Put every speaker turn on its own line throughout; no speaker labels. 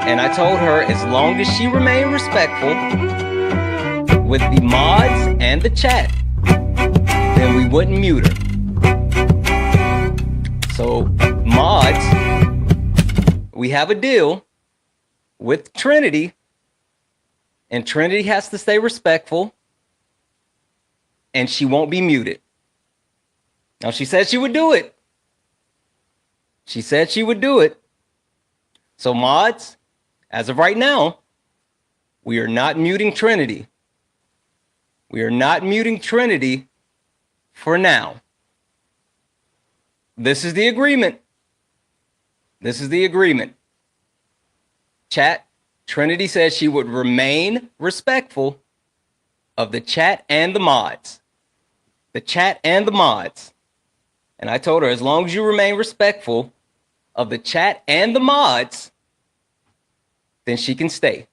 And I told her as long as she remained respectful with the mods and the chat, then we wouldn't mute her. So mods, we have a deal with Trinity, and Trinity has to stay respectful, and she won't be muted. Now, she said she would do it. She said she would do it. So mods, as of right now, we are not muting Trinity. We are not muting Trinity for now. This is the agreement. This is the agreement. Chat, Trinity says she would remain respectful of the chat and the mods. The chat and the mods. And I told her, as long as you remain respectful of the chat and the mods, then she can stay.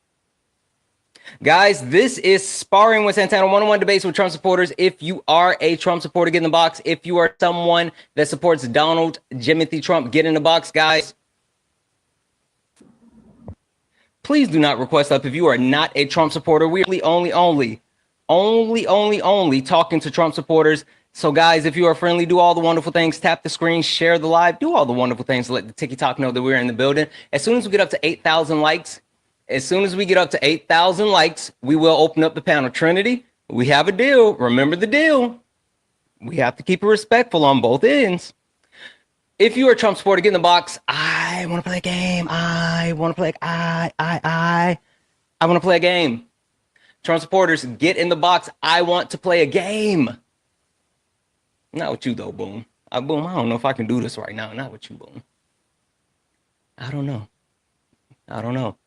Guys, this is Sparring with Santana, one-on-one debates with Trump supporters. If you are a Trump supporter, get in the box. If you are someone that supports Donald Jimothy Trump, get in the box, guys. Please do not request up if you are not a Trump supporter. We are only talking to Trump supporters. So guys, if you are friendly, do all the wonderful things, tap the screen, share the live, do all the wonderful things to let the TikTok know that we're in the building. As soon as we get up to 8,000 likes, we will open up the panel. Trinity, we have a deal. Remember the deal. We have to keep it respectful on both ends. If you are a Trump supporter, get in the box. I want to play a game. I want to play a game. Trump supporters, get in the box. I want to play a game. Not with you though, Boom. Boom, I don't know if I can do this right now. Not with you, Boom. I don't know.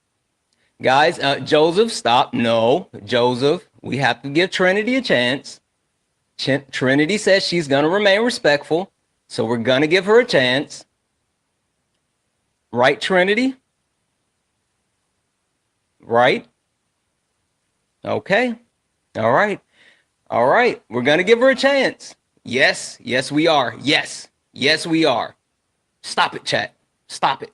Guys, Joseph, stop. No, Joseph, we have to give Trinity a chance. Trinity says she's going to remain respectful, so we're going to give her a chance. Right, Trinity? Right? Okay. All right. We're going to give her a chance. Yes, we are. Yes, we are. Stop it, chat. Stop it.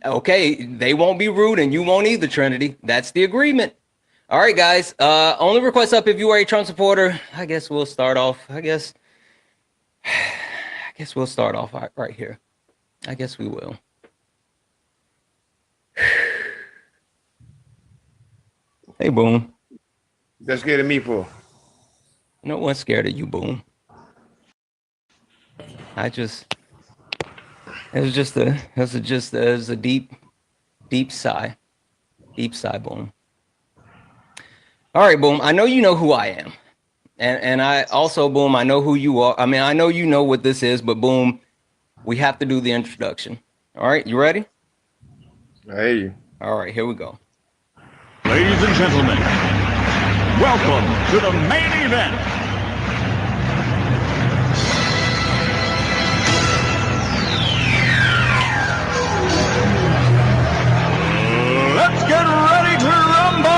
Okay, they won't be rude and you won't either, Trinity. That's the agreement. All right, guys. Only request up if you are a Trump supporter. I guess we'll start off. I guess we'll start off right here. I guess we will. Hey, Boom.
That's scared of me for.
No one's scared of you, Boom. It was a deep sigh. Deep sigh, Boom. All right, Boom. I know you know who I am. And I also, Boom, I know who you are. I mean, I know you know what this is, but Boom, we have to do the introduction. All right, you ready?
I hear you.
All right, here we go.
Ladies and gentlemen, welcome to the main event. Let's get ready to rumble!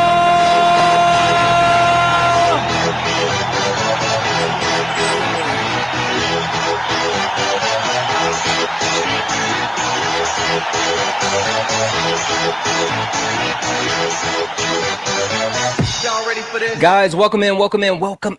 Y'all ready for this? Guys, welcome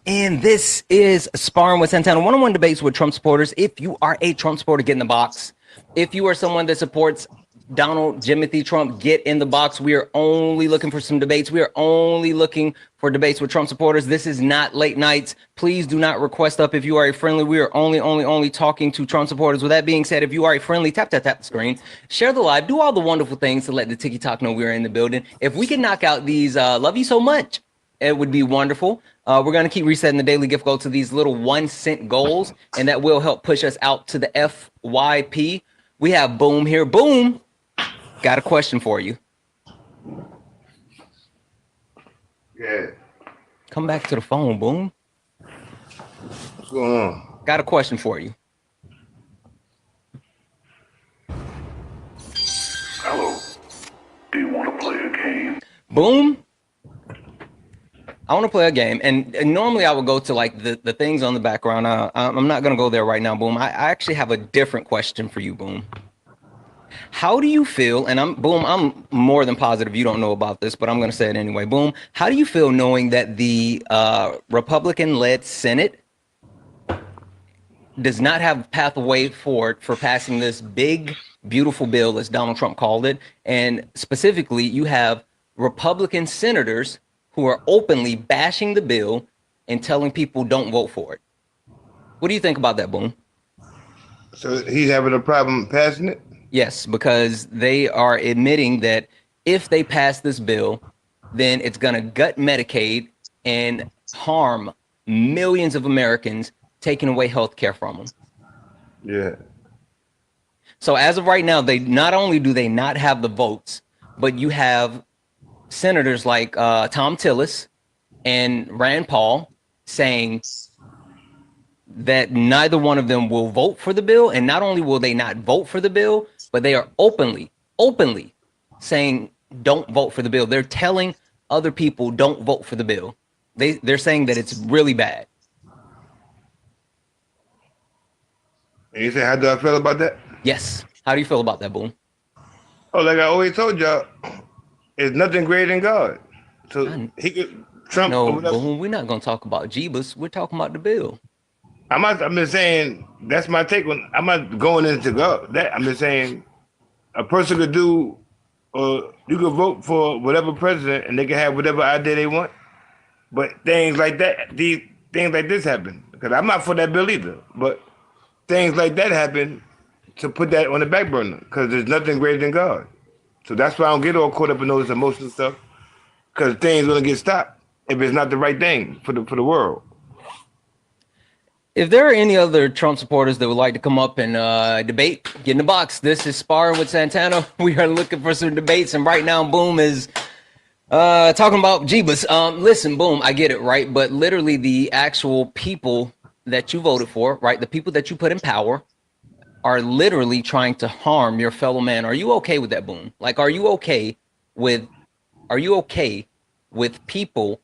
in. This is Sparring with Santana, one-on-one debates with Trump supporters. If you are a Trump supporter, get in the box. If you are someone that supports Donald Jimothy Trump, get in the box. We are only looking for some debates. We are only looking for debates with Trump supporters. This is not late nights. Please do not request up if you are a friendly. We are only talking to Trump supporters. With that being said, if you are a friendly, tap the screen, share the live, do all the wonderful things to let the TikTok know we're in the building. If we can knock out these love you so much, it would be wonderful. We're going to keep resetting the daily gift goal to these little 1 cent goals, and that will help push us out to the FYP. We have Boom here. Boom. Got a question for you.
Yeah.
Come back to the phone, Boom.
What's going on?
Got a question for you.
Hello. Do you want to play a game?
Boom. I want to play a game, and normally I would go to like the things on the background. I'm not going to go there right now, Boom. I actually have a different question for you, Boom. How do you feel? And I'm more than positive you don't know about this, but I'm going to say it anyway. Boom. How do you feel knowing that the Republican-led Senate does not have a pathway forward for passing this big, beautiful bill, as Donald Trump called it? And specifically, you have Republican senators who are openly bashing the bill and telling people don't vote for it. What do you think about that, Boom?
So he's having a problem passing it?
Yes, because they are admitting that if they pass this bill, then it's going to gut Medicaid and harm millions of Americans, taking away health care from them.
Yeah.
So as of right now, they not only do they not have the votes, but you have senators like Tom Tillis and Rand Paul saying that neither one of them will vote for the bill. And not only will they not vote for the bill, but they are openly saying don't vote for the bill. They're telling other people don't vote for the bill. They're saying that it's really bad.
And you say, how do I feel about that?
Yes. How do you feel about that, Boom?
Oh, like I always told y'all, it's nothing greater than God. So he could Trump.
No, Boom, we're not going to talk about Jeebus. We're talking about the bill.
I'm just saying that's my take on. I'm not going into God. That I'm just saying a person could do, or you could vote for whatever president, and they can have whatever idea they want. But things like that, these things like this happen. Because I'm not for that bill either. But things like that happen to put that on the back burner. Because there's nothing greater than God. So that's why I don't get all caught up in those emotional stuff. Because things gonna get stopped if it's not the right thing for the world.
If there are any other Trump supporters that would like to come up and debate, get in the box. This is Sparring with Santana. We are looking for some debates, and right now, Boom is talking about Jeebus. Listen, Boom, I get it, right? But literally, the actual people that you voted for, right, the people that you put in power, are literally trying to harm your fellow man. Are you okay with that, Boom? Like, are you okay with people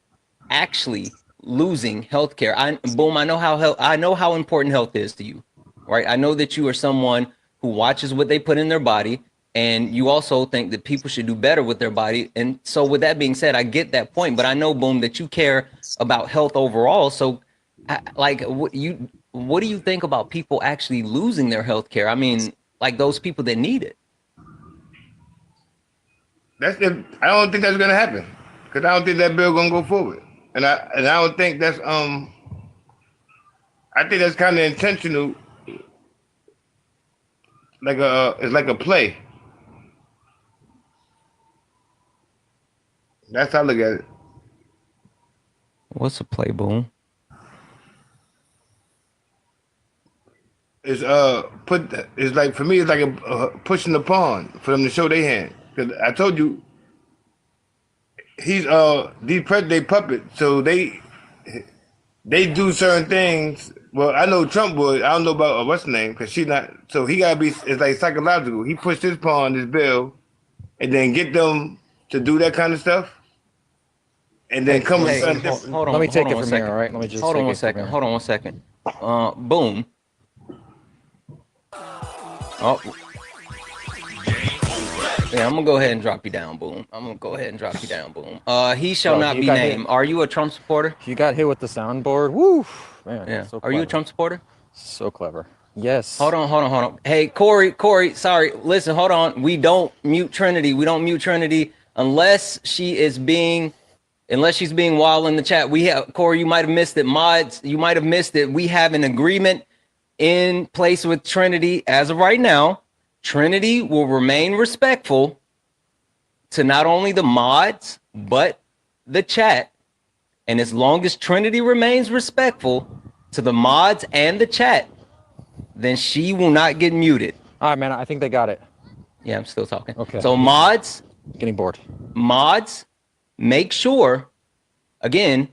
actually losing healthcare? Boom, I know how important health is to you, right? I know that you are someone who watches what they put in their body, and you also think that people should do better with their body. And so with that being said, I get that point, but I know, Boom, that you care about health overall. So what do you think about people actually losing their health care? I mean, like those people that need it.
I don't think that's gonna happen. Because I don't think that bill gonna go forward. And I don't think that's I think that's kind of intentional. It's like a play. That's how I look at it.
What's a play, Boom?
It's it's like, for me, it's like a pushing the pawn for them to show their hand. Because I told you, these they puppets, so they do certain things. Well, I know Trump would. I don't know about what's her name, because she's not. So he gotta be. It's like psychological. He pushed his pawn, this bill, and then get them to do that kind of stuff, and then come with something different.
Let me take it from here, all right? Let me just
hold on one second. Hold on one second. Boom. Oh. Yeah, I'm gonna go ahead and drop you down, Boom. Boom. He shall not be named. Are you a Trump supporter?
You got hit with the soundboard. Woo, man.
Yeah.
So
are you a Trump supporter?
So clever. Yes.
Hold on. Hey, Corey, sorry. Listen, hold on. We don't mute Trinity. Unless she's being wild in the chat. Corey, you might have missed it. Mods, you might have missed it. We have an agreement in place with Trinity as of right now. Trinity will remain respectful to not only the mods, but the chat. And as long as Trinity remains respectful to the mods and the chat, then she will not get muted.
All right, man. I think they got it.
Yeah, I'm still talking.
Okay.
So mods,
getting bored.
Mods, make sure, again,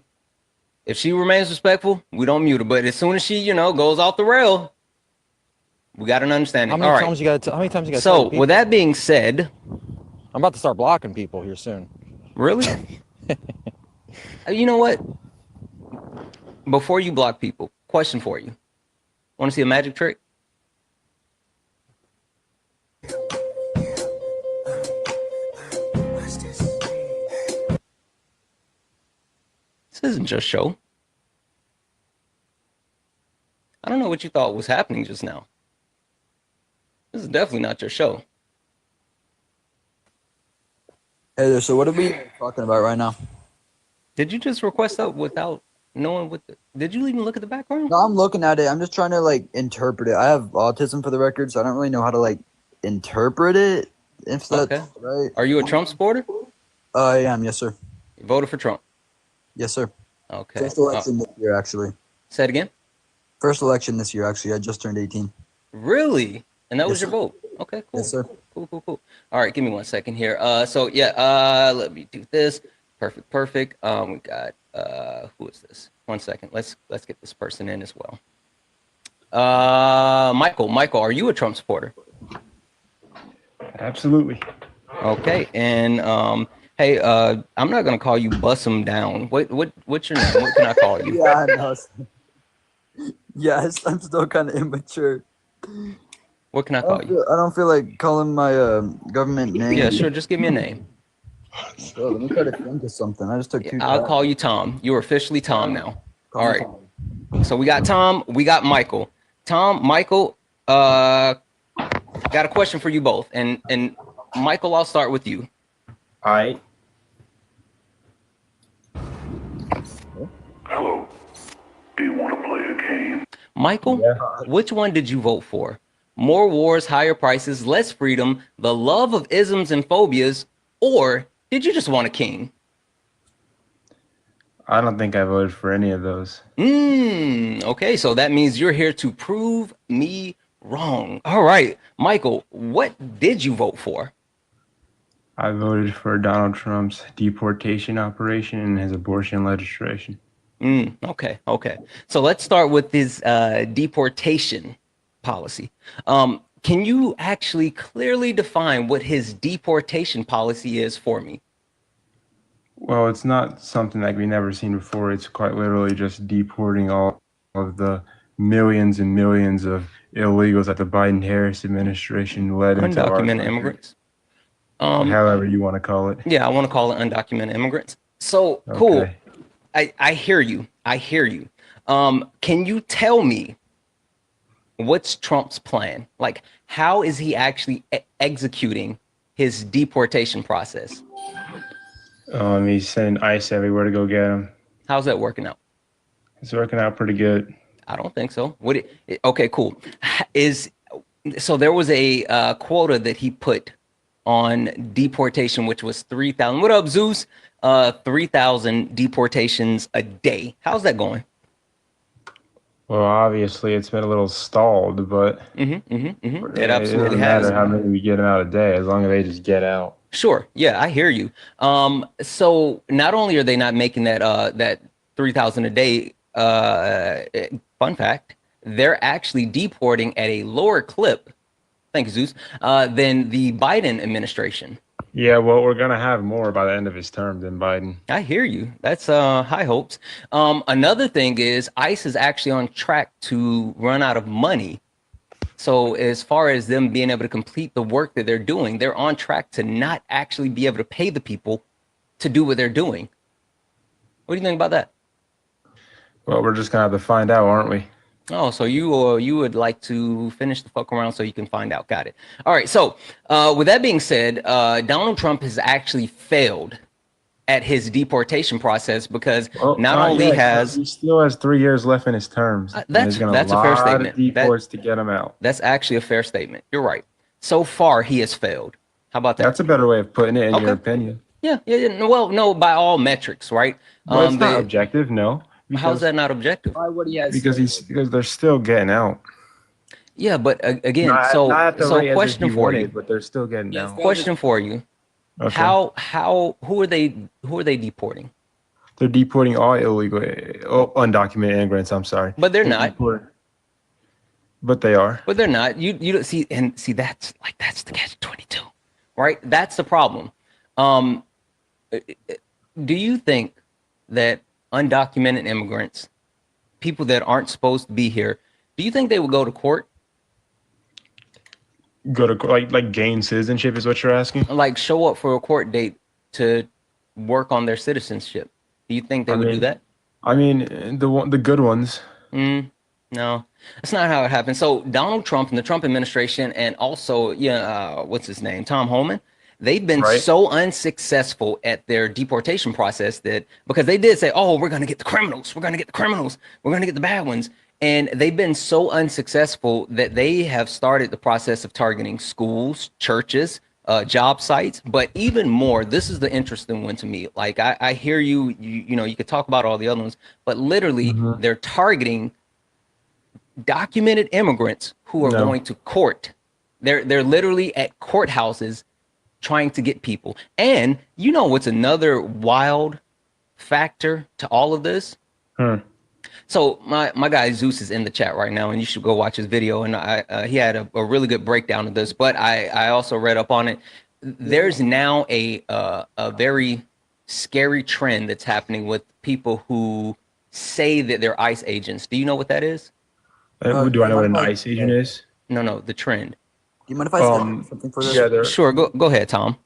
if she remains respectful, we don't mute her. But as soon as she, goes off the rail, we got an understanding.
How many times you got to
So with that being said,
I'm about to start blocking people here soon.
Really? You know what? Before you block people, question for you. Want to see a magic trick? This isn't your show. I don't know what you thought was happening just now. This is definitely not your show.
Hey there, so what are we talking about right now?
Did you just request that without knowing what did you even look at the background?
No, I'm looking at it. I'm just trying to like interpret it. I have autism for the record, so I don't really know how to like interpret it. If that's
Okay.
right.
Are you a Trump supporter?
I am, yes, sir.
You voted for Trump.
Yes, sir.
Okay.
First election this year, actually.
Say it again.
First election this year, actually. I just turned 18.
Really? And that was
Yes,
your
sir.
vote? Okay, cool.
Yes, sir.
Cool. All right, give me 1 second here. Let me do this. Perfect. We got who is this? 1 second. Let's get this person in as well. Michael, are you a Trump supporter?
Absolutely.
Okay, and hey, I'm not gonna call you Bust 'em Down. What's your name? What can I call you?
Yeah, I know. Yes, I'm still kind of immature.
What can I call you?
I don't feel like calling my government name.
Yeah, sure. Just give me a name.
Sure, let me try to think of something. I just took two.
I'll call you Tom. You're officially Tom now.
Call
All
me
right.
Tom.
So we got Tom. We got Michael. Tom, Michael. Got a question for you both. And Michael, I'll start with you.
All right.
Hello. Do you want to play a game?
Michael, which one did you vote for? More wars, higher prices, less freedom, the love of isms and phobias, or did you just want a king?
I don't think I voted for any of those.
Okay, so that means you're here to prove me wrong. All right, Michael, what did you vote for?
I voted for Donald Trump's deportation operation and his abortion legislation.
Okay. So let's start with this deportation policy. Can you actually clearly define what his deportation policy is for me?
Well, it's not something like we've never seen before. It's quite literally just deporting all of the millions and millions of illegals that the Biden-Harris administration led into our
Undocumented
country.
immigrants.
However you want to call it.
Yeah, I want to call it undocumented immigrants. So cool.
Okay.
I hear you. Can you tell me what's Trump's plan? Like, how is he executing his deportation process?
He's sending ICE everywhere to go get him.
How's that working out?
It's working out pretty good.
I don't think so. Okay, cool. So there was a quota that he put on deportation, which was 3,000. What up, Zeus? 3,000 deportations a day. How's that going?
Well, obviously it's been a little stalled, but
It absolutely
doesn't
has.
matter how many we get them out a day, as long as they just get out.
Sure. Yeah, I hear you. So not only are they not making that 3,000 a day, fun fact, they're actually deporting at a lower clip, thank you, Zeus, than the Biden administration.
Yeah, well, we're gonna have more by the end of his term than Biden.
I hear you. That's high hopes. Another thing is ICE is actually on track to run out of money. So as far as them being able to complete the work that they're doing, they're on track to not actually be able to pay the people to do what they're doing. What do you think about that?
Well, we're just gonna have to find out, aren't we?
Oh, so you would like to finish the fuck around so you can find out. Got it. All right. So with that being said, Donald Trump has actually failed at his deportation process because not only has
he still has 3 years left in his terms.
That's a fair statement.
Deports to get him out.
That's actually a fair statement. You're right. So far, he has failed. How about that?
That's a better way of putting it, in your opinion.
Yeah. Well, no, by all metrics, right?
Well, it's not objective, no.
How's that not objective?
Why would he have?
Because they're still getting out.
Yeah, but again,
Not at the rate as
question
he
for
wanted,
you.
but they're still getting out.
Question for you.
Okay.
Who are they deporting?
They're deporting all undocumented immigrants. I'm sorry,
But they're not.
But they are.
But they're not. You don't see that's the catch-22, right? That's the problem. Do you think that undocumented immigrants, people that aren't supposed to be here, do you think they would go to court?
Go to like gain citizenship is what you're asking?
Like show up for a court date to work on their citizenship. Do you think they would do that?
I mean, the good ones.
No, that's not how it happened. So Donald Trump and the Trump administration, and also, what's his name, Tom Homan, they've been
Right.
so unsuccessful at their deportation process that because they did say, "Oh, we're going to get the criminals, we're going to get the criminals, we're going to get the bad ones," and they've been so unsuccessful that they have started the process of targeting schools, churches, job sites. But even more, this is the interesting one to me. Like I hear you, you could talk about all the other ones, but literally
Mhm.
they're targeting documented immigrants who are
No.
going to court. They're literally at courthouses trying to get people. And you know what's another wild factor to all of this?
Hmm.
So my guy Zeus is in the chat right now, and you should go watch his video. And he had a really good breakdown of this. But I also read up on it. There's now a very scary trend that's happening with people who say that they're ICE agents. Do you know what that is?
Do I know what an
Mind
ice agent is?
No, the trend.
do you mind if I say something for this?
Yeah, they're.
Sure, go ahead, Tom.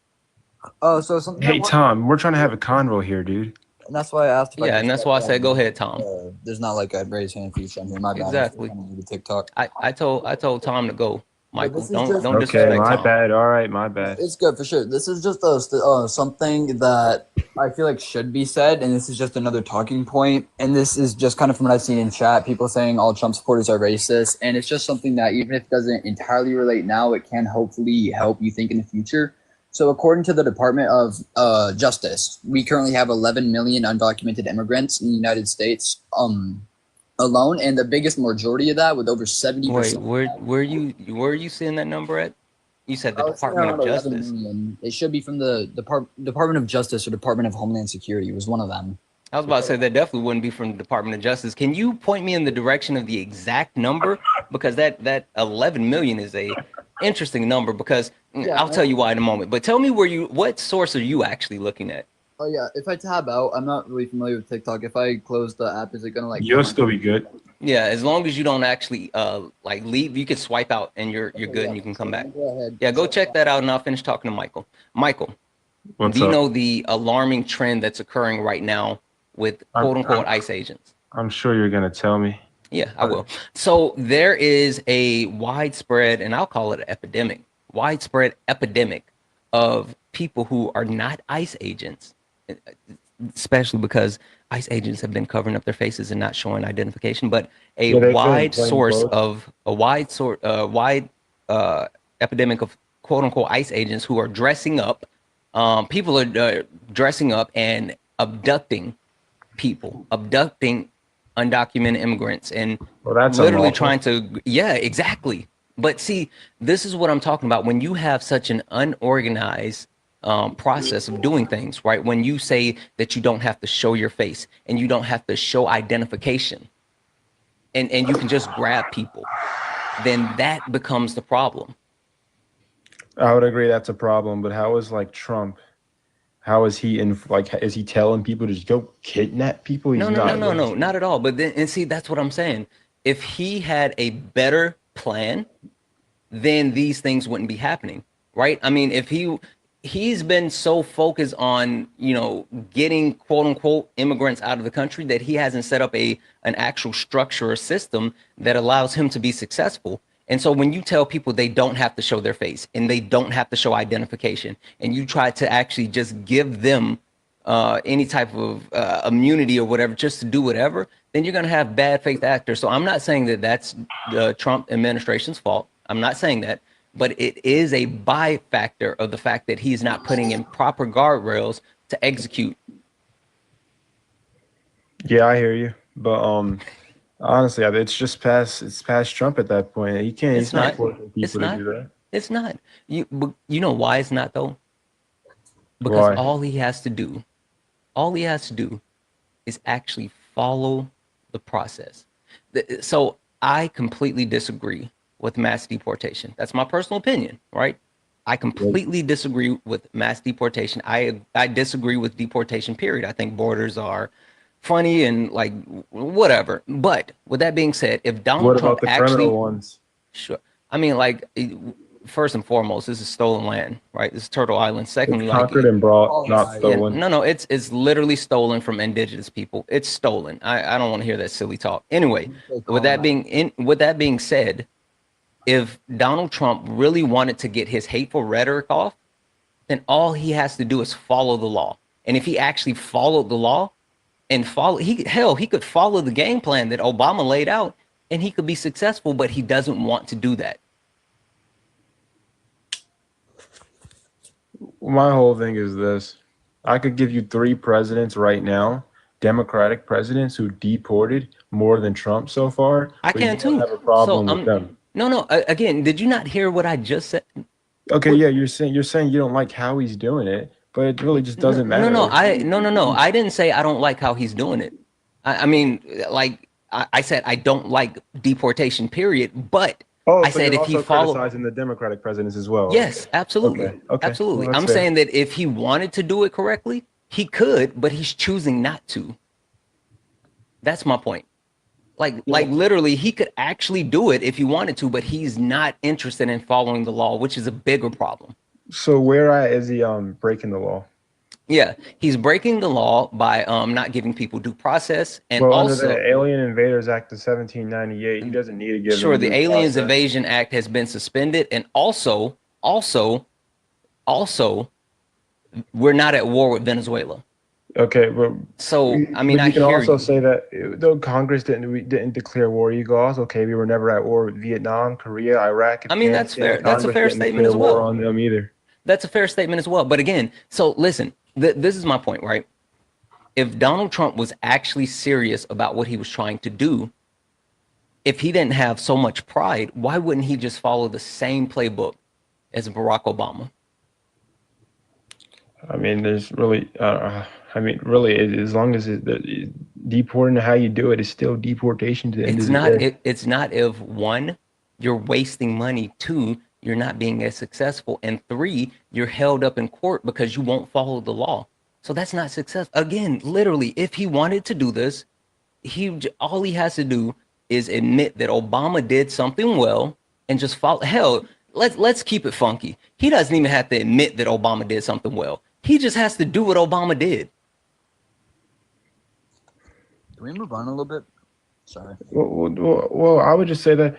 So something
Hey, Tom, we're trying to have a convo here, dude.
and that's why I asked if I
Yeah,
could
and that's
step
why I
down.
said go ahead, Tom.
There's not like a raise hand feature on here. My bad.
Exactly.
I'm new to TikTok.
I told Tom to go. Michael,
this is just-
don't
Okay,
disrespect
my
Tom.
bad. All right, my bad.
It's good for sure. This is just something that I feel like should be said, and this is just another talking point. And this is just kind of from what I've seen in chat, people saying all Trump supporters are racist, and it's just something that even if it doesn't entirely relate now, it can hopefully help you think in the future. So, according to the Department of Justice, we currently have 11 million undocumented immigrants in the United States. Alone, and the biggest majority of that, with over 70%.
Wait, where are you seeing that number at? You said the
I was saying
Department of
around 11
Justice.
million. It should be from the Department of Justice or Department of Homeland Security. Was one of them.
I was about to say that definitely wouldn't be from the Department of Justice. Can you point me in the direction of the exact number? Because that 11 million is a interesting number. Because I'll tell you why in a moment. But tell me what source are you actually looking at?
Oh yeah, if I tab out, I'm not really familiar with TikTok. If I close the app, is it gonna like?
You'll still be good.
Yeah, as long as you don't actually like leave, you can swipe out and you're good and you can come back.
Go ahead.
Yeah, go check that out and I'll finish talking to Michael. Michael,
What's
do you
up?
know the alarming trend that's occurring right now with quote unquote ICE agents?
I'm sure you're gonna tell me.
Yeah, I will. So there is a widespread, and I'll call it an epidemic, widespread epidemic of people who are not ICE agents, especially because ICE agents have been covering up their faces and not showing identification, but
Yeah, they've been
wide
plain
source
clothes.
of wide epidemic of quote unquote ICE agents who are dressing up. People are dressing up and abducting people, abducting undocumented immigrants, and
Well, that's
literally
unlawful.
trying to, yeah, exactly. But see, this is what I'm talking about. When you have such an unorganized process of doing things, right? When you say that you don't have to show your face and you don't have to show identification, and you can just grab people, then that becomes the problem.
I would agree that's a problem, but how is like Trump? How is he in? Like, is he telling people to just go kidnap people? He's
No,
not.
not at all. But then, and see, that's what I'm saying. If he had a better plan, then these things wouldn't be happening, right? I mean, if he's been so focused on, getting quote unquote immigrants out of the country that he hasn't set up an actual structure or system that allows him to be successful. And so when you tell people they don't have to show their face and they don't have to show identification, and you try to actually just give them any type of immunity or whatever, just to do whatever, then you're going to have bad faith actors. So I'm not saying that that's the Trump administration's fault. I'm not saying that, but it is a by factor of the fact that he's not putting in proper guardrails to execute.
Yeah, I hear you, but honestly, it's past Trump at that point. He can't.
It's
He's not
not.
forcing
It's
people to
not.
do that.
It's not. You know why it's not though? Because
Why?
all he has to do is actually follow the process. So I completely disagree with mass deportation. That's my personal opinion, right? I completely disagree with mass deportation. I disagree with deportation, period. I think borders are funny and like whatever. But with that being said, if Donald
What
Trump
about the
actually,
criminal ones?
sure, I mean, like first and foremost, this is stolen land, right? This is Turtle Island. Secondly,
It's
like
conquered and brought,
Oh,
not
yeah,
yeah,
stolen.
no, it's literally stolen from indigenous people. It's stolen. I don't want to hear that silly talk. Anyway, with that being said, if Donald Trump really wanted to get his hateful rhetoric off, then all he has to do is follow the law. And if he actually followed the law and he could follow the game plan that Obama laid out and he could be successful, but he doesn't want to do that.
My whole thing is this. I could give you 3 presidents right now, Democratic presidents who deported more than Trump so far.
I
but
can
you don't
too.
have a problem
So
with them.
no. Again, did you not hear what I just said?
Okay, yeah, you're saying you don't like how he's doing it, but it really just doesn't matter.
No. I didn't say I don't like how he's doing it. I mean, like I said, I don't like deportation. Period. But I
so
said
you're
if he
also
followed,
criticizing the Democratic presidents as well.
yes, absolutely,
Okay.
absolutely.
Well, that's
I'm
fair.
saying that if he wanted to do it correctly, he could, but he's choosing not to. That's my point. Like literally, he could actually do it if he wanted to, but he's not interested in following the law, which is a bigger problem.
So where at is he breaking the law?
Yeah, he's breaking the law by not giving people due process, and
Well, under
also
the Alien Invaders Act of 1798, he doesn't need to give
sure,
them
the
due
Aliens
process.
Invasion Act has been suspended, and also, we're not at war with Venezuela.
Okay, but
So I mean,
but
I
you can
hear
also
you.
say that though Congress didn't declare war eagles. Okay, we were never at war with Vietnam, Korea, Iraq.
I mean, that's
Afghanistan.
fair. That's a
Congress
fair
didn't
statement
declare
as
war
well.
on them either.
That's a fair statement as well. But again, so listen, this is my point, right? If Donald Trump was actually serious about what he was trying to do, if he didn't have so much pride, why wouldn't he just follow the same playbook as Barack Obama?
I mean, there's really, really, as long as deporting how you do it is still deportation to the end of the day.
It's not if one, you're wasting money, two, you're not being as successful, and three, you're held up in court because you won't follow the law. So that's not success. Again, literally, if he wanted to do this, all he has to do is admit that Obama did something well and just follow. Hell, let's keep it funky. He doesn't even have to admit that Obama did something well. He just has to do what Obama did.
Can we move on a little bit? Sorry.
Well, I would just say that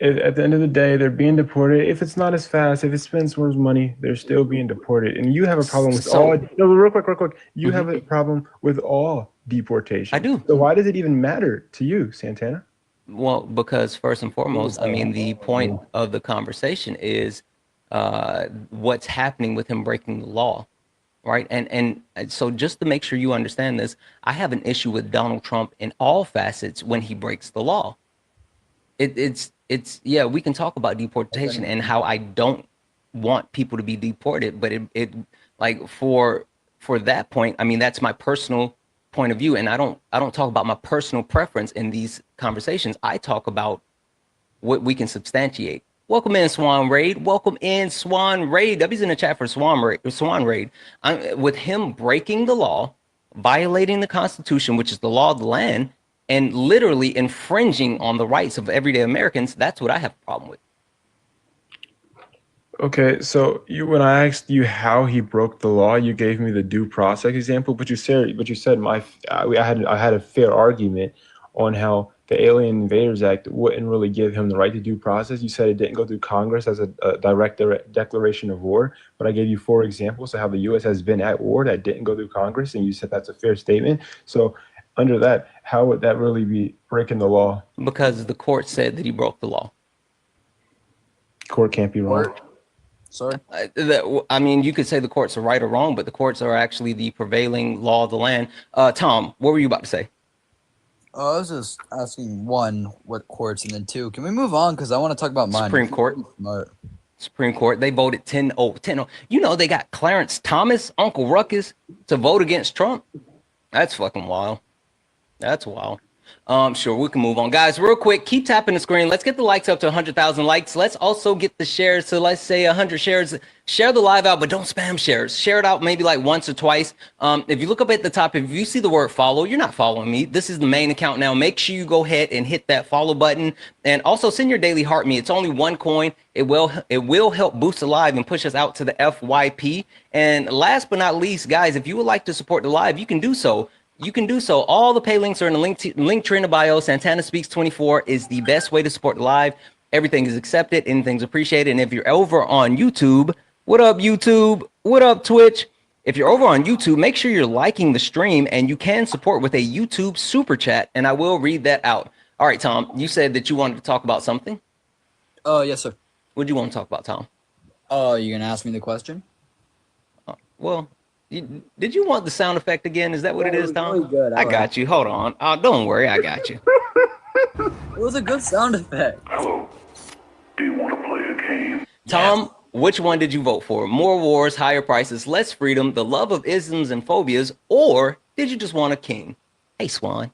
at the end of the day, they're being deported. If it's not as fast, if it spends more money, they're still being deported. And you have a problem with all. No, real quick. You have a problem with all deportation.
I do.
So why does it even matter to you, Santana?
Well, because first and foremost, I mean, the point of the conversation is what's happening with him breaking the law, right? And so just to make sure you understand this, I have an issue with Donald Trump in all facets when he breaks the law. It's yeah, we can talk about deportation and how I don't want people to be deported, but it like for that point, I mean, that's my personal point of view, and I don't talk about my personal preference in these conversations. I talk about what we can substantiate. Welcome in, Swan Raid. Welcome in, Swan Raid. W's in the chat for Swan Raid. With him breaking the law, violating the Constitution, which is the law of the land, and literally infringing on the rights of everyday Americans, that's what I have a problem with.
Okay, so when I asked you how he broke the law, you gave me the due process example, but you said I had a fair argument on how the Alien Invaders Act wouldn't really give him the right to due process. You said it didn't go through Congress as a direct declaration of war, but I gave you 4 examples of how the U.S. has been at war that didn't go through Congress, and you said that's a fair statement. So under that, how would that really be breaking the law?
Because the court said that he broke the law.
Court can't be wrong.
Sorry.
I mean, you could say the courts are right or wrong, but the courts are actually the prevailing law of the land. Tom, what were you about to say?
I was just asking, 1, what courts, and then 2, can we move on? Because I want to talk about mine.
Supreme Court. Supreme Court. They voted 10-0. You know, they got Clarence Thomas, Uncle Ruckus, to vote against Trump. That's fucking wild. That's wild. Sure, we can move on. Guys, real quick, keep tapping the screen. Let's get the likes up to 100,000 likes. Let's also get the shares to, let's say, 100 shares. Share the live out, but don't spam shares. Share it out maybe like once or twice. If you look up at the top, if you see the word follow, you're not following me. This is the main account now. Make sure you go ahead and hit that follow button. And also send your daily heart me. It's only 1 coin. It will help boost the live and push us out to the FYP. And last but not least, guys, if you would like to support the live, you can do so. All the pay links are in the link tree in the bio. Santana Speaks 24 is the best way to support the live. Everything is accepted. Anything's appreciated. And if you're over on YouTube, what up, YouTube? What up, Twitch? If you're over on YouTube, make sure you're liking the stream, and you can support with a YouTube super chat, and I will read that out. All right, Tom, you said that you wanted to talk about something.
Yes, sir.
What do you want to talk about, Tom?
You're gonna ask me the question?
Well, did you want the sound effect again? Is that what it is, Tom?
Really good.
I got you. Hold on. Don't worry. I got you.
It was a good sound effect.
Hello. Do you want to play a game?
Tom, which one did you vote for? More wars, higher prices, less freedom, the love of isms and phobias, or did you just want a king? Hey, Swan.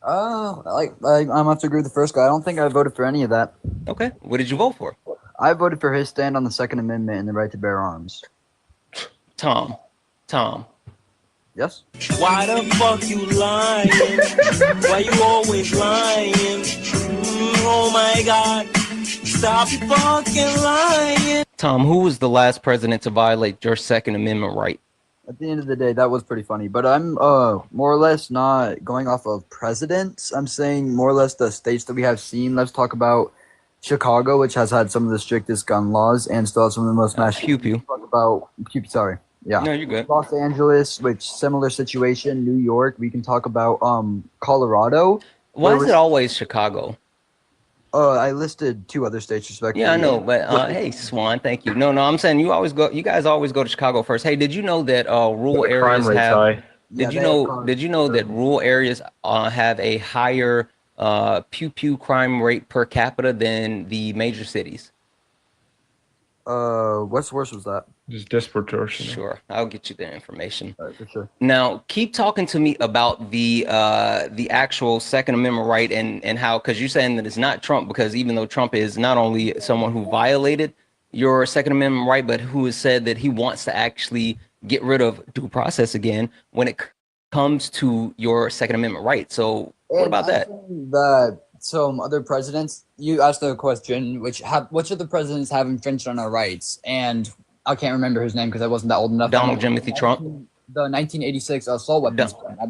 I'm gonna have to agree with the first guy. I don't think I voted for any of that.
Okay. What did you vote for?
I voted for his stand on the Second Amendment and the right to bear arms.
Tom.
Yes?
Why the fuck you lying? Why you always lying? Oh my God. Stop fucking lying.
Tom, who was the last president to violate your Second Amendment right?
At the end of the day, that was pretty funny. But I'm more or less not going off of presidents. I'm saying more or less the states that we have seen. Let's talk about Chicago, which has had some of the strictest gun laws and still has some of the most mass
Pew.
Talk about sorry. Yeah.
No, you're good.
Los Angeles, which similar situation. New York. We can talk about Colorado.
Why is it always Chicago?
I listed 2 other states respectively.
Yeah, I know, but hey, Swan, thank you. No, I'm saying you guys always go to Chicago first. Hey, did you know that rural areas have? Did you know that rural areas have a higher pew crime rate per capita than the major cities?
What's worse was that?
Just disproportionate.
Sure, I'll get you the information.
All right, for sure.
Now, keep talking to me about the actual Second Amendment right and how, because you're saying that it's not Trump, because even though Trump is not only someone who violated your Second Amendment right, but who has said that he wants to actually get rid of due process again when it comes to your Second Amendment right. So what about that?
That some other presidents, you asked the question, which of the presidents have infringed on our rights? And I can't remember his name because I wasn't that old enough.
Donald Jimothy Trump.
The 1986 assault weapons ban.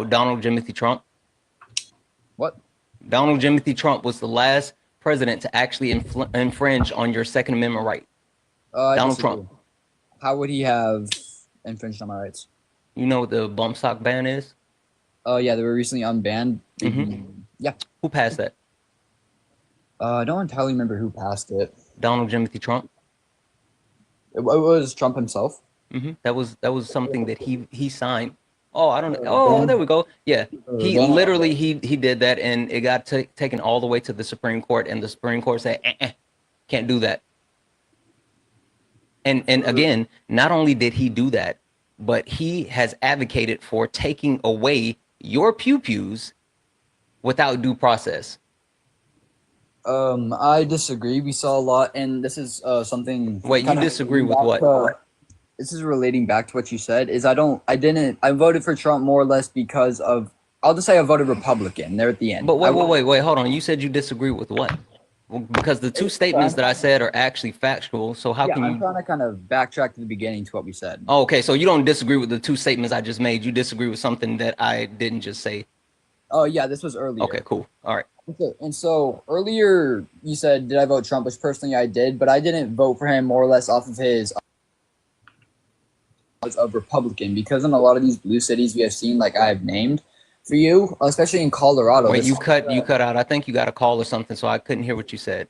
Donald Jimothy Trump.
What?
Donald Jimothy Trump was the last president to actually infringe on your Second Amendment right. Donald Trump.
How would he have infringed on my rights?
You know what the bump stock ban is?
Yeah, they were recently unbanned.
Mm-hmm.
Yeah.
Who passed that?
I don't entirely remember who passed it.
Donald Jimothy Trump.
It was Trump himself.
Mm-hmm. That was something that he signed. Oh, I don't know. Oh, there we go. Yeah, he literally he did that, and it got taken all the way to the Supreme Court, and the Supreme Court said, can't do that. And again, not only did he do that, but he has advocated for taking away your pews without due process.
I disagree. We saw a lot, and this is something.
Wait, you disagree with what?
This is relating back to what you said. I voted for Trump more or less because of. I'll just say I voted Republican. There at the end.
But wait, hold on. You said you disagree with what? Because the 2 statements that I said are actually factual. So how can you?
I'm trying to kind of backtrack to the beginning to what we said.
Oh, okay, so you don't disagree with the 2 statements I just made. You disagree with something that I didn't just say.
Oh yeah, this was earlier.
Okay, cool. All right.
Okay, and so earlier you said, did I vote Trump? Which personally I did, but I didn't vote for him more or less off of his of Republican, because in a lot of these blue cities we have seen, like I have named for you, especially in Colorado.
Wait, you cut out. I think you got a call or something, so I couldn't hear what you said.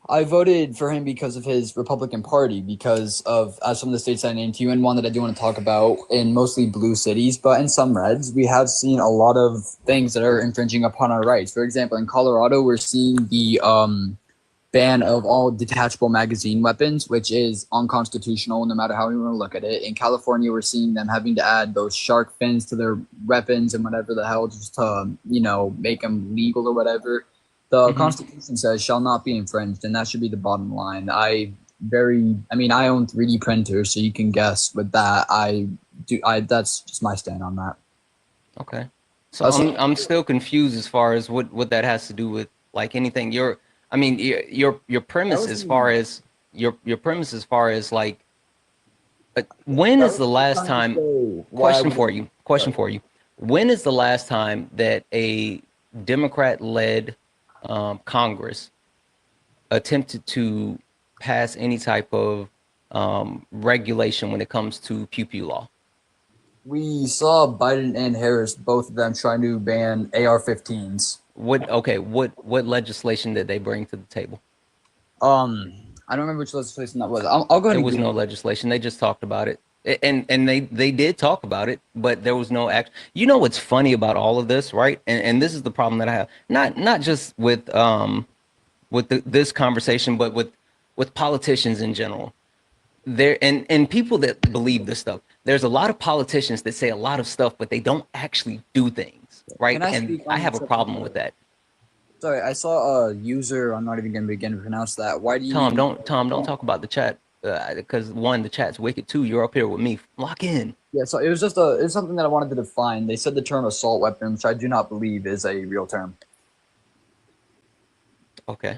I voted for him because of his Republican Party, because of some of the states I named to you, and one that I do want to talk about in mostly blue cities, but in some reds, we have seen a lot of things that are infringing upon our rights. For example, in Colorado, we're seeing the ban of all detachable magazine weapons, which is unconstitutional no matter how you want to look at it. In California, we're seeing them having to add those shark fins to their weapons and whatever the hell, just to, make them legal or whatever. The Constitution says shall not be infringed, and that should be the bottom line. I own 3D printers, so you can guess with that. That's just my stand on that.
Okay. So I'm still confused as far as what that has to do with like anything. Your premise as far as your premise as far as like when is the last time question for you. When is the last time that a Democrat-led Congress attempted to pass any type of regulation when it comes to pew law?
We saw Biden and Harris, both of them, trying to ban AR-15s.
What legislation did they bring to the table?
I don't remember which legislation that was. I'll go ahead.
There was no legislation. They just talked about it, and they did talk about it, but there was no act. You know what's funny about all of this, right? And this is the problem that I have, not just with this conversation, but with politicians in general. There and people that believe this stuff. There's a lot of politicians that say a lot of stuff, but they don't actually do things, right? And I have a problem with that.
Sorry, I saw a user. I'm not even going to begin to pronounce that. Why do you?
Tom, don't talk about the chat because one, the chat's wicked. Two, you're up here with me. Lock in.
Yeah, so it's something that I wanted to define. They said the term assault weapon, which I do not believe is a real term.
Okay.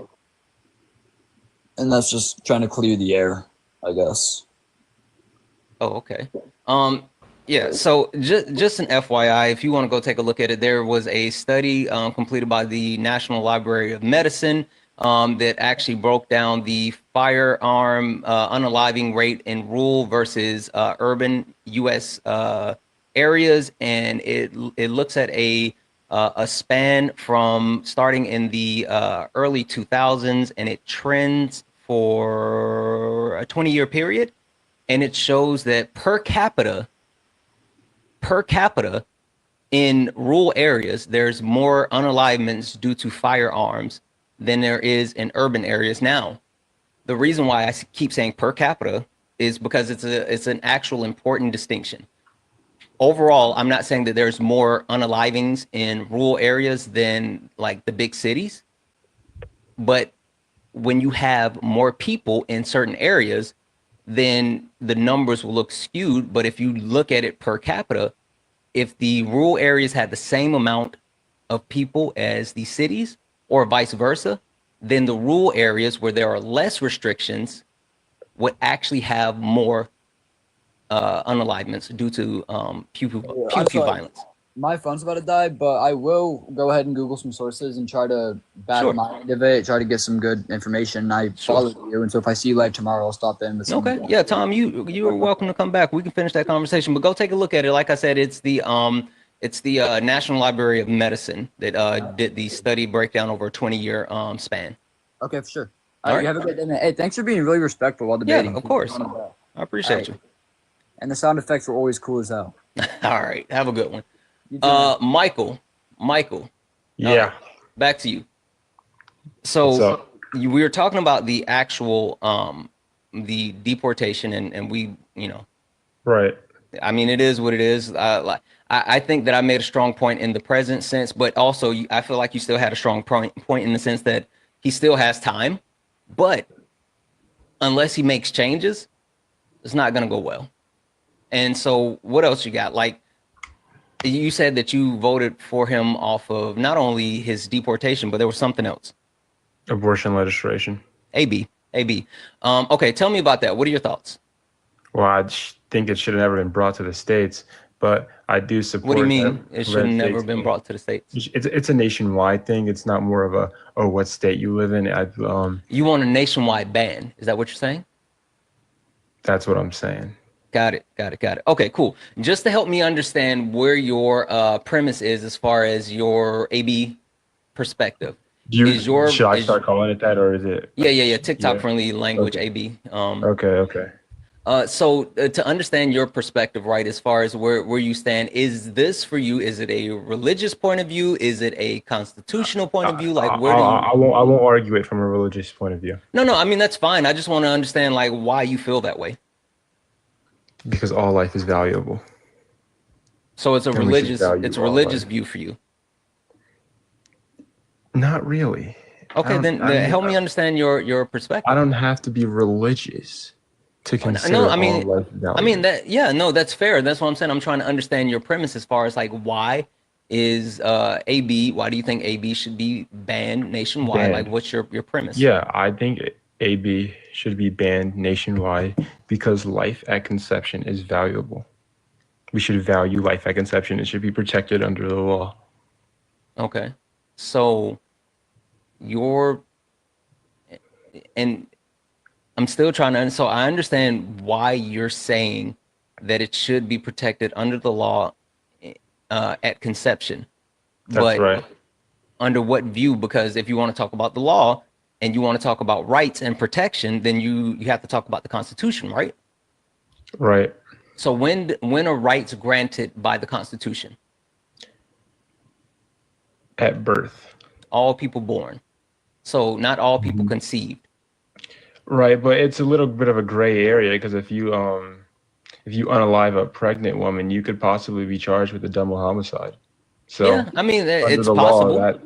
And that's just trying to clear the air, I guess.
Oh, okay. Yeah, so just an FYI, if you want to go take a look at it, there was a study completed by the National Library of Medicine that actually broke down the firearm unaliving rate in rural versus urban U.S. Areas, and it looks at a span from starting in the early 2000s, and it trends for a 20-year period, and it shows that per capita in rural areas, there's more unalivements due to firearms than there is in urban areas. Now, the reason why I keep saying per capita is because it's an actual important distinction. Overall, I'm not saying that there's more unalivings in rural areas than like the big cities, but when you have more people in certain areas, then the numbers will look skewed. But if you look at it per capita, if the rural areas had the same amount of people as the cities or vice versa, then the rural areas where there are less restrictions would actually have more unalivements due to pew violence.
My phone's about to die, but I will go ahead and Google some sources and try to back my end of it, try to get some good information. I follow you, and so if I see you live tomorrow, I'll stop in with some.
Okay, yeah, Tom, you are welcome to come back. We can finish that conversation, but go take a look at it. Like I said, it's the National Library of Medicine that did the study breakdown over a 20-year span. Okay,
for sure. All right, you have a good day. Hey, thanks for being really respectful while debating.
Yeah, of course. I appreciate you.
And the sound effects were always cool as hell.
All right, have a good one. Michael.
Yeah.
Back to you. So we were talking about the actual the deportation and we,
right.
I mean, it is what it is. I think that I made a strong point in the present sense, but also I feel like you still had a strong point in the sense that he still has time, but unless he makes changes, it's not going to go well. And so what else you got? Like, you said that you voted for him off of not only his deportation, but there was something else.
Abortion legislation.
AB. Okay, tell me about that. What are your thoughts?
Well, I think it should have never been brought to the States, but I do support.
What do you mean it should have never been brought to the States?
It's a nationwide thing. It's not more of what state you live in.
You want a nationwide ban? Is that what you're saying?
That's what I'm saying.
Got it. Okay, cool. Just to help me understand where your premise is as far as your AB perspective.
Should I start calling it that, or is it?
Yeah. TikTok friendly language, okay. AB.
Okay.
To understand your perspective, right, as far as where you stand, is this for you? Is it a religious point of view? Is it a constitutional point of view? Like, where do you?
I won't argue it from a religious point of view
No. I mean, that's fine. I just want to understand like why you feel that way.
because all life is valuable.
So it's a
And we should
religious,
value
it's a
all
religious
life.
view for you.
Not really.
Okay, then help me understand your perspective.
I don't have to be religious to consider
No,
all life valuable.
no, that's fair. That's what I'm saying. I'm trying to understand your premise as far as like why is AB? Why do you think AB should be banned nationwide?
Banned.
Like, what's your premise?
Yeah, I think AB should be banned nationwide because life at conception is valuable. We should value life at conception. It should be protected under the law.
Okay, so and I'm still trying to. So I understand why you're saying that it should be protected under the law at conception.
That's right.
Under what view? Because if you want to talk about the law and you want to talk about rights and protection, then you have to talk about the Constitution, right?
Right.
So when are rights granted by the Constitution?
At birth.
All people born. So not all people conceived.
Right, but it's a little bit of a gray area because if you unalive a pregnant woman, you could possibly be charged with a double homicide. So
Yeah, I mean it's
the law,
possible.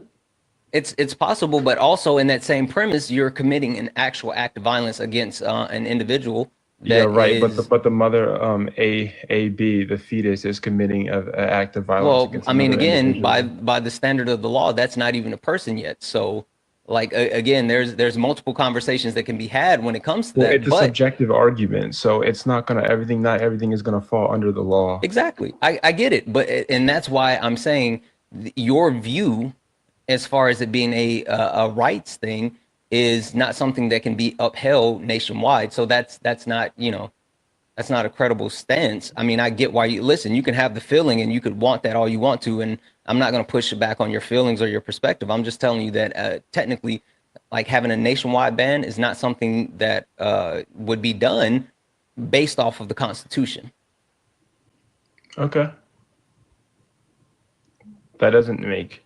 It's possible, but also in that same premise, you're committing an actual act of violence against an individual.
Yeah, right. But the mother, AB, the fetus, is committing an act of violence.
Well,
Against
I mean,
another
again,
individual.
by the standard of the law, that's not even a person yet. So, like again, there's multiple conversations that can be had when it comes to
Well,
that.
it's a subjective argument, so it's not not everything is gonna fall under the law.
Exactly, I get it, and that's why I'm saying your view, as far as it being a rights thing, is not something that can be upheld nationwide. So that's not, that's not a credible stance. I mean, I get why you listen. You can have the feeling and you could want that all you want to, and I'm not going to push it back on your feelings or your perspective. I'm just telling you that technically, like having a nationwide ban is not something that would be done based off of the Constitution.
Okay. That doesn't make.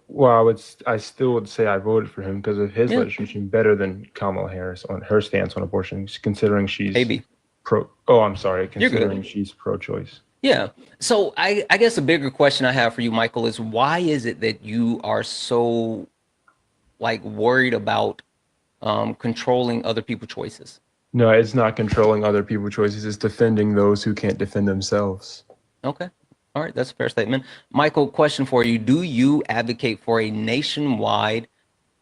Well, I still would say I voted for him because of his legislation better than Kamala Harris on her stance on abortion, considering she's
AB.
pro. Oh, I'm sorry.
You're good.
Considering she's pro-choice.
Yeah. So I guess a bigger question I have for you, Michael, is why is it that you are so like worried about controlling other people's choices?
No, it's not controlling other people's choices. It's defending those who can't defend themselves.
Okay. All right. That's a fair statement. Michael, question for you. Do you advocate for a nationwide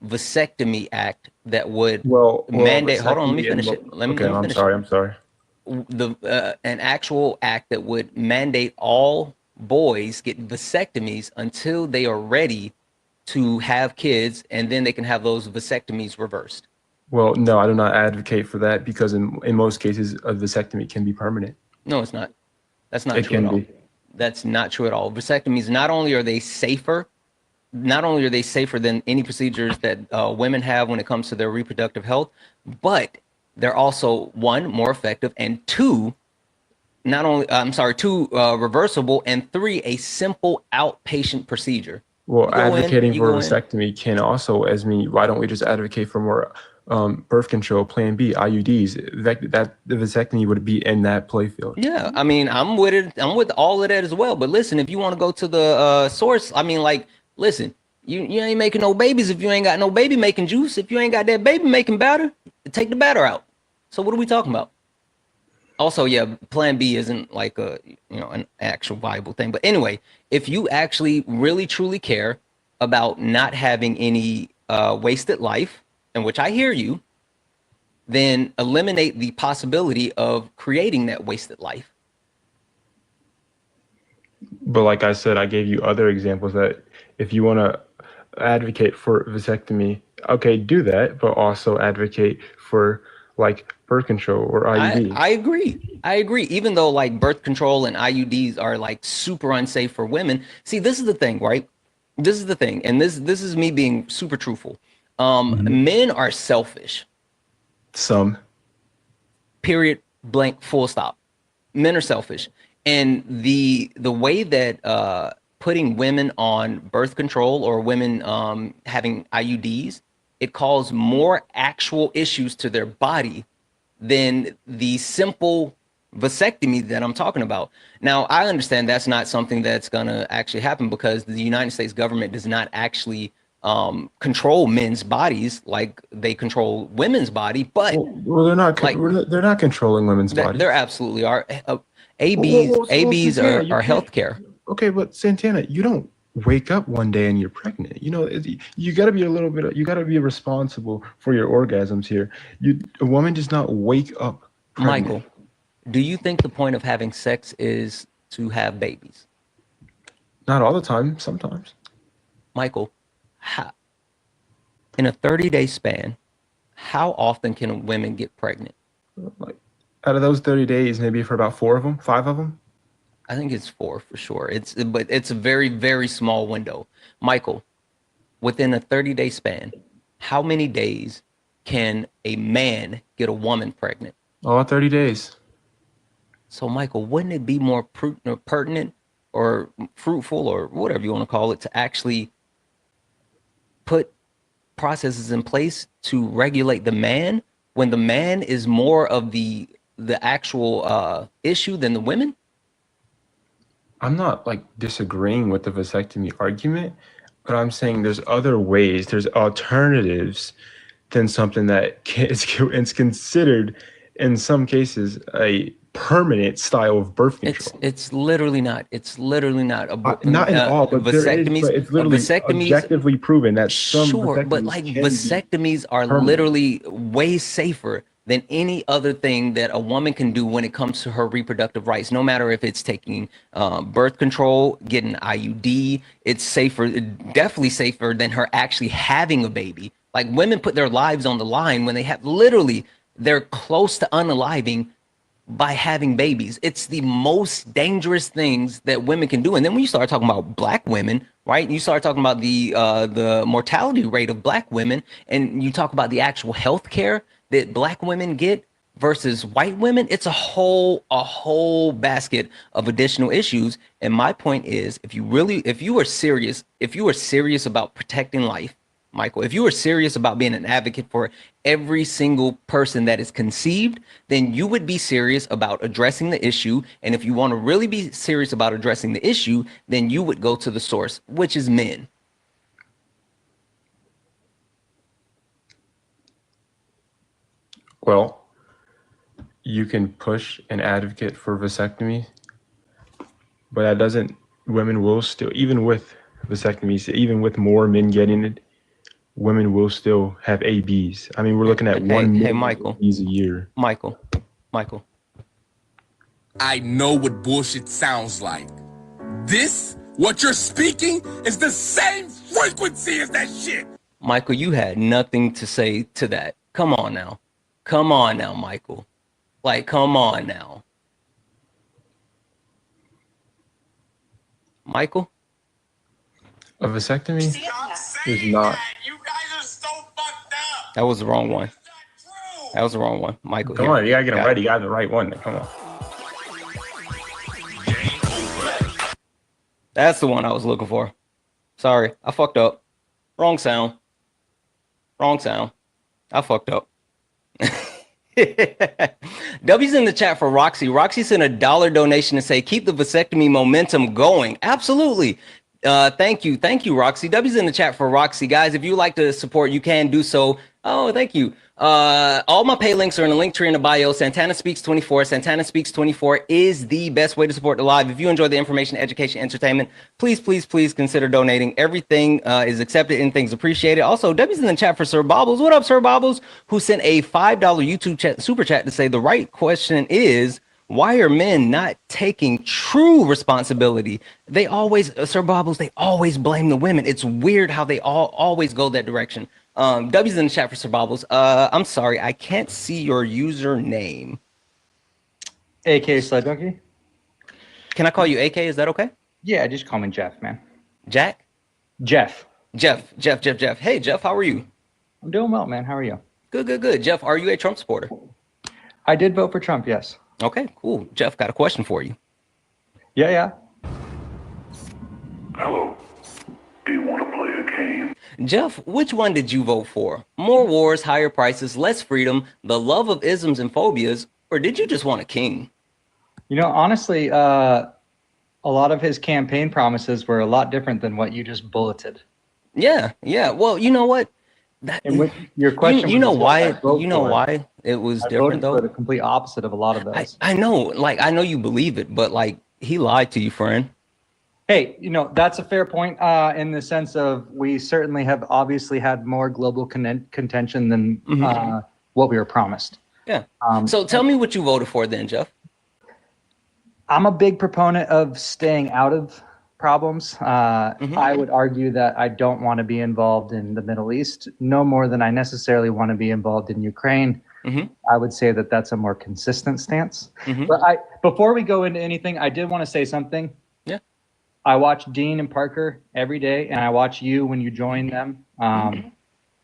vasectomy act that would mandate? Hold on. Let me finish it.
I'm sorry.
An actual act that would mandate all boys get vasectomies until they are ready to have kids, and then they can have those vasectomies reversed.
Well, no, I do not advocate for that because in most cases, a vasectomy can be permanent.
No, it's not. That's not true at all. That's not true at all. Vasectomies, not only are they safer than any procedures that women have when it comes to their reproductive health, but they're also one, more effective, and two, reversible, and three, a simple outpatient procedure.
Well, advocating for vasectomy can also, why don't we just advocate for more birth control, Plan B, IUDs? That the vasectomy would be in that playfield.
Yeah, I mean, I'm with it. I'm with all of that as well. But listen, if you want to go to the source, I mean, like, listen, you ain't making no babies if you ain't got no baby making juice. If you ain't got that baby making batter, take the batter out. So what are we talking about? Also, yeah, Plan B isn't like an actual viable thing. But anyway, if you actually really truly care about not having any wasted life, in which I hear you, then eliminate the possibility of creating that wasted life.
But like I said, I gave you other examples that if you want to advocate for vasectomy, okay, do that, but also advocate for like birth control or IUDs.
I agree. Even though like birth control and IUDs are like super unsafe for women. See, this is the thing, right? This is the thing. And this is me being super truthful. Men are selfish.
Some.
Period. Blank. Full stop. Men are selfish, and the way that putting women on birth control or women having IUDs, it caused more actual issues to their body than the simple vasectomy that I'm talking about. Now, I understand that's not something that's going to actually happen because the United States government does not actually control men's bodies like they control women's body, but
Well,
like
they're not controlling women's bodies.
there absolutely are. ABs
Santana,
are healthcare.
Okay, but Santana, you don't wake up one day and you're pregnant. You got to be you got to be responsible for your orgasms here. A woman does not wake up pregnant.
Michael, do you think the point of having sex is to have babies?
Not all the time, sometimes.
Michael, in a 30-day span, how often can women get pregnant?
Like, out of those 30 days, maybe for about 4 of them, 5 of them.
I think it's 4 for sure. But it's a very, very small window. Michael, within a 30-day span, how many days can a man get a woman pregnant?
All 30 days.
So, Michael, wouldn't it be more pertinent or fruitful or whatever you want to call it to actually put processes in place to regulate the man when the man is more of the actual issue than the women?
I'm not like disagreeing with the vasectomy argument, but I'm saying there's other ways, there's alternatives than something that it's considered in some cases a permanent style of birth control.
It's literally not. It's literally not.
Not at all, but
vasectomies.
But it's literally objectively proven that some
sure, but like vasectomies are literally way safer than any other thing that a woman can do when it comes to her reproductive rights. No matter if it's taking birth control, getting IUD, it's safer, definitely safer than her actually having a baby. Like women put their lives on the line when they have literally they're close to unaliving by having babies. It's the most dangerous things that women can do. And then when you start talking about black women, right? You start talking about the mortality rate of black women, and you talk about the actual health care that black women get versus white women, it's a whole basket of additional issues. And my point is, if you are serious about protecting life, Michael, if you are serious about being an advocate for every single person that is conceived, then you would be serious about addressing the issue. And if you want to really be serious about addressing the issue, then you would go to the source, which is men.
Well, you can push and advocate for vasectomy, but that doesn't, women will still, even with vasectomies, even with more men getting it, women will still have ABs. I mean, we're looking at 1 million
Michael,
ABs a year.
Michael.
I know what bullshit sounds like. This, what you're speaking, is the same frequency as that shit.
Michael, you had nothing to say to that. Come on now, Michael. Like, come on now. Michael?
A vasectomy is not.
You guys are so fucked up.
That was the wrong one. Michael.
Come on, you gotta get them ready. You got the right one. Come on.
That's the one I was looking for. Sorry, I fucked up. Wrong sound. I fucked up. W's in the chat for Roxy. Roxy sent a $1 donation to say, keep the vasectomy momentum going. Absolutely. Thank you, Roxy. W's in the chat for Roxy. Guys, if you like to support, you can do so. Oh, thank you. All my pay links are in the link tree in the bio. Santana Speaks 24. Santana Speaks 24 is the best way to support the live. If you enjoy the information, education, entertainment, please consider donating. Everything is accepted and things appreciated. Also, W's in the chat for Sir Bobbles. What up, Sir Bobbles? Who sent a $5 YouTube super chat to say the right question is, why are men not taking true responsibility? They always, Sir Bobbles, they always blame the women. It's weird how they always go that direction. W's in the chat for Sir Bobbles. I'm sorry, I can't see your username.
AK Sled Donkey.
Can I call you AK? Is that okay?
Yeah, just call me Jeff, man.
Jack?
Jeff.
Jeff. Hey, Jeff, how are you?
I'm doing well, man. How are you?
Good. Jeff, are you a Trump supporter?
I did vote for Trump, yes.
Okay, cool. Jeff, got a question for you.
Yeah.
Hello. Do you want to play a game?
Jeff, which one did you vote for? More wars, higher prices, less freedom, the love of isms and phobias, or did you just want a king?
You know, honestly, a lot of his campaign promises were a lot different than what you just bulleted.
Yeah. Well, you know what?
And your question,
you know
was
why?
what I vote
You know
for.
why it was
I
different
voted
though.
for the complete opposite of a lot of those.
I know, like I know you believe it, but like he lied to you, friend.
Hey, you know, that's a fair point in the sense of we certainly have obviously had more global contention than what we were promised.
Yeah. So tell me what you voted for then, Jeff.
I'm a big proponent of staying out of problems. I would argue that I don't want to be involved in the Middle East, no more than I necessarily want to be involved in Ukraine. I would say that that's a more consistent stance. But before we go into anything, I did want to say something.
Yeah.
I watch Dean and Parker every day, and I watch you when you join them.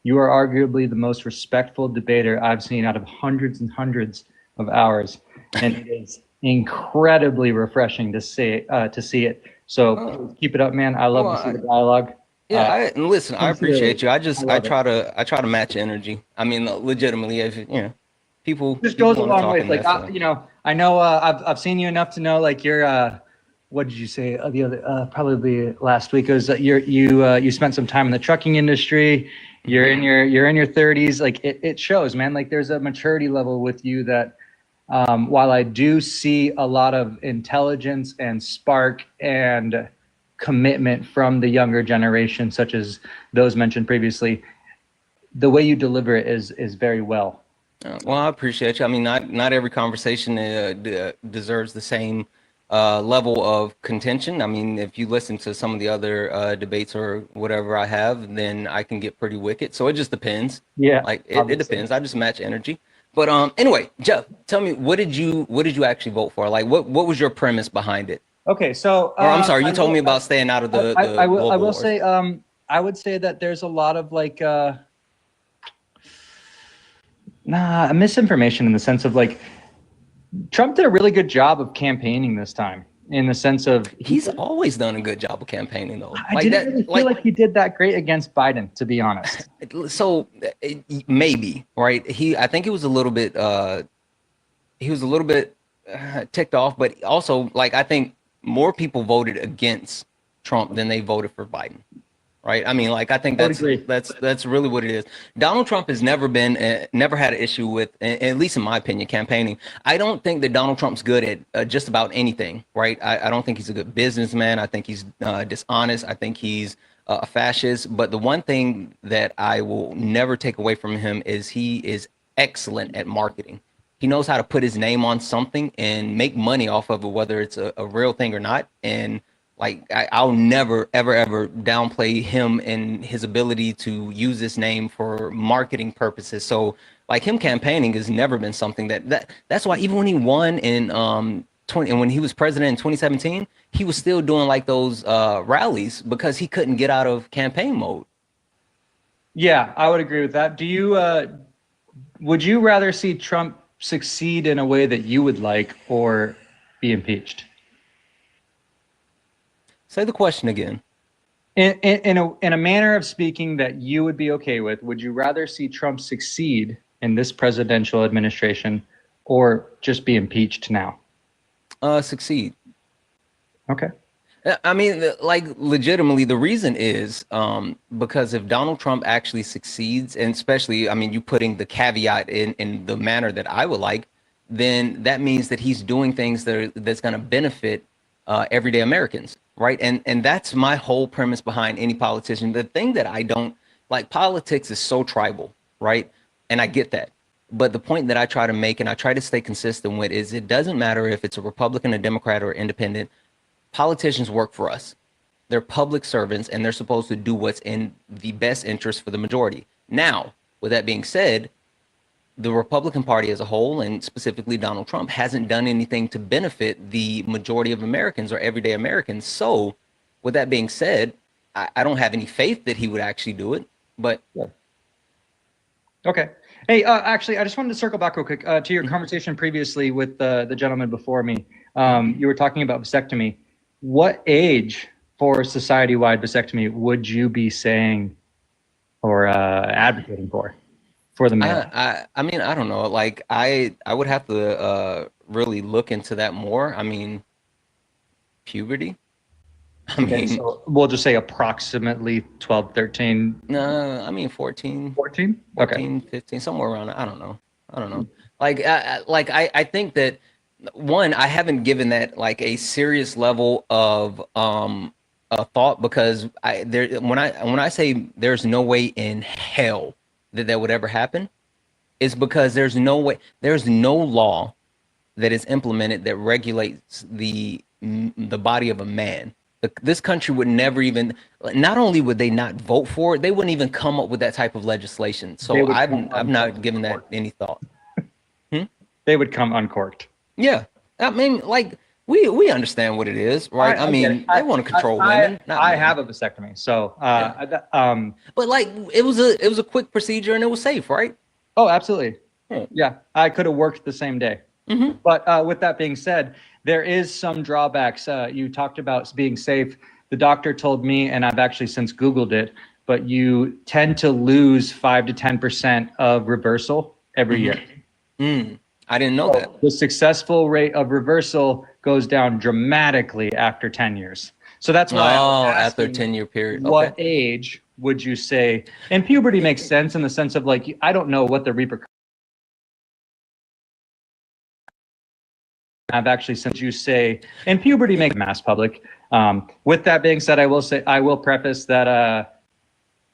You are arguably the most respectful debater I've seen out of hundreds and hundreds of hours, and it is incredibly refreshing to see it. So keep it up, man. I love to see the dialogue.
Yeah, listen, I appreciate you. I try
it.
to match energy. I mean, legitimately, if you know, people
just goes a
wanna
long
talk
way.
in
Like
that,
I know I've seen you enough to know like you're what did you say the other probably last week? It was that you spent some time in the trucking industry. You're in your 30s. Like it shows, man. Like there's a maturity level with you that while I do see a lot of intelligence and spark and commitment from the younger generation, such as those mentioned previously, the way you deliver it is very well.
Well, I appreciate you. I mean, not every conversation deserves the same level of contention. I mean, if you listen to some of the other debates or whatever I have, then I can get pretty wicked. So it just depends.
Yeah,
like it depends. I just match energy. But anyway, Jeff, tell me, what did you actually vote for? Like, what was your premise behind it?
Okay, so
or I'm sorry, you told me about staying out of the.
I will
wars.
say I would say that there's a lot of like misinformation in the sense of like Trump did a really good job of campaigning this time. In the sense of
he's always done a good job of campaigning, though.
I didn't really feel like he did that great against Biden, to be honest.
So maybe right. I think he was a little bit ticked off, but also like I think more people voted against Trump than they voted for Biden. Right. I mean, like, I think that's really what it is. Donald Trump has never had an issue with, at least in my opinion, campaigning. I don't think that Donald Trump's good at just about anything. Right. I don't think he's a good businessman. I think he's dishonest. I think he's a fascist. But the one thing that I will never take away from him is he is excellent at marketing. He knows how to put his name on something and make money off of it, whether it's a real thing or not. And like, I'll never, ever downplay him and his ability to use this name for marketing purposes. So like him campaigning has never been something that's why even when he won in and when he was president in 2017, he was still doing like those rallies because he couldn't get out of campaign mode.
Yeah, I would agree with that. Do you would you rather see Trump succeed in a way that you would like or be impeached?
Say the question again.
In a manner of speaking that you would be okay with, would you rather see Trump succeed in this presidential administration or just be impeached now?
Succeed.
Okay.
I mean, like, legitimately, the reason is because if Donald Trump actually succeeds, and especially, I mean, you putting the caveat in the manner that I would like, then that means that he's doing things that's going to benefit everyday Americans. Right. And that's my whole premise behind any politician. The thing that I don't like, politics is so tribal. Right. And I get that. But the point that I try to make and I try to stay consistent with is it doesn't matter if it's a Republican, a Democrat, or independent. Politicians work for us. They're public servants and they're supposed to do what's in the best interest for the majority. Now, with that being said, the Republican Party as a whole, and specifically Donald Trump, hasn't done anything to benefit the majority of Americans or everyday Americans. So with that being said, I don't have any faith that he would actually do it, but.
Yeah. Okay. Hey, actually, I just wanted to circle back real quick to your conversation previously with the gentleman before me. You were talking about vasectomy. What age for society-wide vasectomy would you be saying or advocating for the male?
I mean, I don't know. Like, I would have to really look into that more. I mean, puberty. I
Okay,
mean,
so we'll just say approximately 12, 13.
no, I mean 14,
14?
14, 15, somewhere around. I don't know. I don't know. Like I think that one, I haven't given that like a serious level of a thought because when I say there's no way in hell that that would ever happen, it's because there's no law that is implemented that regulates the body of a man. This country would never even. Not only would they not vote for it, they wouldn't even come up with that type of legislation. So I've not given that any thought.
They would come uncorked.
Yeah, I mean, like we understand what it is, right? I mean, they want to control women.
I have a vasectomy, so
but like it was a quick procedure and it was safe, right?
Oh, absolutely. Yeah, I could have worked the same day. But with that being said, there is some drawbacks. You talked about being safe. The doctor told me, and I've actually since Googled it, but you tend to lose 5 to 10% of reversal every year.
I didn't know that.
The successful rate of reversal goes down dramatically after 10 years. So that's why
after a 10-year period.
What age would you say? And puberty makes sense in the sense of like, I don't know what the repercussions. I've actually since you say, and puberty makes mass public. With that being said, I will preface that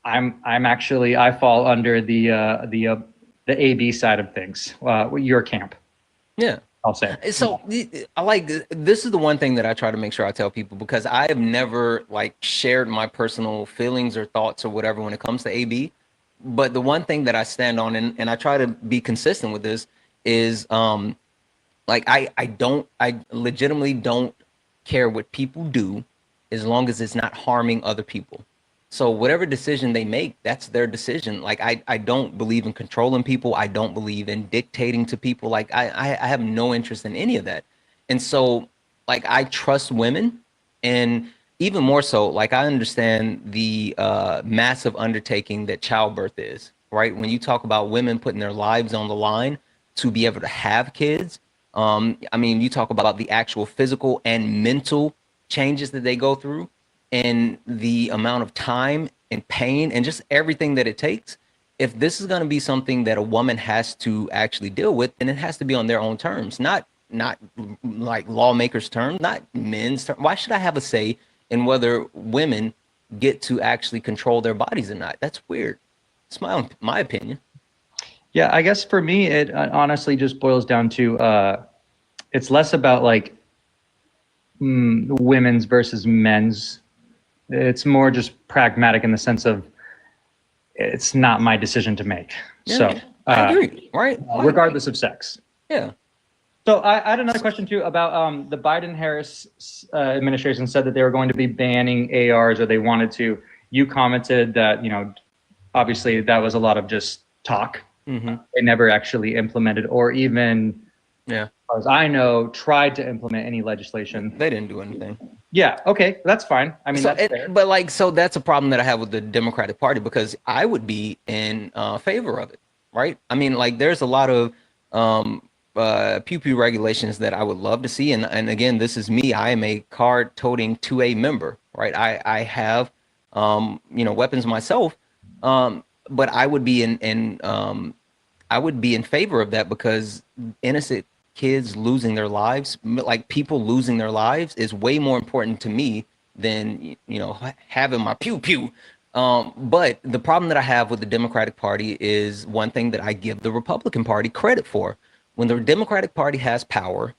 I fall under the AB side of things. Your camp.
Yeah.
I'll say.
So I like this is the one thing that I try to make sure I tell people because I have never like shared my personal feelings or thoughts or whatever when it comes to AB. But the one thing that I stand on and I try to be consistent with this is like I legitimately don't care what people do as long as it's not harming other people. So whatever decision they make, that's their decision. Like I don't believe in controlling people. I don't believe in dictating to people. Like I have no interest in any of that. And so like I trust women, and even more so, like I understand the massive undertaking that childbirth is, right? When you talk about women putting their lives on the line to be able to have kids, I mean, you talk about the actual physical and mental changes that they go through and the amount of time and pain and just everything that it takes. If this is going to be something that a woman has to actually deal with, then it has to be on their own terms, not like lawmakers' terms, not men's terms. Why should I have a say in whether women get to actually control their bodies or not? That's weird. It's my opinion.
Yeah, I guess for me, it honestly just boils down to it's less about like women's versus men's. It's more just pragmatic in the sense of it's not my decision to make.
Yeah,
so
I agree, right?
Regardless of sex.
Yeah.
So I had another question too about the Biden-Harris administration said that they were going to be banning ARs, or they wanted to. You commented that, you know, obviously that was a lot of just talk. They never actually implemented or even, as far as I know, tried to implement any legislation.
They didn't do anything.
Yeah. Okay. That's fine. I mean, that's fair.
But like, so that's a problem that I have with the Democratic Party because I would be in favor of it, right? I mean, like, there's a lot of pew regulations that I would love to see, and again, this is me. I am a card-toting 2A member, right? I have weapons myself, but I would be in favor of that because innocent kids losing their lives, like people losing their lives, is way more important to me than having my pew. But the problem that I have with the Democratic Party is one thing that I give the Republican Party credit for. When the Democratic Party has power,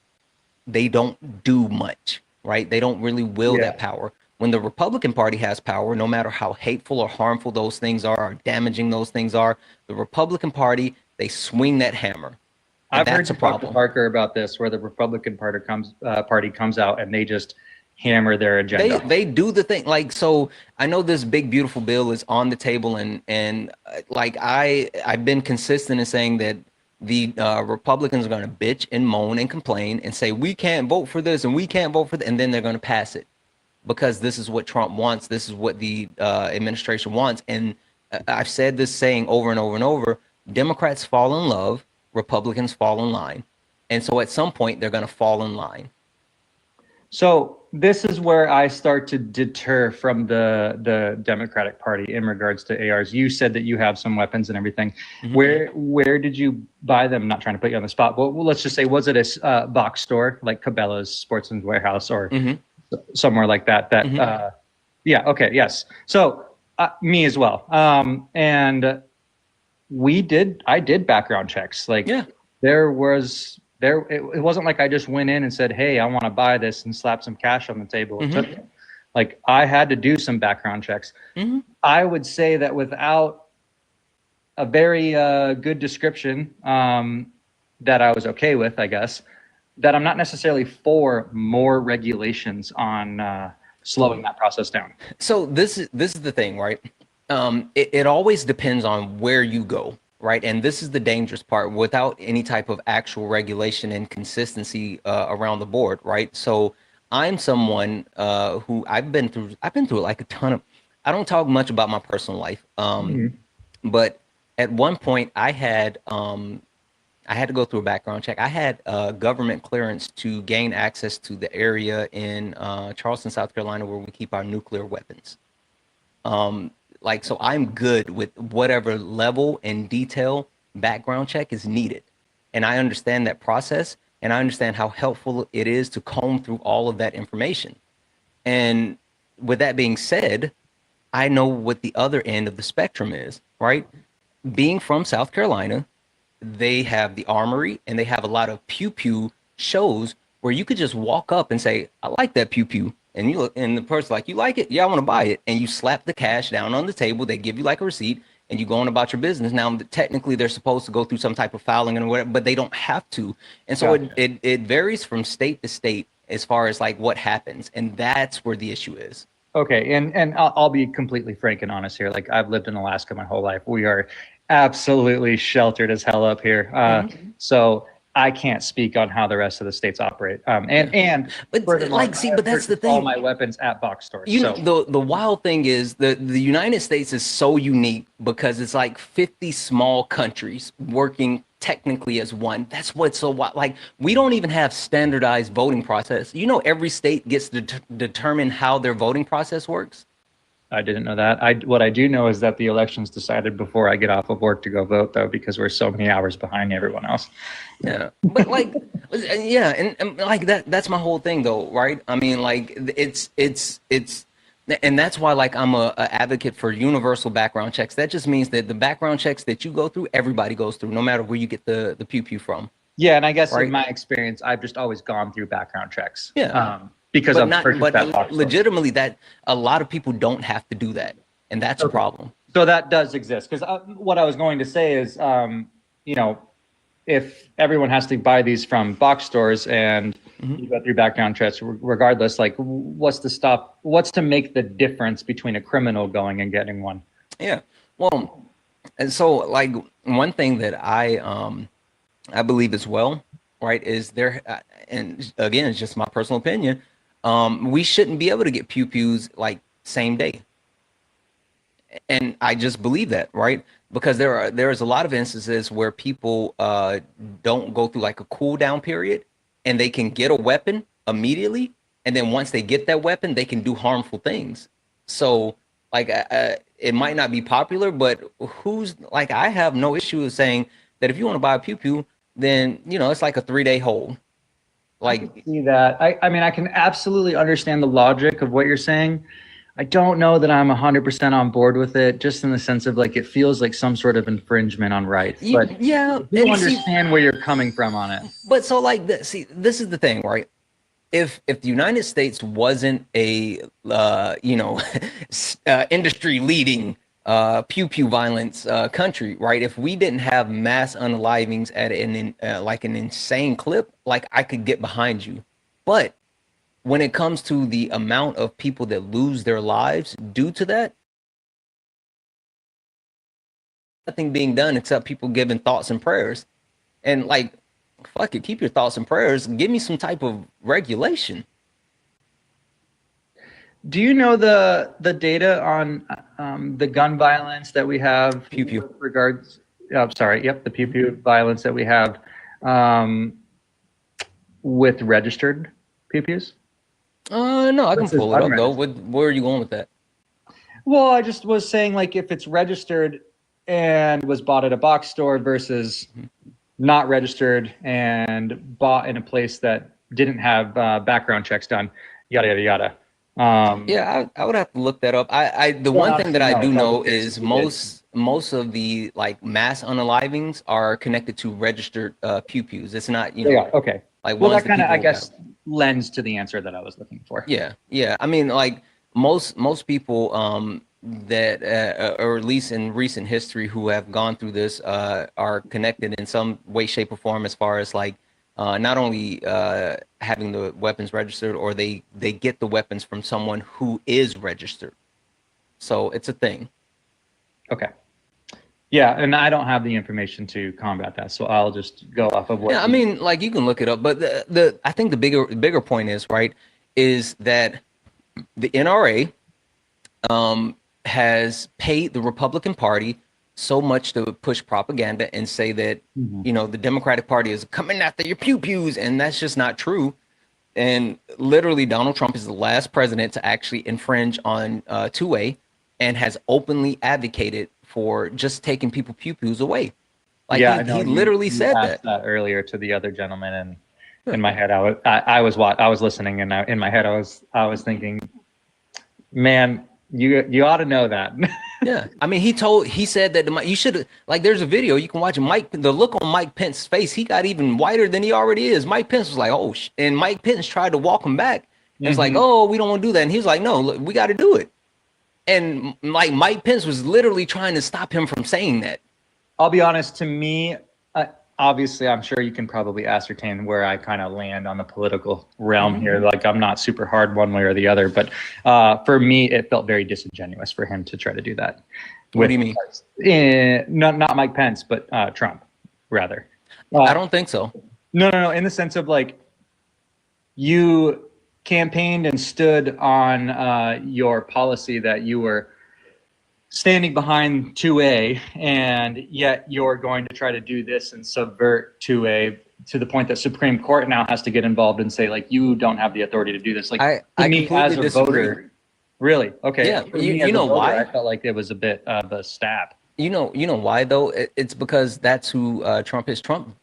they don't do much, right? They don't really wield that power. When the Republican Party has power, no matter how hateful or harmful those things are or damaging those things are, the Republican Party, they swing that hammer.
I've heard you talk to Parker about this, where the Republican Party comes out and they just hammer their agenda.
They do the thing. Like, so I know this big beautiful bill is on the table, and like I've been consistent in saying that the Republicans are going to bitch and moan and complain and say we can't vote for this and we can't vote for that, and then they're going to pass it because this is what Trump wants. This is what the administration wants. And I've said this saying over and over and over: Democrats fall in love, Republicans fall in line, and so at some point they're going to fall in line.
So this is where I start to deter from the Democratic Party in regards to ARs. You said that you have some weapons and everything. Where did you buy them? I'm not trying to put you on the spot, but let's just say, was it a box store like Cabela's, Sportsman's Warehouse, or somewhere like that? Yeah. Okay. Yes. So me as well. And I did background checks. Like it wasn't like I just went in and said, hey, I want to buy this and slap some cash on the table and took it. Like, I had to do some background checks. I would say that without a very good description that I was okay with, I guess, that I'm not necessarily for more regulations on slowing that process down.
So this is the thing, right? It always depends on where you go. Right. And this is the dangerous part without any type of actual regulation and consistency around the board. Right. So I'm someone who I've been through like a ton of, I don't talk much about my personal life. But at one point I had to go through a background check. I had government clearance to gain access to the area in Charleston, South Carolina, where we keep our nuclear weapons. Like, so I'm good with whatever level and detail background check is needed. And I understand that process, and I understand how helpful it is to comb through all of that information. And with that being said, I know what the other end of the spectrum is, right? Being from South Carolina, they have the Armory, and they have a lot of pew-pew shows where you could just walk up and say, I like that pew-pew. And you look, and the person's like, you like it? Yeah, I want to buy it. And you slap the cash down on the table. They give you like a receipt, and you go on about your business. Now, technically, they're supposed to go through some type of filing and whatever, but they don't have to. And so it varies from state to state as far as like what happens. And that's where the issue is.
Okay. And I'll be completely frank and honest here. Like, I've lived in Alaska my whole life. We are absolutely sheltered as hell up here. So I can't speak on how the rest of the states operate. But that's the thing. All my weapons at box stores.
The wild thing is the United States is so unique because it's like 50 small countries working technically as one. That's what's so wild. Like, we don't even have standardized voting process. Every state gets to determine how their voting process works.
I didn't know that. What I do know is that the election's decided before I get off of work to go vote, though, because we're so many hours behind everyone else.
Yeah, but like, and like that's my whole thing, though, right? I mean, like, it's, and that's why, like, I'm a advocate for universal background checks. That just means that the background checks that you go through, everybody goes through, no matter where you get the pew-pew from.
Yeah, and I guess in my experience, I've just always gone through background checks.
Yeah.
Because
legitimately, that a lot of people don't have to do that, and that's a problem.
So that does exist. Because what I was going to say is, if everyone has to buy these from box stores and you go through background checks, regardless, like, what's to make the difference between a criminal going and getting one?
Yeah, well, and so, like, one thing that I believe as well, right, is there, and again, it's just my personal opinion. We shouldn't be able to get pew-pews like same day. And I just believe that, right? Because there is a lot of instances where people don't go through like a cool down period, and they can get a weapon immediately. And then once they get that weapon, they can do harmful things. So like, it might not be popular, but I have no issue with saying that if you want to buy a pew-pew, then, it's like a 3-day hold. Like,
I can see that. I mean, I can absolutely understand the logic of what you're saying. I don't know that I'm 100% on board with it, just in the sense of, like, it feels like some sort of infringement on rights. But
yeah,
I understand where you're coming from on it.
But so, like, this is the thing, right? If the United States wasn't a industry leading pew-pew violence country, right? If we didn't have mass unalivings at an insane clip, like, I could get behind you. But when it comes to the amount of people that lose their lives due to that, nothing being done except people giving thoughts and prayers. And like, fuck it, keep your thoughts and prayers. Give me some type of regulation.
Do you know the data on the gun violence that we have
Pew pew.
with regards? The pew pew violence that we have with registered pew pews?
No, I can
Versus
pull it up though.
unregistered.
Where are you going with that?
Well, I just was saying, like, if it's registered and was bought at a box store versus not registered and bought in a place that didn't have background checks done, yada yada yada.
Yeah, I would have to look that up. The one thing that I do know is most of the like mass unalivings are connected to registered pew pews. It's not, you know.
Yeah. Okay.
Like
Well,
ones
that kind of, I
people
guess, lends to the answer that I was looking for.
Yeah, yeah. I mean, like most people that or at least in recent history who have gone through this are connected in some way, shape, or form as far as like not only having the weapons registered, or they get the weapons from someone who is registered. So it's a thing.
Okay. Yeah, and I don't have the information to combat that, so I'll just go off of what.
Yeah, I mean, like you can look it up, but the I think the bigger point is right is that the NRA has paid the Republican Party so much to push propaganda and say that you know the Democratic Party is coming after your pew pews, and that's just not true. And literally, Donald Trump is the last president to actually infringe on 2A, and has openly advocated for just taking people pew pews away. Like
yeah,
he literally said
asked that earlier to the other gentleman, and in my head, I was listening, and in my head, I was thinking, man, you ought to know that.
Yeah, I mean, he said that you should, like, there's a video you can watch. The look on Mike Pence's face, he got even whiter than he already is. Mike Pence was like, oh, and Mike Pence tried to walk him back. And it's like, oh, we don't want to do that. And he's like, no, look, we got to do it. And like Mike Pence was literally trying to stop him from saying that.
I'll be honest, to me, obviously, I'm sure you can probably ascertain where I kind of land on the political realm here. Like, I'm not super hard one way or the other, but for me, it felt very disingenuous for him to try to do that.
What do you mean?
Not Mike Pence, but Trump, rather.
I don't think so.
No. In the sense of, like, you campaigned and stood on your policy that you were standing behind 2A, and yet you're going to try to do this and subvert 2A to the point that Supreme Court now has to get involved and say, like, you don't have the authority to do this. Like,
I
me as a
disagree.
voter, really? Okay.
Yeah, you
as a
know
voter,
why?
I felt like it was a bit of a stab.
You know why though? It's because that's who Trump is. Trump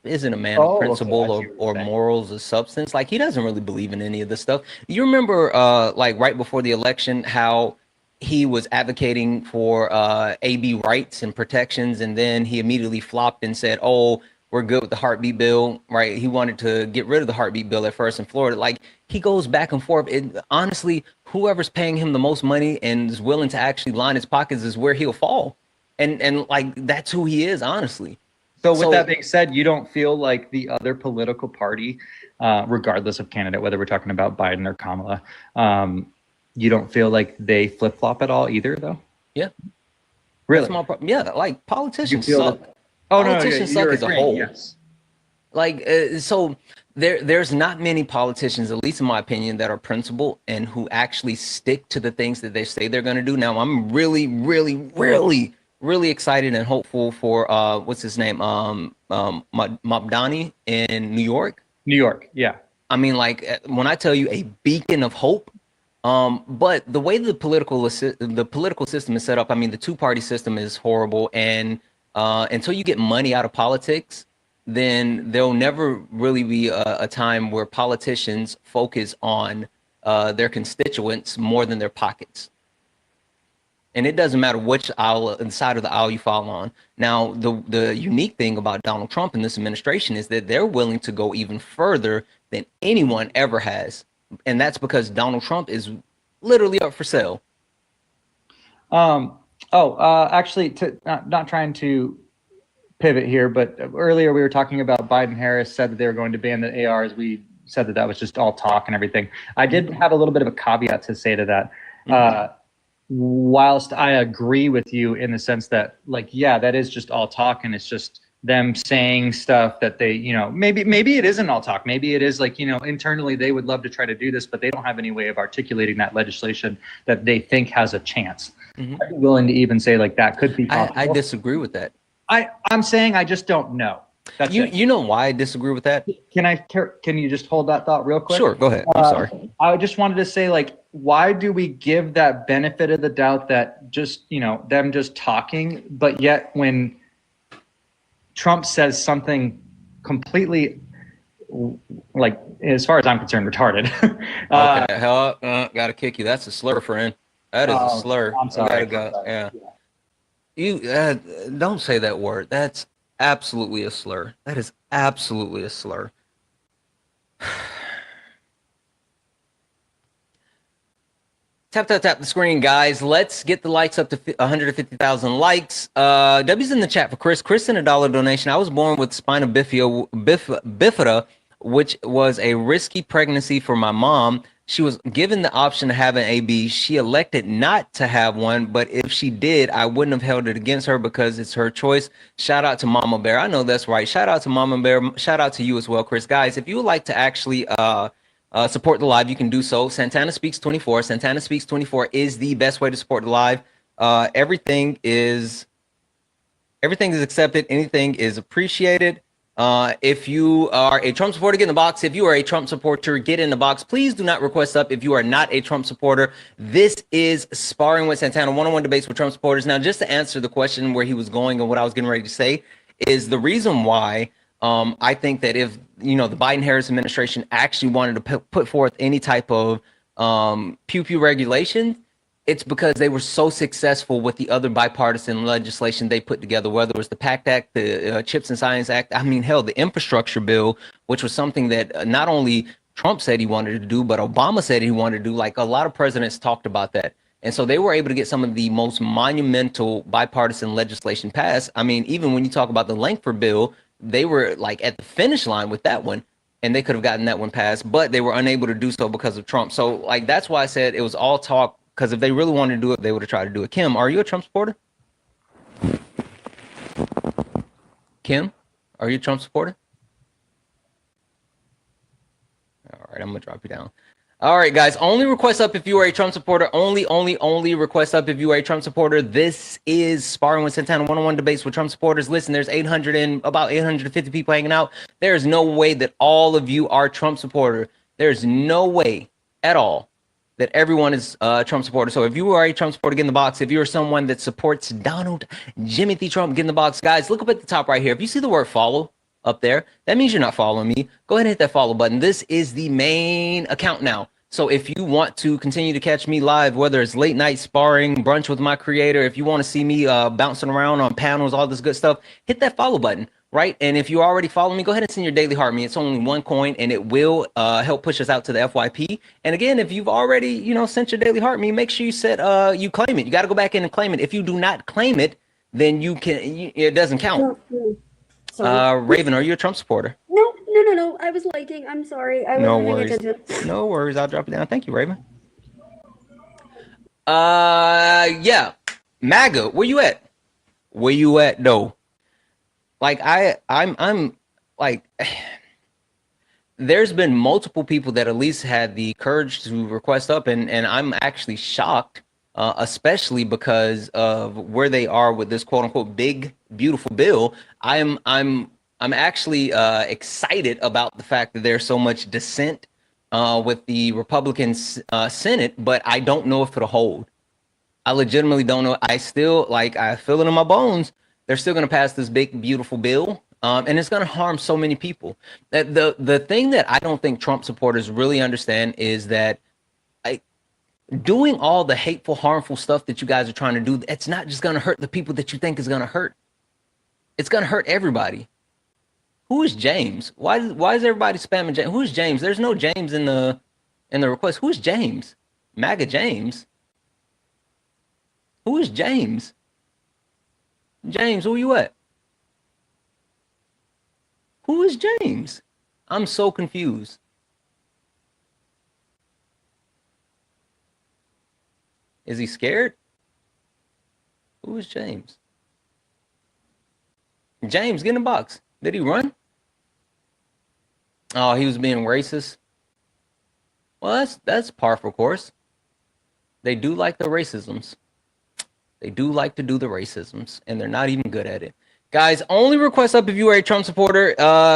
isn't a man of principle or morals or substance. Like, he doesn't really believe in any of this stuff. You remember, like right before the election, how he was advocating for AB rights and protections, and then he immediately flopped and said, "Oh, we're good with the heartbeat bill." Right? He wanted to get rid of the heartbeat bill at first in Florida. Like, he goes back and forth. Honestly, whoever's paying him the most money and is willing to actually line his pockets is where he'll fall. And like, that's who he is, honestly.
So with that being said, you don't feel like the other political party, regardless of candidate, whether we're talking about Biden or Kamala, you don't feel like they flip-flop at all either, though?
Yeah.
Really?
Yeah, like, politicians suck.
Politicians
suck as a whole.
Yes.
Like, so there's not many politicians, at least in my opinion, that are principled and who actually stick to the things that they say they're going to do. Now, I'm really, really, really, really excited and hopeful for what's his name, Mamdani in New York.
New York, yeah.
I mean, like, when I tell you a beacon of hope. But the way the political system is set up, I mean, the two-party system is horrible, and until you get money out of politics, then there'll never really be a time where politicians focus on their constituents more than their pockets. And it doesn't matter which side of the aisle you fall on. Now, the unique thing about Donald Trump and this administration is that they're willing to go even further than anyone ever has. And that's because Donald Trump is literally up for sale.
Actually, not trying to pivot here, but earlier we were talking about Biden Harris said that they were going to ban the ARs. We said that that was just all talk and everything. I did have a little bit of a caveat to say to that. Whilst I agree with you in the sense that, like, yeah, that is just all talk, and it's just them saying stuff that they, maybe it isn't all talk. Maybe it is like, internally they would love to try to do this, but they don't have any way of articulating that legislation that they think has a chance. I'd be willing to even say like that could be possible.
I disagree with that.
I'm saying I just don't know. That's it.
You know why I disagree with that?
Can you just hold that thought real quick?
Sure, go ahead. I'm sorry.
I just wanted to say, like, why do we give that benefit of the doubt that just, them just talking, but yet when Trump says something completely, like, as far as I'm concerned, retarded.
Okay, gotta kick you. That's a slur, friend. That is a slur.
I'm sorry.
Yeah. You don't say that word. That's absolutely a slur. That is absolutely a slur. Tap the screen, guys. Let's get the likes up to 150,000 likes. W's in the chat for Chris. Chris sent a $1 donation. I was born with spina bifida, which was a risky pregnancy for my mom. She was given the option to have an AB. She elected not to have one, but if she did, I wouldn't have held it against her because it's her choice. Shout out to Mama Bear. I know that's right. Shout out to Mama Bear. Shout out to you as well, Chris. Guys, if you would like to actually support the live, you can do so. Santana Speaks 24. Santana Speaks 24 is the best way to support the live. Everything is accepted. Anything is appreciated. If you are a Trump supporter, get in the box. If you are a Trump supporter, get in the box. Please do not request up if you are not a Trump supporter. This is Sparring with Santana, one-on-one debates with Trump supporters. Now, just to answer the question where he was going and what I was getting ready to say is the reason why I think that if, the Biden-Harris administration actually wanted to put forth any type of pew-pew regulation, it's because they were so successful with the other bipartisan legislation they put together, whether it was the PACT Act, the Chips and Science Act. I mean, hell, the infrastructure bill, which was something that not only Trump said he wanted to do, but Obama said he wanted to do. Like, a lot of presidents talked about that. And so they were able to get some of the most monumental bipartisan legislation passed. I mean, even when you talk about the Langford bill, they were like at the finish line with that one, and they could have gotten that one passed, but they were unable to do so because of Trump. So, like, that's why I said it was all talk. Because if they really wanted to do it, they would have tried to do it. Kim, are you a Trump supporter? Kim, are you a Trump supporter? All right, I'm going to drop you down. All right, guys, only request up if you are a Trump supporter. Only request up if you are a Trump supporter. This is Sparring with Santana, one-on-one debates with Trump supporters. Listen, there's about 850 people hanging out. There's no way that all of you are Trump supporter. There's no way at all that everyone is Trump supporter. So if you are a Trump supporter, get in the box. If you're someone that supports Donald Jimothy Trump, get in the box. Guys, look up at the top right here. If you see the word follow up there, that means you're not following me. Go ahead and hit that follow button. This is the main account now. So if you want to continue to catch me live, whether it's late night sparring, brunch with my creator, if you want to see me bouncing around on panels, all this good stuff, hit that follow button. Right. And if you already follow me, go ahead and send your daily heart me. It's only one coin and it will help push us out to the FYP. And again, if you've already, sent your daily heart me, make sure you said you claim it. You got to go back in and claim it. If you do not claim it, then it doesn't count. Raven, are you a Trump supporter?
No. I was lighting. I'm sorry.
No worries. No worries. I'll drop it down. Thank you, Raven. Yeah. MAGA, where you at? Where you at, though? Like I'm like, there's been multiple people that at least had the courage to request up, and I'm actually shocked, especially because of where they are with this quote unquote big beautiful bill. I'm actually excited about the fact that there's so much dissent with the Republican Senate, but I don't know if it'll hold. I legitimately don't know. I still I feel it in my bones. They're still going to pass this big, beautiful bill, and it's going to harm so many people. The thing that I don't think Trump supporters really understand is that doing all the hateful, harmful stuff that you guys are trying to do, it's not just going to hurt the people that you think is going to hurt. It's going to hurt everybody. Who is James? Why is everybody spamming James? Who's James? There's no James in the request. Who's James? MAGA James. Who is James? James, who you at? Who is James? I'm so confused. Is he scared? Who is James? James, get in the box. Did he run? Oh, he was being racist. Well, that's par for course. They do like the racisms. They do like to do the racisms, and they're not even good at it. Guys, only request up if you are a Trump supporter.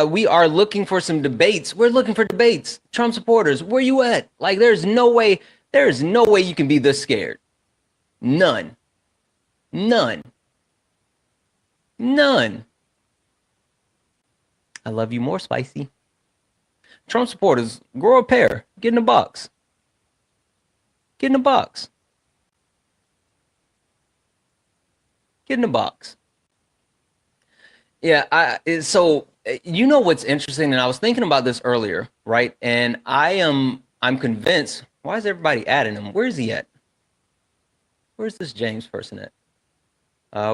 We are looking for some debates. We're looking for debates. Trump supporters, where you at? Like, there's no way you can be this scared. None. None. None. I love you more, spicy. Trump supporters, grow a pair. Get in the box. Get in the box. Get in the box. Yeah, so you know what's interesting, and I was thinking about this earlier, right? And I'm convinced. Why is everybody adding him? Where is he at? Where's this James person at?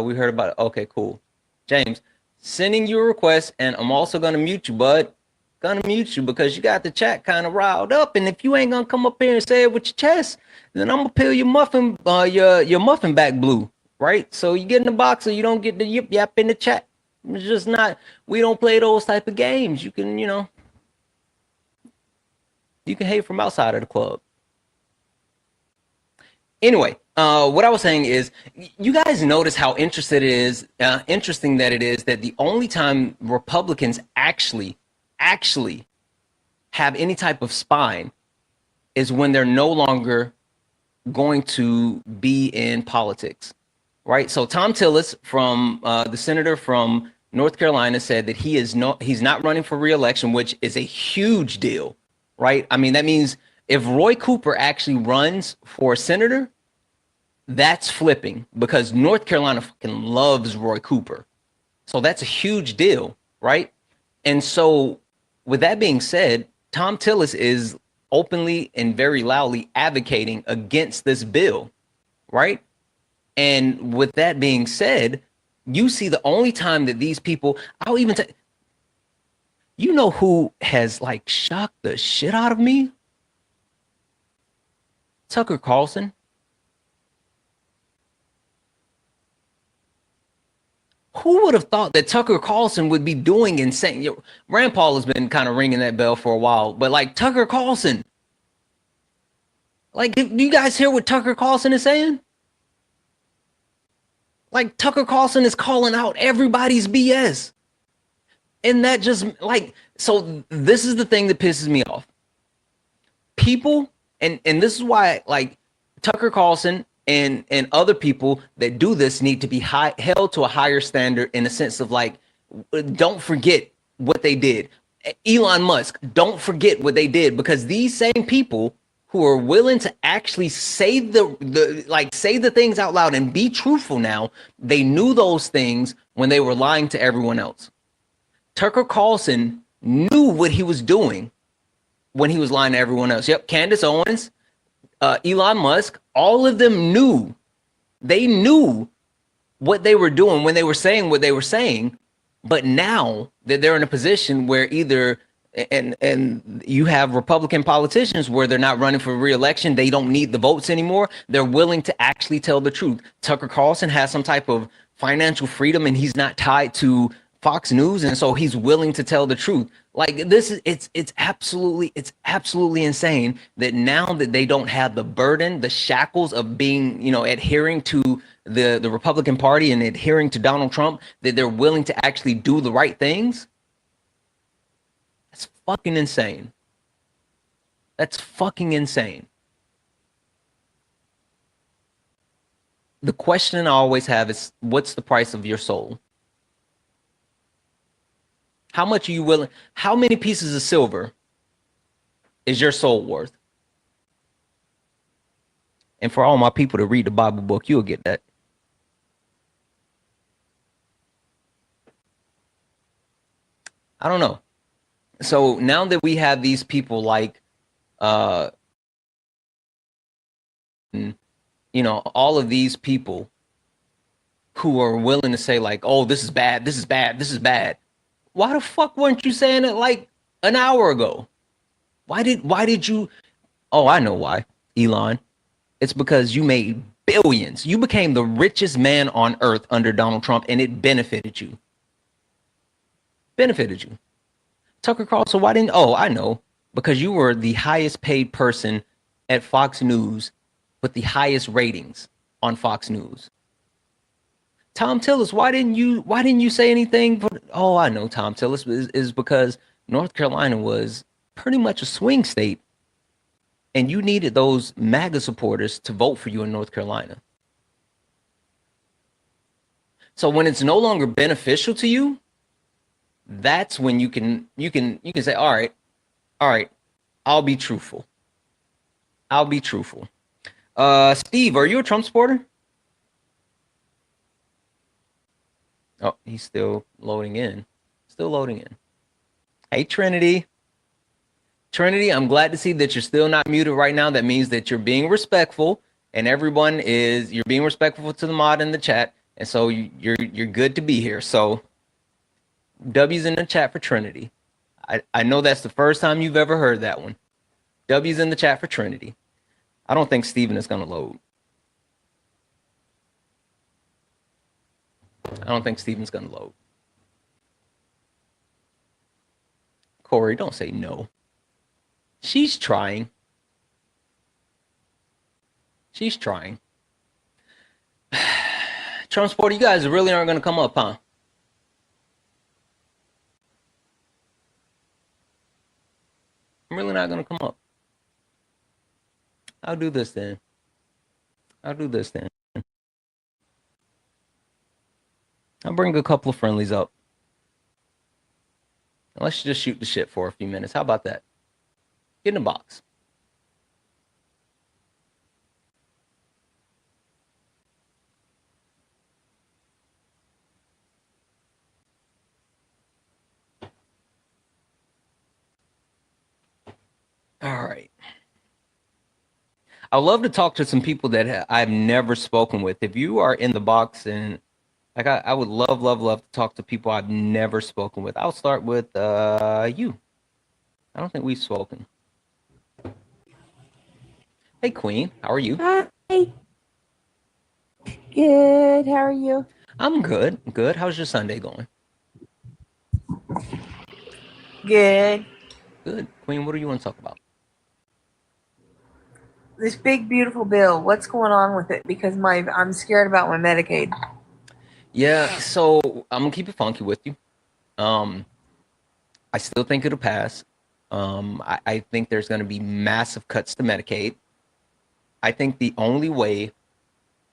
We heard about it. Okay, cool. James, sending you a request, and I'm also gonna mute you, bud. Gonna mute you because you got the chat kind of riled up, and if you ain't gonna come up here and say it with your chest, then I'm gonna peel your muffin, your muffin back blue, right? So you get in the box, so you don't get the yip yap in the chat. It's just not. We don't play those type of games. You can, you can hate from outside of the club. Anyway, what I was saying is, you guys notice how interesting that it is that the only time Republicans actually have any type of spine is when they're no longer going to be in politics, right? So Tom Tillis, from the senator from North Carolina, said that he's not running for re-election, which is a huge deal, right? I mean, that means if Roy Cooper actually runs for senator, that's flipping, because North Carolina fucking loves Roy Cooper. So that's a huge deal, right? And so with that being said, Tom Tillis is openly and very loudly advocating against this bill, right? And with that being said, you see the only time that these people, I'll even tell you, know who has like shocked the shit out of me? Tucker Carlson. Who would have thought that Tucker Carlson would be doing insane? Rand Paul has been kind of ringing that bell for a while, but like Tucker Carlson, like, do you guys hear what Tucker Carlson is saying? Like, Tucker Carlson is calling out everybody's BS. And that just, like, so this is the thing that pisses me off. People, and this is why, like, Tucker Carlson and other people that do this need to be held to a higher standard, in the sense of, like, don't forget what they did. Elon Musk, don't forget what they did, because these same people who are willing to actually say say the things out loud and be truthful now, they knew those things when they were lying to everyone else. Tucker Carlson knew what he was doing when he was lying to everyone else. Yep, Candace Owens, Elon Musk, all of them knew. They knew what they were doing when they were saying what they were saying. But now that they're in a position where either, and you have Republican politicians where they're not running for re-election, they don't need the votes anymore, they're willing to actually tell the truth. Tucker Carlson has some type of financial freedom, and he's not tied to Fox News, and so he's willing to tell the truth. Like, this is, it's absolutely insane that now that they don't have the burden, the shackles of being, adhering to the Republican Party and adhering to Donald Trump, that they're willing to actually do the right things. That's fucking insane. That's fucking insane. The question I always have is, what's the price of your soul? How much are you willing? How many pieces of silver is your soul worth? And for all my people to read the Bible book, you'll get that. I don't know. So now that we have these people like, all of these people who are willing to say, like, oh, this is bad, this is bad, this is bad. Why the fuck weren't you saying it like an hour ago? Why did you? Oh, I know why, Elon. It's because you made billions. You became the richest man on earth under Donald Trump, and it benefited you. Benefited you. Tucker Carlson, why didn't, oh, I know, because you were the highest paid person at Fox News with the highest ratings on Fox News. Tom Tillis, why didn't you say anything? Oh, I know Tom Tillis is because North Carolina was pretty much a swing state, and you needed those MAGA supporters to vote for you in North Carolina. So when it's no longer beneficial to you, that's when you can say, all right, I'll be truthful. I'll be truthful. Steve, are you a Trump supporter? Oh, he's still loading in. Still loading in. Hey, Trinity. Trinity, I'm glad to see that you're still not muted right now. That means that you're being respectful, and you're being respectful to the mod in the chat, and so you're good to be here. So W's in the chat for Trinity. I know that's the first time you've ever heard that one. W's in the chat for Trinity. I don't think Steven is going to load. I don't think Steven's going to load. Corey, don't say no. She's trying. She's trying. Trump supporter, you guys really aren't going to come up, huh? I'm really not going to come up. I'll do this then. I'll bring a couple of friendlies up. And let's just shoot the shit for a few minutes. How about that? Get in the box. All right. I'd love to talk to some people that I've never spoken with. If you are in the box, and like I would love to talk to people I've never spoken with. I'll start with you. I don't think we've spoken. Hey, Queen, how are you?
Hi. Good. How are you?
I'm good. Good. How's your Sunday going?
Good.
Good. Queen, what do you want to talk about?
This big beautiful bill. What's going on with it? Because I'm scared about my Medicaid.
Yeah, so I'm gonna keep it funky with you. I still think it'll pass. I think there's gonna be massive cuts to Medicaid. I think the only way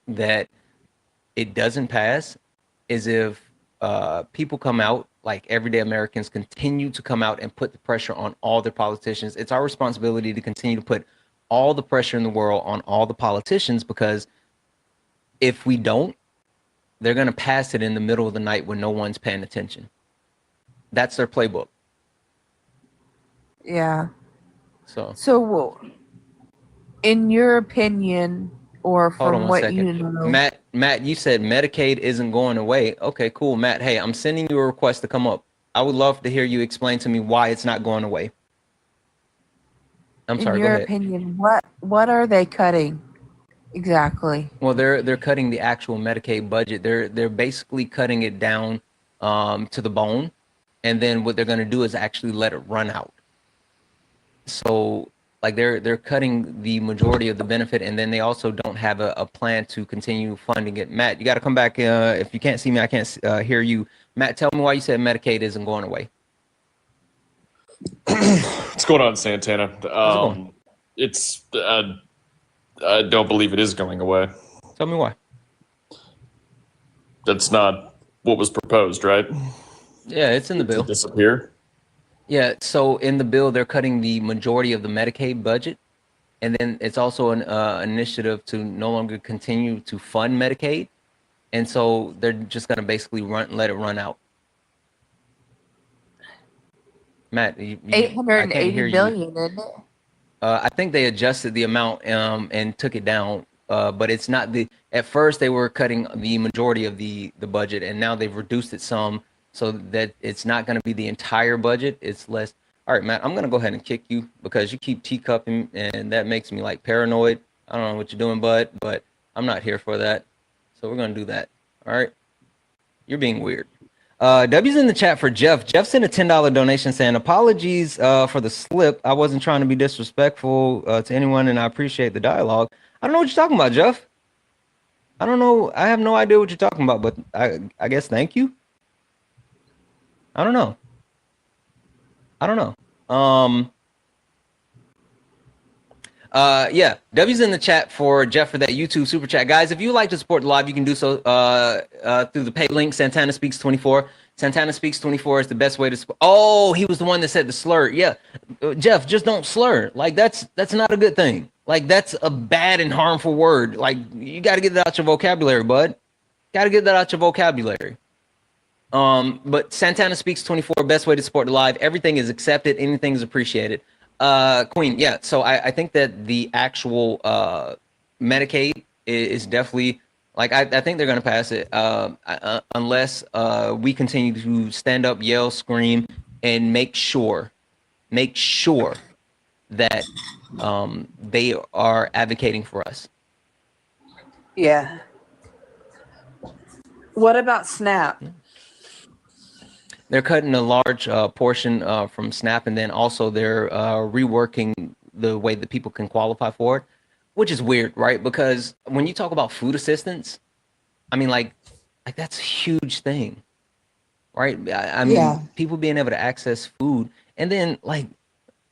that it doesn't pass is if people come out, like everyday Americans continue to come out and put the pressure on all their politicians. It's our responsibility to continue to put all the pressure in the world on all the politicians, because if we don't, they're going to pass it in the middle of the night when no one's paying attention. That's their playbook.
Yeah.
So
in your opinion, or
hold on
from
one
what
second.
you know,
Matt, you said Medicaid isn't going away. Okay, cool. Matt, hey, I'm sending you a request to come up. I would love to hear you explain to me why it's not going away. I'm sorry,
in
go
your
ahead.
opinion, what are they cutting exactly?
Well, they're cutting the actual Medicaid budget. They're basically cutting it down to the bone, and then what they're going to do is actually let it run out. So like they're cutting the majority of the benefit, and then they also don't have a plan to continue funding it. Matt, you got to come back. If you can't see me, I can't hear you. Matt, tell me why you said Medicaid isn't going away.
What's going on, Santana? It's I don't believe it is going away.
Tell me why.
That's not what was proposed, right?
Yeah, it's in the bill.
Disappear.
Yeah, so in the bill, they're cutting the majority of the Medicaid budget, and then it's also an initiative to no longer continue to fund Medicaid, and so they're just going to basically let it run out. Matt,
880 billion, isn't it?
I think they adjusted the amount and took it down, but it's not at first they were cutting the majority of the budget, and now they've reduced it some so that it's not going to be the entire budget. It's less. All right, Matt, I'm going to go ahead and kick you because you keep teacupping, and that makes me like paranoid. I don't know what you're doing, bud, but I'm not here for that. So we're gonna do that. All right. You're being weird. W's in the chat for Jeff. Jeff sent a $10 donation saying, apologies for the slip. I wasn't trying to be disrespectful to anyone, and I appreciate the dialogue. I don't know what you're talking about, Jeff. I don't know. I have no idea what you're talking about, but I guess thank you. I don't know. Yeah, W's in the chat for Jeff for that YouTube super chat. Guys, if you would like to support the live, you can do so through the pay link, Santana Speaks 24. Santana Speaks 24 is the best way to support. Oh, he was the one that said the slur. Yeah, Jeff, just don't slur. Like, that's not a good thing. Like, that's a bad and harmful word. Like, you got to get that out your vocabulary, bud. Got to get that out your vocabulary. But Santana Speaks 24, best way to support the live. Everything is accepted. Anything is appreciated. Queen, yeah. So I think that the actual Medicaid is definitely, like, I think they're going to pass it unless we continue to stand up, yell, scream, and make sure that they are advocating for us.
Yeah. What about SNAP?
They're cutting a large portion from SNAP, and then also they're reworking the way that people can qualify for it, which is weird, right? Because when you talk about food assistance, I mean, like that's a huge thing, right? I mean, people being able to access food, and then like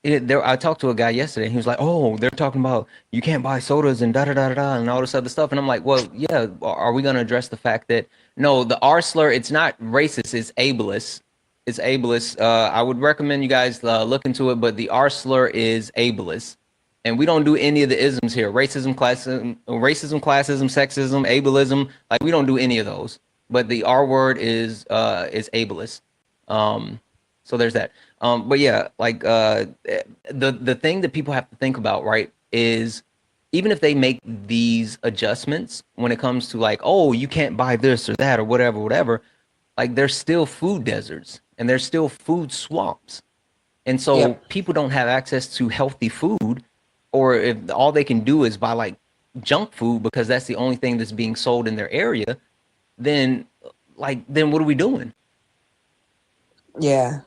I talked to a guy yesterday, and he was like, "Oh, they're talking about you can't buy sodas and da da da da da and all this other stuff," and I'm like, "Well, yeah, are we going to address the fact that no, the R slur, it's not racist, it's ableist." It's ableist. I would recommend you guys look into it, but the R slur is ableist, and we don't do any of the isms here: racism, classism, sexism, ableism. Like, we don't do any of those. But the R word is ableist. So there's that. But yeah, like the thing that people have to think about, right, is even if they make these adjustments when it comes to like, oh, you can't buy this or that or whatever, like there's still food deserts and there's still food swamps. And so people don't have access to healthy food, or if all they can do is buy like junk food because that's the only thing that's being sold in their area, then what are we doing?
Yeah.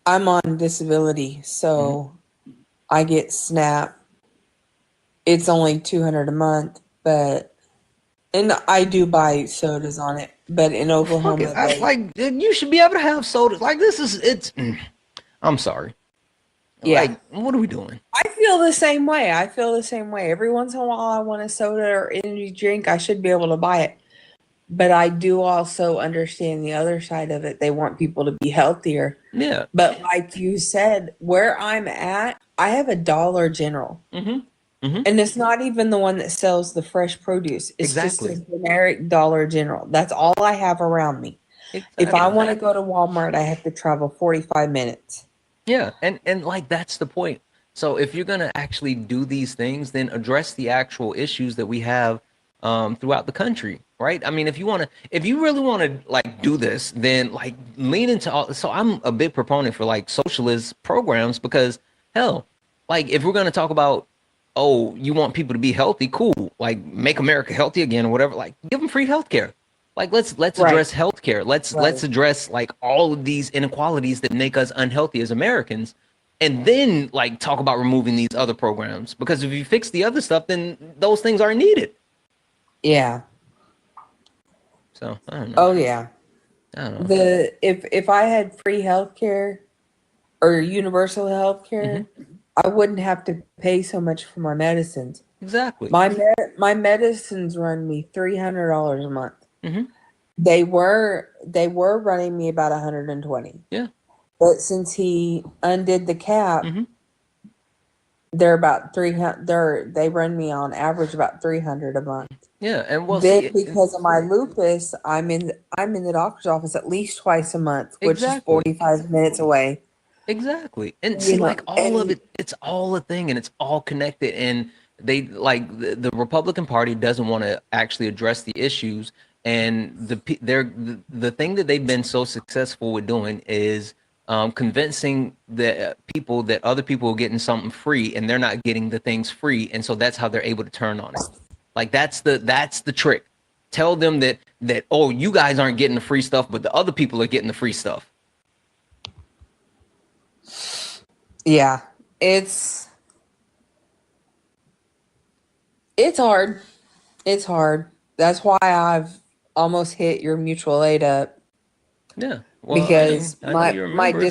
I'm on disability, so I get SNAP. It's only $200 a month, and I do buy sodas on it. But in Oklahoma,
you should be able to have sodas. Like, it's. I'm sorry.
Yeah.
Like, what are we doing?
I feel the same way. Every once in a while, I want a soda or energy drink. I should be able to buy it. But I do also understand the other side of it. They want people to be healthier.
Yeah.
But like you said, where I'm at, I have a Dollar General. And it's not even the one that sells the fresh produce. It's just a generic Dollar General. That's all I have around me. Exactly. If I want to go to Walmart, I have to travel 45 minutes.
Yeah, and like that's the point. So if you're gonna actually do these things, then address the actual issues that we have throughout the country, right? I mean, if you really want to like do this, then like lean into all. So I'm a big proponent for like socialist programs because hell, like if we're gonna talk about, oh, you want people to be healthy, cool, like make America healthy again or whatever, like give them free healthcare. Like let's address healthcare. Let's address like all of these inequalities that make us unhealthy as Americans, and then like talk about removing these other programs. Because if you fix the other stuff, then those things aren't needed.
Yeah.
So I don't know.
Oh yeah.
I don't know.
If I had free healthcare or universal healthcare, I wouldn't have to pay so much for my medicines.
Exactly.
My medicines run me $300 a month. They were running me about 120.
Yeah.
But since he undid the cap, they're about 300. They run me on average about 300 a month.
Yeah, and
because of my lupus, I'm in the doctor's office at least twice a month, which is 45 minutes away.
Exactly. And see, like all of it, it's all a thing and it's all connected. And they like the Republican Party doesn't want to actually address the issues. And the thing that they've been so successful with doing is convincing the people that other people are getting something free and they're not getting the things free, and so that's how they're able to turn on it. Like that's the trick. Tell them that oh, you guys aren't getting the free stuff, but the other people are getting the free stuff.
Yeah, it's hard. It's hard. That's why I've almost hit your mutual aid up.
Yeah, well,
because
I know you remember.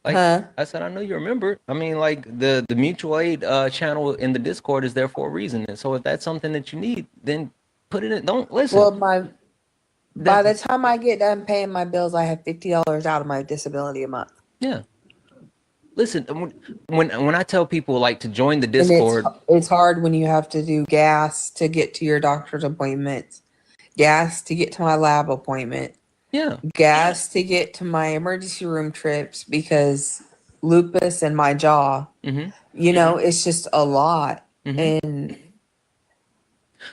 Huh?
I said, I know you remember. I mean, like the mutual aid channel in the Discord is there for a reason, and so if that's something that you need, then put it in. Don't listen.
Well, by the time I get done paying my bills, I have $50 out of my disability a month.
Yeah. Listen, when I tell people like to join the
And
Discord,
it's hard when you have to do gas to get to your doctor's appointments, gas to get to my lab appointment, gas to get to my emergency room trips because lupus and my jaw. You know, it's just a lot. And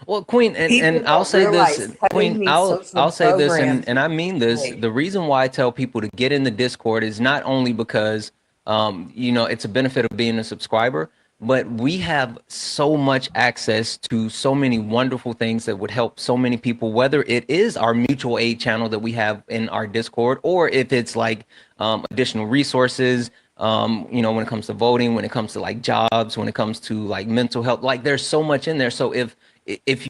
well, Queen, and I'll say this, Queen, I'll say this, and I mean this. The reason why I tell people to get in the Discord is not only because you know, it's a benefit of being a subscriber, but we have so much access to so many wonderful things that would help so many people, whether it is our mutual aid channel that we have in our Discord, or if it's like additional resources, you know, when it comes to voting, when it comes to like jobs, when it comes to like mental health, like there's so much in there. So if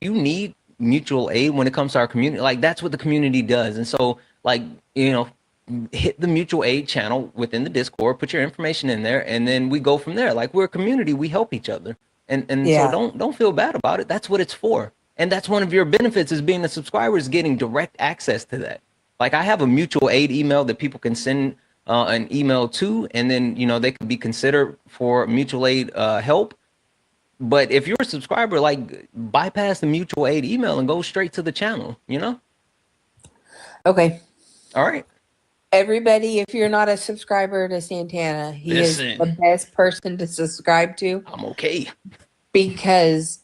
you need mutual aid when it comes to our community, like that's what the community does. And so like, you know, hit the mutual aid channel within the Discord, put your information in there, and then we go from there. Like we're a community, we help each other. And so don't feel bad about it. That's what it's for. And that's one of your benefits is being a subscriber, is getting direct access to that. Like I have a mutual aid email that people can send an email to, and then, you know, they can be considered for mutual aid help. But if you're a subscriber, like bypass the mutual aid email and go straight to the channel, you know?
Okay.
All right.
Everybody, if you're not a subscriber to Santana, he is the best person to subscribe to.
I'm okay.
Because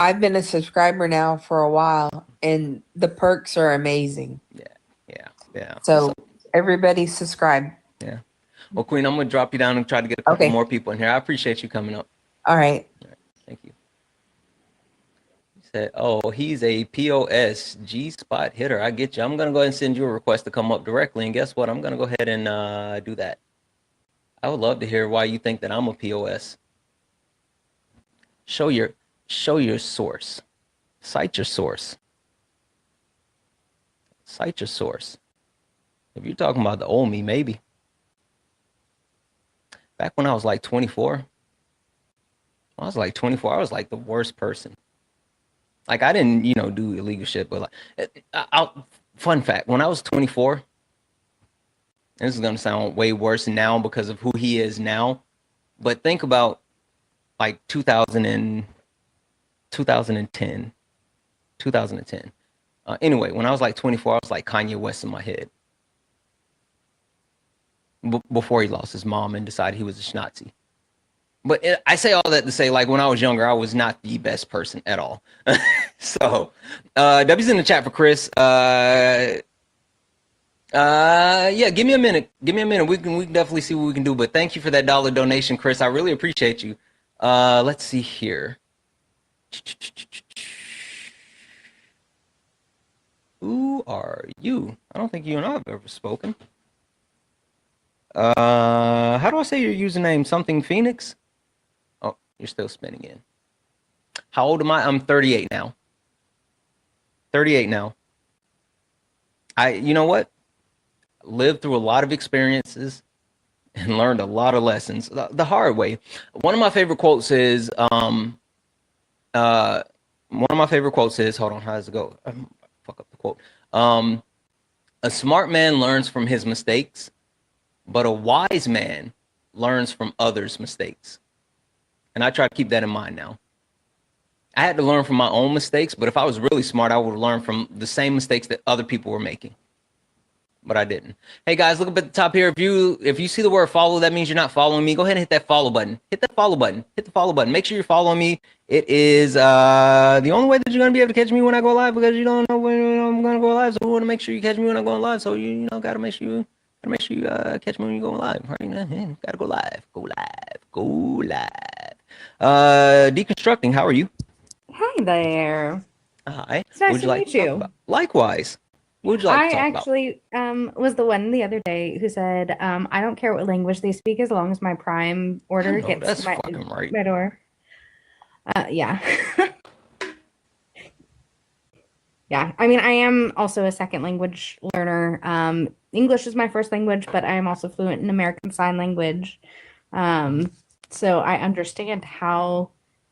I've been a subscriber now for a while, and the perks are amazing.
Yeah.
So everybody subscribe.
Yeah. Well, Queen, I'm going to drop you down and try to get a couple more people in here. I appreciate you coming up.
All right.
Thank you. Said, oh, he's a POS G-spot hitter. I get you. I'm going to go ahead and send you a request to come up directly. And guess what? I'm going to go ahead and do that. I would love to hear why you think that I'm a POS. Show your source. Cite your source. Cite your source. If you're talking about the old me, maybe. Back when I was like 24. I was like the worst person. Like I didn't, you know, do illegal shit, but like, fun fact, when I was 24, this is gonna sound way worse now because of who he is now, but think about like 2010. Anyway, when I was like 24, I was like Kanye West in my head. Before he lost his mom and decided he was a schnazi. But I say all that to say, like, when I was younger, I was not the best person at all. So, W's in the chat for Chris. Yeah, give me a minute. We can definitely see what we can do. But thank you for that $1 donation, Chris. I really appreciate you. Let's see here. Who are you? I don't think you and I have ever spoken. How do I say your username? Something Phoenix? Oh, you're still spinning in. How old am I? I'm 38 now. 38 now. You know what? Lived through a lot of experiences and learned a lot of lessons the hard way. One of my favorite quotes is, hold on, how does it go? Fuck up the quote. A smart man learns from his mistakes, but a wise man learns from others' mistakes. And I try to keep that in mind now. I had to learn from my own mistakes, but if I was really smart, I would learn from the same mistakes that other people were making. But I didn't. Hey guys, look up at the top here. If you see the word follow, that means you're not following me. Go ahead and hit that follow button. Hit that follow button. Hit the follow button. Make sure you're following me. It is the only way that you're gonna be able to catch me when I go live, because you don't know when I'm gonna go live. So we want to make sure you catch me when I'm going live. So you know, gotta make sure Make sure you catch me when you go live. Right now, gotta go live. Go live. Go live. Deconstructing. How are you?
Hi there.
Hi.
It's
What
nice
would you
to
like
meet
to talk
you.
about? Likewise. What would you like
I
to talk about?
actually was the one the other day who said, I don't care what language they speak as long as my Prime
I
order
know
gets
that's fucking right.
my door. Yeah. Yeah. I mean, I am also a second language learner. English is my first language, but I am also fluent in American Sign Language. So I understand how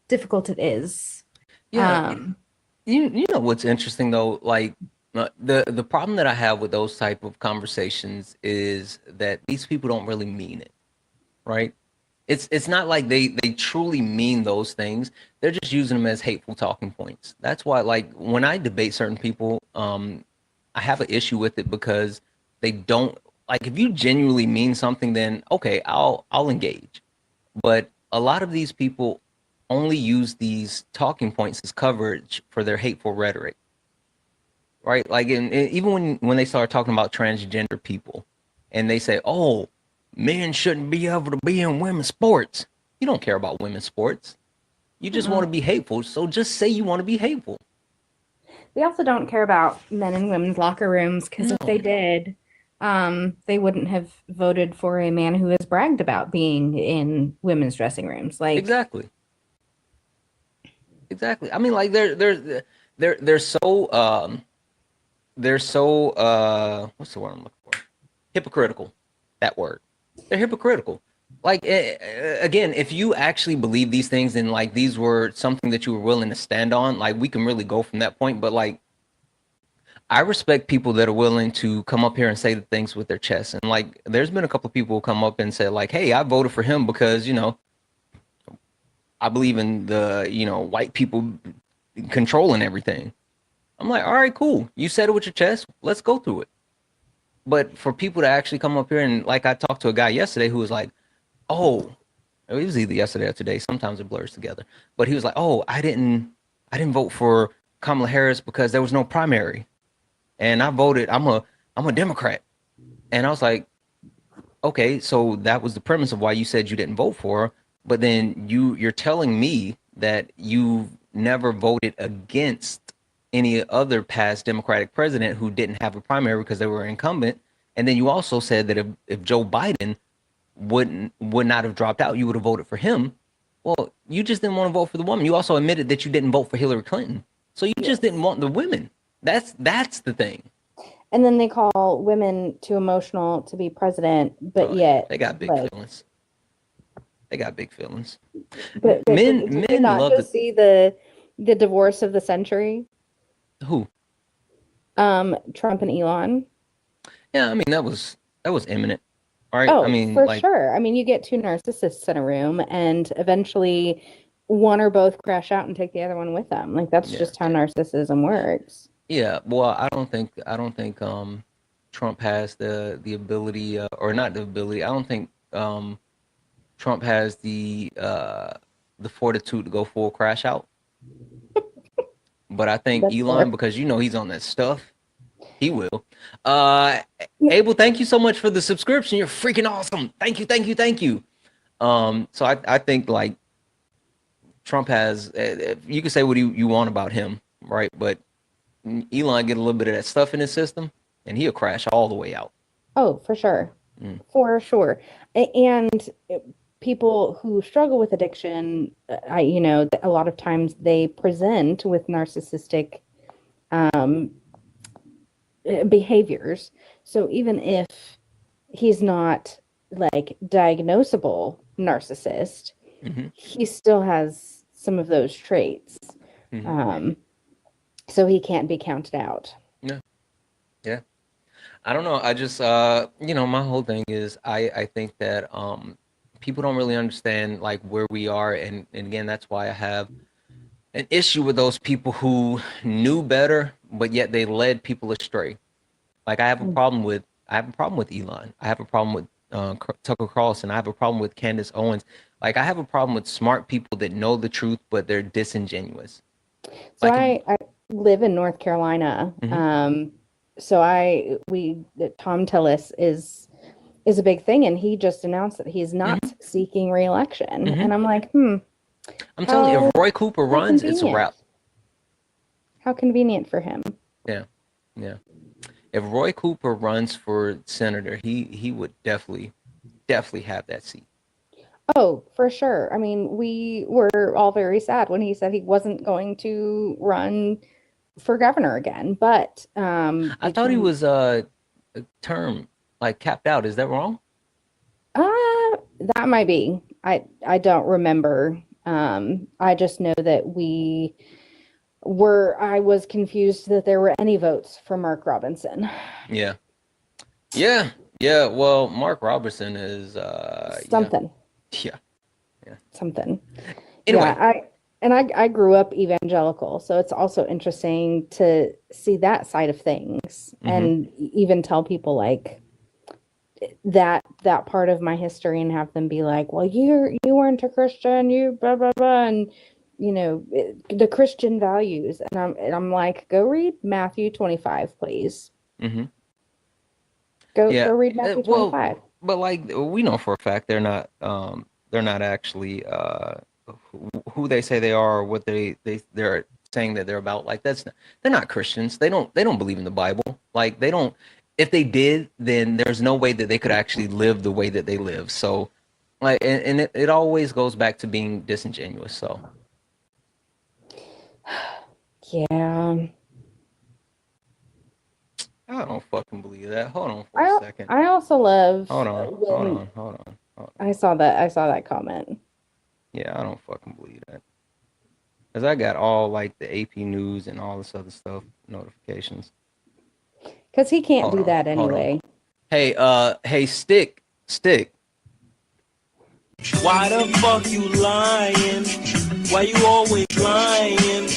difficult it is.
Yeah. You know what's interesting though, like the problem that I have with those type of conversations is that these people don't really mean it, right? It's not like they truly mean those things. They're just using them as hateful talking points. That's why, like, when I debate certain people, I have an issue with it because they don't like. If you genuinely mean something, then okay, I'll engage. But a lot of these people only use these talking points as coverage for their hateful rhetoric, right? Like, even when they start talking about transgender people, and they say, "Oh, men shouldn't be able to be in women's sports." You don't care about women's sports. You just want to be hateful. So just say you want to be hateful.
They also don't care about men and women's locker rooms because if they did, they wouldn't have voted for a man who has bragged about being in women's dressing rooms. Like
Exactly. I mean, like they're so what's the word I'm looking for? Hypocritical. That word. They're hypocritical. Like again, if you actually believe these things and like these were something that you were willing to stand on, like we can really go from that point. But like, I respect people that are willing to come up here and say the things with their chest. And like, there's been a couple of people who come up and say like, "Hey, I voted for him because I believe in the white people controlling everything." I'm like, all right, cool. You said it with your chest. Let's go through it. But for people to actually come up here and like, I talked to a guy yesterday who was like, "Oh," it was either yesterday or today. Sometimes it blurs together. But he was like, "Oh, I didn't vote for Kamala Harris because there was no primary, and I voted. I'm a Democrat." And I was like, "Okay, so that was the premise of why you said you didn't vote for her. But then you're telling me that you never voted against any other past Democratic president who didn't have a primary because they were incumbent. And then you also said that if Joe Biden would not have dropped out, you would have voted for him. Well, you just didn't want to vote for the woman. You also admitted that you didn't vote for Hillary Clinton. So you just didn't want the women. That's the thing."
and then they call women too emotional to be president, but yet
They got big feelings. They got big feelings.
But
Men
did they not
love
just see the divorce of the century?
Who?
Trump and Elon.
Yeah, I mean that was imminent. Right?
Oh,
I mean,
for
like,
sure. I mean, you get two narcissists in a room, and eventually one or both crash out and take the other one with them. Like that's just how narcissism works.
yeah. Well, I don't think Trump has the ability, or not the ability. I don't think Trump has the fortitude to go full crash out. But I think
That's
Elon,
fair.
because he's on that stuff, he will. Abel, thank you so much for the subscription. You're freaking awesome. Thank you, thank you, thank you. So I think like Trump has, you can say what you want about him, right? But Elon get a little bit of that stuff in his system, and he'll crash all the way out.
Oh, for sure. For sure. And people who struggle with addiction, a lot of times they present with narcissistic behaviors. So even if he's not like diagnosable narcissist, he still has some of those traits. So he can't be counted out.
Yeah. I don't know. I just, my whole thing is I think that people don't really understand like where we are. And again, that's why I have an issue with those people who knew better, but yet they led people astray. Like I have a problem with Elon. I have a problem with Tucker Carlson. I have a problem with Candace Owens. Like I have a problem with smart people that know the truth, but they're disingenuous.
So I live in North Carolina. So Tom Tillis is is a big thing, and he just announced that he's not seeking re-election. And I'm like,
I'm telling you, if Roy Cooper
how
runs, it's a
convenient.
wrap.
How convenient for him.
Yeah, yeah. If Roy Cooper runs for senator, he would definitely have that seat.
Oh, for sure. I mean, we were all very sad when he said he wasn't going to run for governor again, but
I thought he was a term like capped out. Is that wrong?
that might be. I don't remember. I just know that I was confused that there were any votes for Mark Robinson.
Yeah. Well, Mark Robertson is
Something.
Yeah.
Something.
Anyway.
Yeah, I grew up evangelical, so it's also interesting to see that side of things and even tell people like that part of my history and have them be like, well, you weren't a Christian, you blah blah blah, and you know the Christian values, and I'm like, go read Matthew 25, please. Go read Matthew 25.
But like we know for a fact they're not actually who they say they are, or what they're saying that they're about. Like they're not Christians. They don't believe in the Bible. Like they don't. If they did, then there's no way that they could actually live the way that they live. So, like, and it always goes back to being disingenuous. So,
yeah.
I don't fucking believe that. Hold on for a second.
I also love.
Hold on.
I saw that comment.
Yeah, I don't fucking believe that. Cause I got all like the AP News and all this other stuff notifications.
Cause he can't do that anyway.
Hey, stick.
Why the fuck you lying? Why you always lying?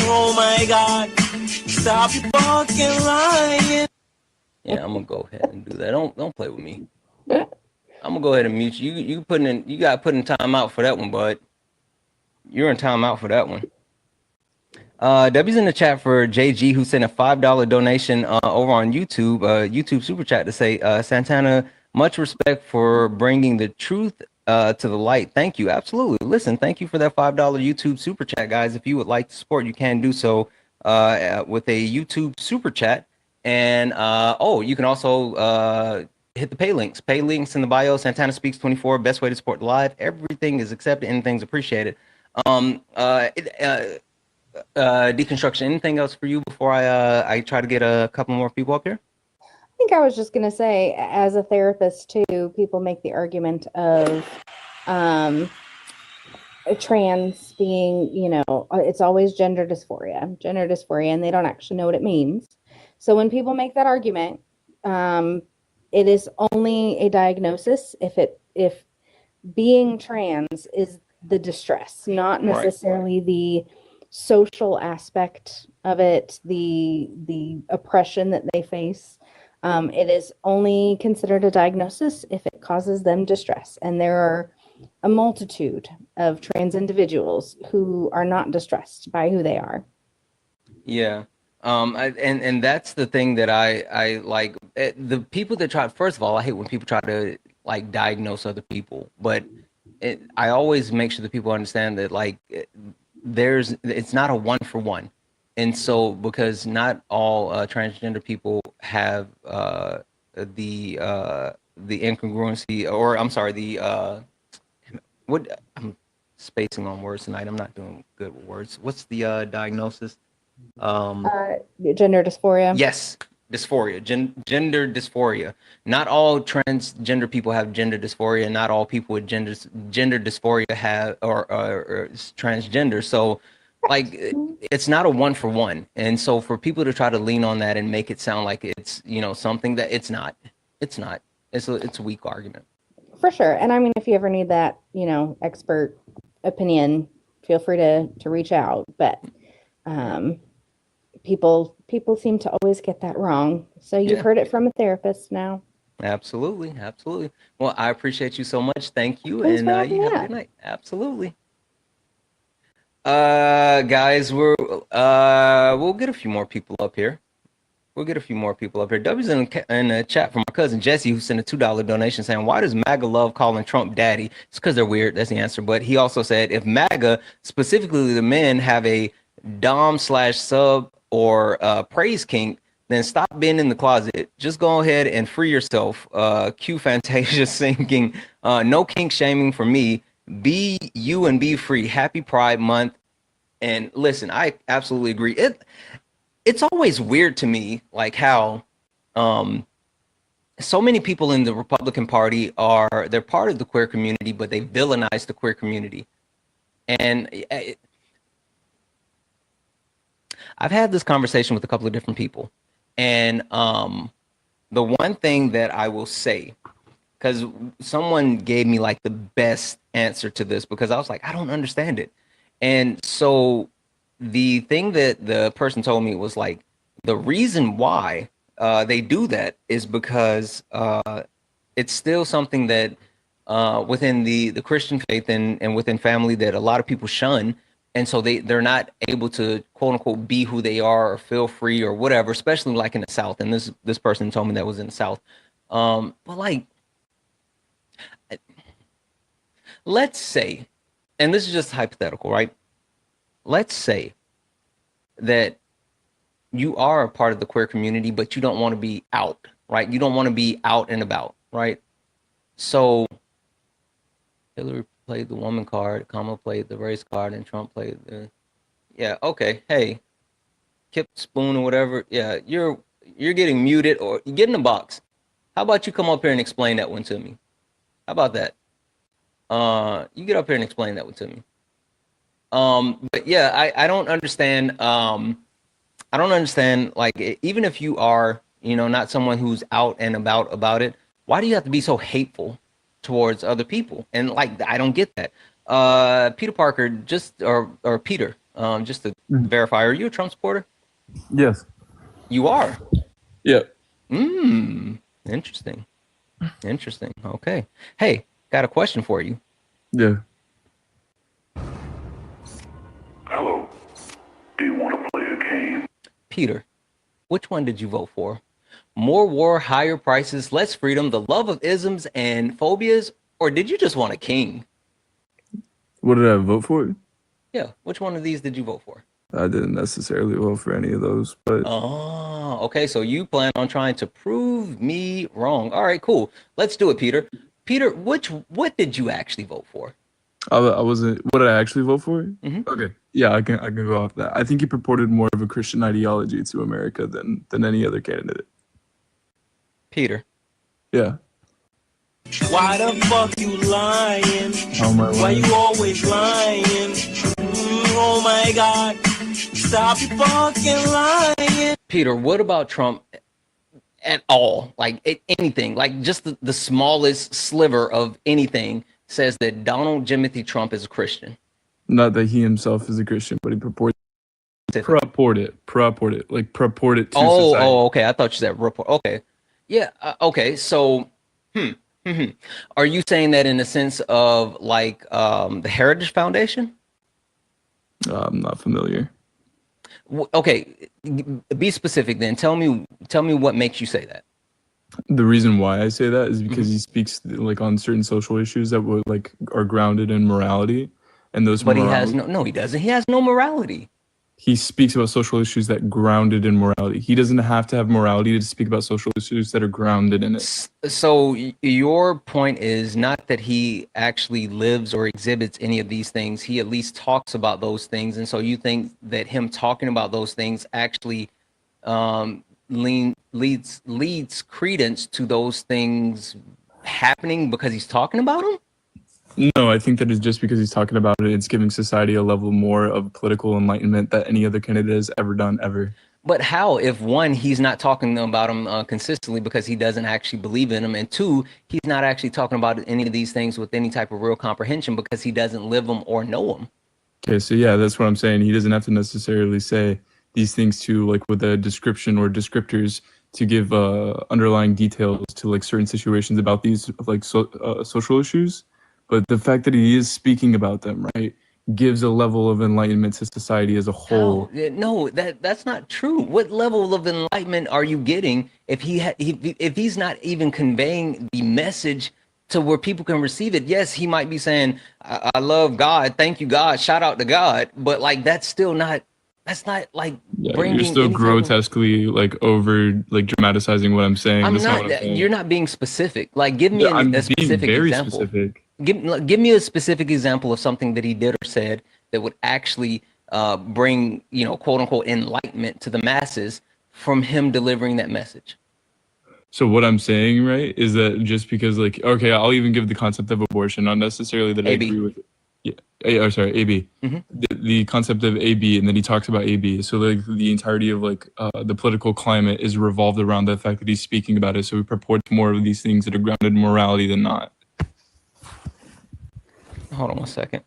Oh my God. Stop fucking lying.
Yeah, I'm gonna go ahead and do that. Don't play with me. I'm gonna go ahead and mute you. You got put in timeout for that one, bud. You're in timeout for that one. W's in the chat for JG, who sent a $5 donation over on YouTube, YouTube super chat to say, Santana, much respect for bringing the truth to the light. Thank you. Absolutely. Listen, thank you for that $5 YouTube super chat, guys. If you would like to support, you can do so with a YouTube super chat. And you can also hit the pay links. Pay links in the bio. Santana Speaks 24. Best way to support the live. Everything is accepted. Anything's appreciated. Deconstruction. Anything else for you before I try to get a couple more people up here?
I think I was just gonna say, as a therapist too, people make the argument of trans being, it's always gender dysphoria, and they don't actually know what it means. So when people make that argument, it is only a diagnosis if being trans is the distress, not necessarily the social aspect of it, the oppression that they face. It is only considered a diagnosis if it causes them distress. And there are a multitude of trans individuals who are not distressed by who they are.
Yeah. And that's the thing that I like. The people that try, first of all, I hate when people try to like diagnose other people, but I always make sure that people understand that like it's not a one for one. And so because not all transgender people have the incongruency, or I'm sorry, I'm spacing on words tonight. I'm not doing good with words. What's the diagnosis?
Gender dysphoria.
Yes, dysphoria, gender dysphoria. Not all transgender people have gender dysphoria. Not all people with gender dysphoria have or transgender. So, like, it's not a one for one. And so, for people to try to lean on that and make it sound like it's something that it's not. It's not. It's a weak argument.
For sure. And I mean, if you ever need that, expert opinion, feel free to reach out. But people seem to always get that wrong. So you've heard it from a therapist now.
Absolutely. Well, I appreciate you so much. Thank you.
Thanks
And
for having
you have
me
a
on.
good night. Absolutely. Guys, we'll get a few more people up here. We'll get a few more people up here. W's in the chat from my cousin Jesse, who sent a $2 donation saying, "Why does MAGA love calling Trump daddy?" It's because they're weird. That's the answer. But he also said, if MAGA, specifically the men, have a dom/sub or praise kink, then stop being in the closet. Just go ahead and free yourself. Q Fantasia singing, "No kink shaming for me. Be you and be free. Happy Pride Month." And listen, I absolutely agree. It's always weird to me, like how so many people in the Republican Party they're part of the queer community, but they villainize the queer community. And I've had this conversation with a couple of different people. And the one thing that I will say, because someone gave me like the best answer to this, because I was like, I don't understand it. And so the thing that the person told me was like, the reason why they do that is because it's still something that within the Christian faith and within family that a lot of people shun. And so they're not able to, quote unquote, be who they are or feel free or whatever, especially like in the South. And this person told me that was in the South. But like, let's say, and this is just hypothetical, right? Let's say that you are a part of the queer community, but you don't want to be out, right? You don't want to be out and about, right? So Hillary played the woman card, Kamala played the race card, and Trump played the, yeah, okay, hey, Kip Spoon or whatever, yeah, you're getting muted or you get in the box. How about you come up here and explain that one to me? How about that? You get up here and explain that one to me. But yeah, I don't understand. I don't understand, like, even if you are, you know, not someone who's out and about it, why do you have to be so hateful towards other people? And like, I don't get that. Peter Parker, just or Peter, just to verify, are you a Trump supporter?
Yes.
You are?
Yeah.
Interesting. Interesting. Okay. Hey, got a question for you.
Yeah.
Hello. Do you want to play a game?
Peter, which one did you vote for? More war, higher prices, less freedom, the love of isms and phobias, or did you just want a king?
What did I vote for?
Yeah, which one of these did you vote for?
I didn't necessarily vote for any of those, but
Oh, okay. So you plan on trying to prove me wrong. All right, cool. Let's do it, Peter. Peter, what did you actually vote for?
I wasn't. What did I actually vote for?
Mm-hmm.
Okay, yeah, I can go off that. I think he purported more of a Christian ideology to America than any other candidate.
Peter.
Yeah.
Why the fuck you lying?
Oh my
Why you always lying? Oh my God. Stop fucking lying.
Peter, what about Trump at all? Like anything, like just the smallest sliver of anything says that Donald Jimothy Trump is a Christian.
Not that he himself is a Christian, but he purported to society.
Oh, okay. I thought you said report. Okay. Yeah. Okay. So, are you saying that in the sense of like the Heritage Foundation?
I'm not familiar.
Okay, be specific then. Tell me what makes you say that.
The reason why I say that is because he speaks like on certain social issues that would like are grounded in morality, and those.
But he has no. He doesn't. He has no morality.
He speaks about social issues that grounded in morality. He doesn't have to have morality to speak about social issues that are grounded in it.
So your point is not that he actually lives or exhibits any of these things. He at least talks about those things. And so you think that him talking about those things actually leads credence to those things happening because he's talking about them?
No, I think that it's just because he's talking about it, it's giving society a level more of political enlightenment that any other candidate has ever done, ever.
But how, if one, he's not talking about them consistently because he doesn't actually believe in them, and two, he's not actually talking about any of these things with any type of real comprehension because he doesn't live them or know them.
Okay, so yeah, that's what I'm saying. He doesn't have to necessarily say these things to like with a description or descriptors to give underlying details to like certain situations about these like social issues. But the fact that he is speaking about them, right, gives a level of enlightenment to society as a whole.
No, that's not true. What level of enlightenment are you getting if if he's not even conveying the message to where people can receive it? Yes, he might be saying, I love God, thank you, God, shout out to God, but like that's not like bringing
You're still
any type of-
grotesquely like over like dramatizing what I'm saying. That's not what I'm saying.
You're not being specific. Like, give me
I'm
a
being
specific
very
example.
specific.
Give me a specific example of something that he did or said that would actually bring, quote unquote, enlightenment to the masses from him delivering that message.
So what I'm saying, right, is that just because, like, okay, I'll even give the concept of abortion, not necessarily that I agree with it. Yeah, sorry, AB. The concept of AB, and then he talks about AB. So like the entirety of like the political climate is revolved around the fact that he's speaking about it. So he purports more of these things that are grounded in morality than not.
Hold on one second.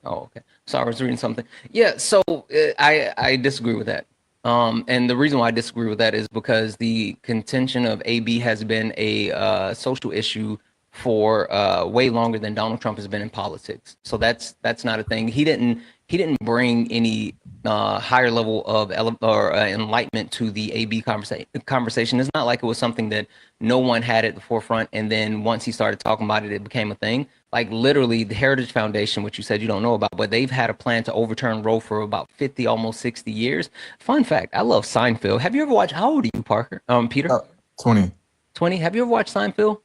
Oh, okay. Sorry, I was reading something. Yeah, so I disagree with that. And the reason why I disagree with that is because the contention of AB has been a social issue for way longer than Donald Trump has been in politics. So that's not a thing. He didn't bring any higher level of enlightenment to the AB conversation. It's not like it was something that no one had at the forefront, and then once he started talking about it, it became a thing. Like literally, the Heritage Foundation, which you said you don't know about, but they've had a plan to overturn Roe for about 50, almost 60 years. Fun fact: I love Seinfeld. Have you ever watched? How old are you, Parker? Peter?
20.
20. Have you ever watched Seinfeld?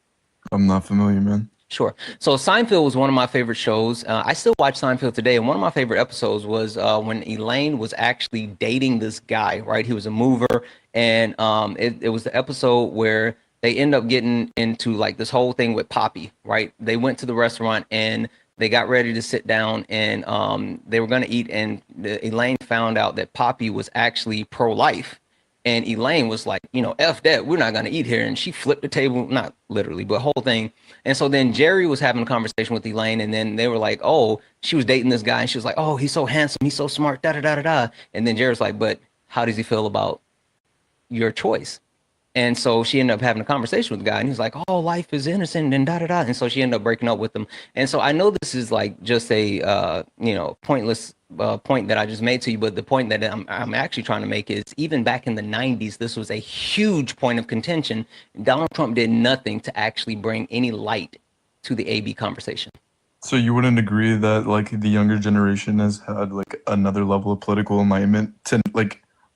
I'm not familiar, man.
Sure. So Seinfeld was one of my favorite shows. I still watch Seinfeld today. And one of my favorite episodes was when Elaine was actually dating this guy, right? He was a mover. And it was the episode where they end up getting into like this whole thing with Poppy, right? They went to the restaurant and they got ready to sit down and they were going to eat. And Elaine found out that Poppy was actually pro-life. And Elaine was like, F that, we're not going to eat here. And she flipped the table, not literally, but whole thing. And so then Jerry was having a conversation with Elaine. And then they were like, oh, she was dating this guy. And she was like, oh, he's so handsome. He's so smart, da-da-da-da-da. And then Jerry was like, but how does he feel about your choice? And so she ended up having a conversation with the guy. And he's like, oh, life is innocent and da-da-da. And so she ended up breaking up with him. And so I know this is like just a, pointless point that I just made to you, but the point that I'm actually trying to make is even back in the 90s, this was a huge point of contention. Donald Trump did nothing to actually bring any light to the AB conversation.
So you wouldn't agree that like the younger generation has had like another level of political enlightenment to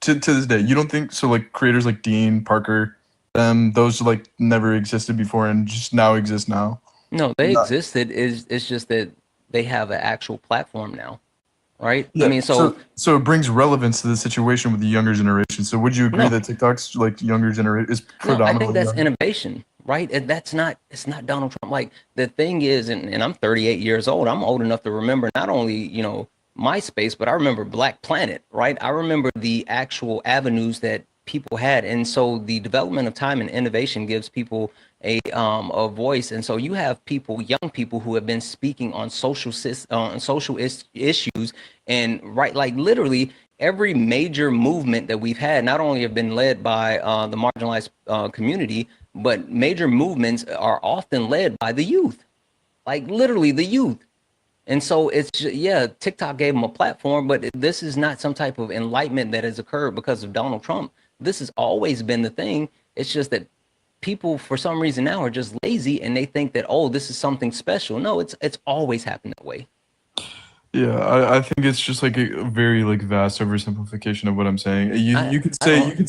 this day? You don't think so? Like creators like Dean, Parker, those like never existed before and just now exist now?
No, they existed. It's just that they have an actual platform now. Right.
Yeah,
I mean, so
it brings relevance to the situation with the younger generation. So would you agree that TikTok's like younger generation is predominantly?
I think that's innovation, right? And it's not Donald Trump. Like the thing is, and I'm 38 years old. I'm old enough to remember not only, MySpace, but I remember Black Planet, right? I remember the actual avenues that people had. And so the development of time and innovation gives people a voice. And so you have young people who have been speaking on social issues, and like literally every major movement that we've had not only have been led by the marginalized community, but major movements are often led by the youth, like literally the youth. And so it's just, TikTok gave them a platform, but this is not some type of enlightenment that has occurred because of Donald Trump. This has always been the thing. It's just that people for some reason now are just lazy and they think that, oh, this is something special. No, it's always happened that way.
Yeah, I think it's just like a very like vast oversimplification of what I'm saying. You could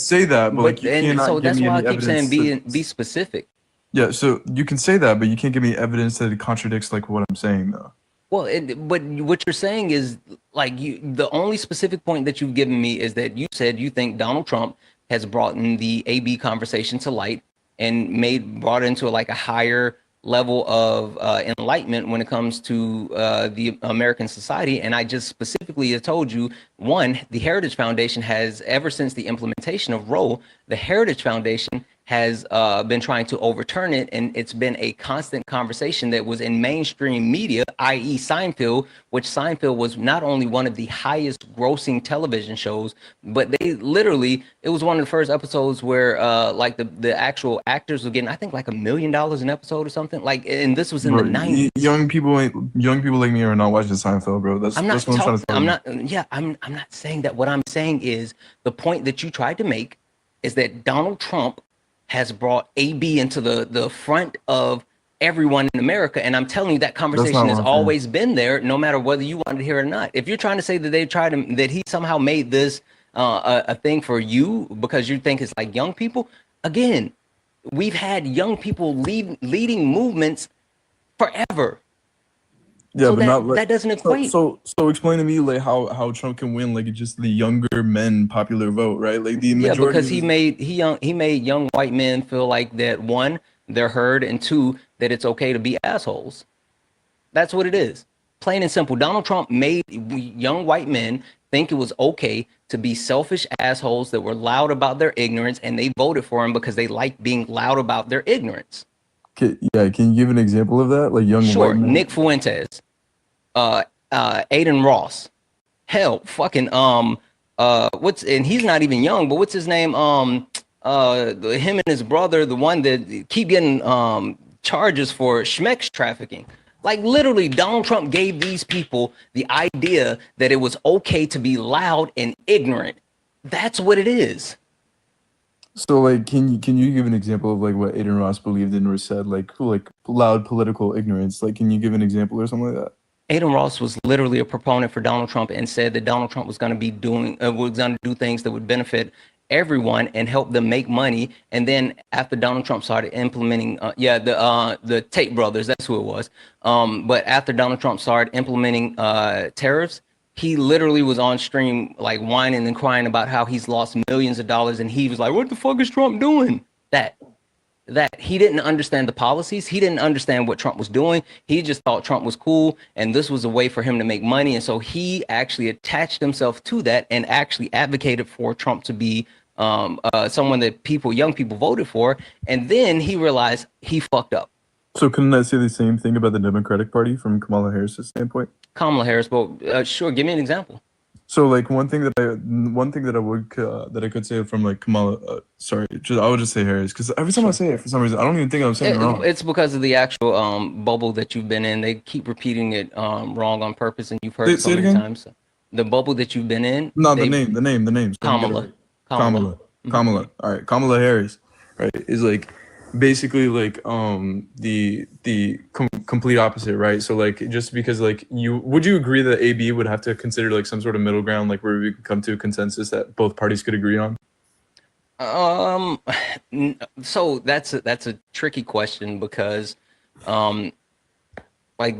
say that, but like you cannot
so
give
that's
me
why I
any
keep saying
evidence
be specific.
Yeah, so you can say that, but you can't give me evidence that it contradicts like what I'm saying though.
Well, but what you're saying is like the only specific point that you've given me is that you said you think Donald Trump has brought in the AB conversation to light and brought into like a higher level of enlightenment when it comes to the American society. And I just specifically have told you, one, the Heritage Foundation has, ever since the implementation of Roe, the Heritage Foundation has been trying to overturn it, and it's been a constant conversation that was in mainstream media, i.e. Seinfeld, which Seinfeld was not only one of the highest grossing television shows, but they literally, it was one of the first episodes where like the actual actors were getting, I think, like $1 million an episode or something. Like, and this was in the 90s.
Young people like me are not watching Seinfeld, bro. That's what I'm trying to tell you.
I'm not saying that. What I'm saying is the point that you tried to make is that Donald Trump has brought AB into the front of everyone in America. And I'm telling you, that conversation has always been there, no matter whether you wanted to hear it or not. If you're trying to say that that he somehow made this a thing for you because you think it's like young people, again, we've had young people leading movements forever.
Yeah,
so
but not like,
that doesn't equate.
So explain to me like how Trump can win like just the younger men popular vote, right? Like the majority.
Yeah, because he made young white men feel like that, one, they're heard, and two, that it's okay to be assholes. That's what it is. Plain and simple. Donald Trump made young white men think it was okay to be selfish assholes that were loud about their ignorance, and they voted for him because they like being loud about their ignorance.
Can you give an example of that? Like young white men?
Nick Fuentes, Aiden Ross, hell, fucking and he's not even young, but what's his name? Him and his brother, the one that keep getting charges for schmex trafficking. Like literally, Donald Trump gave these people the idea that it was okay to be loud and ignorant. That's what it is.
So like, can you give an example of like what Aiden Ross believed in or said, like loud political ignorance? Like, can you give an example or something like that?
Aiden Ross was literally a proponent for Donald Trump and said that Donald Trump was going to be was going to do things that would benefit everyone and help them make money. And then after Donald Trump started implementing, the Tate brothers, that's who it was. But after Donald Trump started implementing tariffs, he literally was on stream like whining and crying about how he's lost millions of dollars, and he was like, "What the fuck is Trump doing?" That he didn't understand the policies. He didn't understand what Trump was doing. He just thought Trump was cool, and this was a way for him to make money. And so he actually attached himself to that and actually advocated for Trump to be someone that young people voted for. And then he realized he fucked up.
So couldn't I say the same thing about the Democratic Party from Kamala Harris's standpoint?
Kamala Harris, but sure, give me an example.
So like one thing that I could say from like Kamala, I would just say Harris, because every time I say it for some reason I don't even think I'm saying it wrong.
It's because of the actual bubble that you've been in. They keep repeating it wrong on purpose, and you've heard it so many times. The bubble that you've been in.
No, the name.
Kamala.
Kamala. All right, Kamala Harris, right, is like basically like the complete opposite, right? So like, just because like would you agree that AB would have to consider like some sort of middle ground, like where we could come to a consensus that both parties could agree on?
So that's a tricky question because like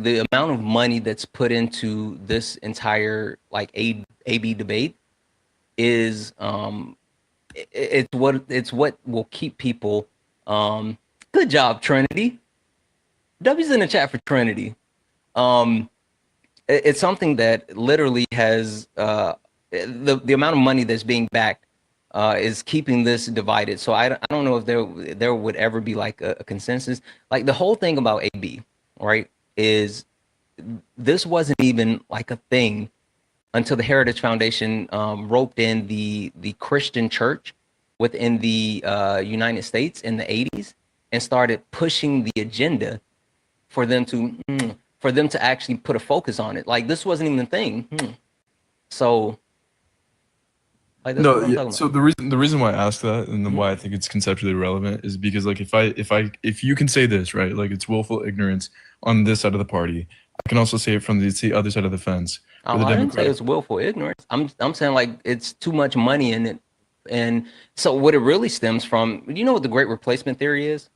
the amount of money that's put into this entire like AB debate is it's what will keep people. Good job, Trinity. W's in the chat for Trinity. It's something that literally has the amount of money that's being backed is keeping this divided. So I don't know if there would ever be like a consensus. Like the whole thing about AB, right, is this wasn't even like a thing until the Heritage Foundation roped in the Christian church within the United States in the 80s and started pushing the agenda for them to actually put a focus on it. Like this wasn't even a thing. So like
so the reason why I asked that and why I think it's conceptually relevant is because like if you can say this, right, like it's willful ignorance on this side of the party, I can also say it from the other side of the fence.
I didn't say it's willful ignorance. I'm saying like it's too much money in it. And so what it really stems from, you know what the great replacement theory is?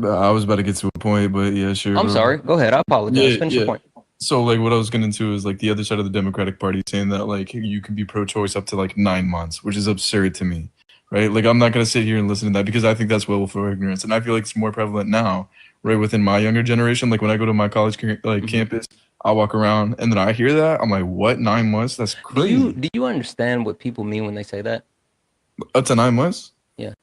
I was about to get to a point, but yeah, sure.
I'm sorry. Go ahead. I apologize. Finish your point.
So like what I was getting to is like the other side of the Democratic Party saying that like you can be pro-choice up to like 9 months, which is absurd to me, right? Like I'm not going to sit here and listen to that because I think that's willful ignorance. And I feel like it's more prevalent now, right, within my younger generation. Like when I go to my college campus, I walk around and then I hear that. I'm like, what, 9 months? That's crazy.
Do you understand what people mean when they say that?
Up to 9 months?
Yeah.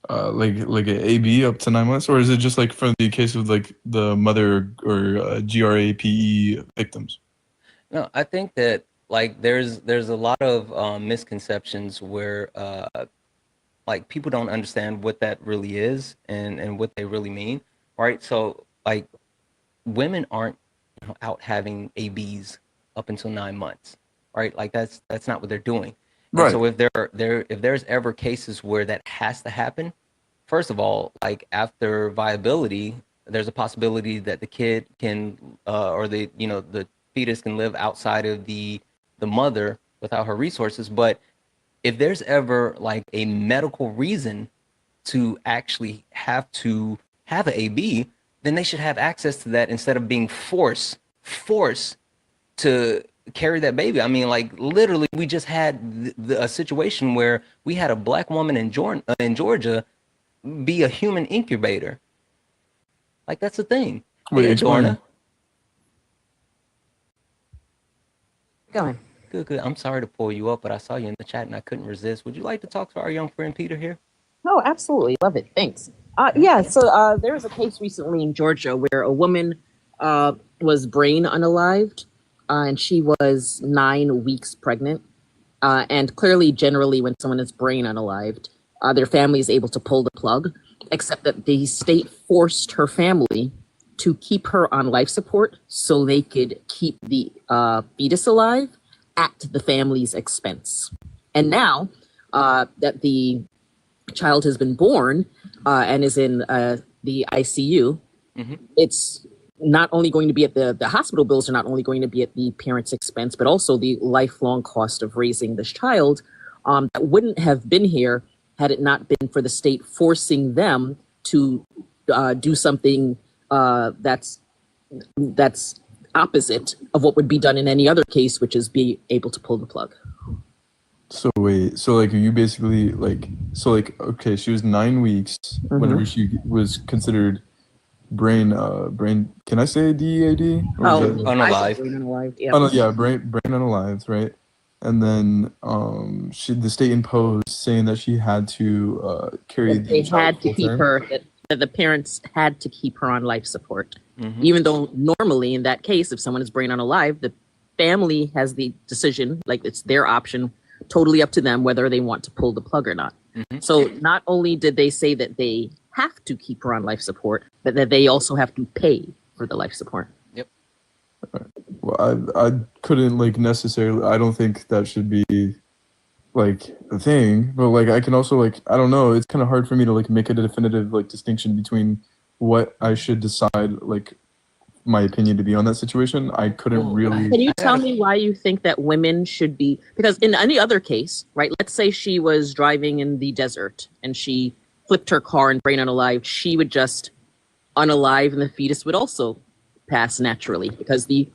like a AB up to 9 months, or is it just like for the case of like the mother or GRAPE victims?
No, I think that like there's a lot of misconceptions where like people don't understand what that really is and what they really mean, right? So like women aren't out having ABs up until 9 months, right? Like that's not what they're doing. And
Right.
so if there's ever cases where that has to happen, first of all, like after viability, there's a possibility that the kid can or the fetus can live outside of the mother without her resources. But if there's ever like a medical reason to actually have to have an AB, then they should have access to that instead of being forced to carry that baby. I mean, like literally, we just had a situation where we had a black woman in Georgia be a human incubator. Like that's the thing.
Wait,
Hey,
explain.
Adorna.
Go on.
Good. I'm sorry to pull you up, but I saw you in the chat and I couldn't resist. Would you like to talk to our young friend Peter here?
Oh, absolutely. Love it. Thanks. There was a case recently in Georgia where a woman was brain unalived, and she was 9 weeks pregnant. And clearly, generally, when someone is brain unalived, their family is able to pull the plug, except that the state forced her family to keep her on life support so they could keep the fetus alive at the family's expense. And now that the child has been born and is in the ICU, it's not only going to be at the hospital bills are not only going to be at the parent's expense, but also the lifelong cost of raising this child that wouldn't have been here had it not been for the state forcing them to do something that's opposite of what would be done in any other case, which is be able to pull the plug.
So wait, so like you basically okay, she was 9 weeks whenever she was considered brain can I say DEAD?
Unalive.
Brain unalived, right? And then the state imposed saying that she had to carry
They had to keep her, that the parents had to keep her on life support. Even though normally in that case, if someone is brain unalive, the family has the decision, like it's their option, totally up to them whether they want to pull the plug or not. So not only did they say that they have to keep her on life support, but that they also have to pay for the life support.
Yep.
Well, I couldn't like necessarily. I don't think that should be like a thing, but like I can also like I don't know. It's kind of hard for me to like make a definitive like distinction between what I should decide like my opinion to be on that situation. I couldn't really.
Can you tell me why you think that women should be? Because in any other case, right? Let's say she was driving in the desert and she flipped her car and brain unalived. She would just unalive, and the fetus would also pass naturally because the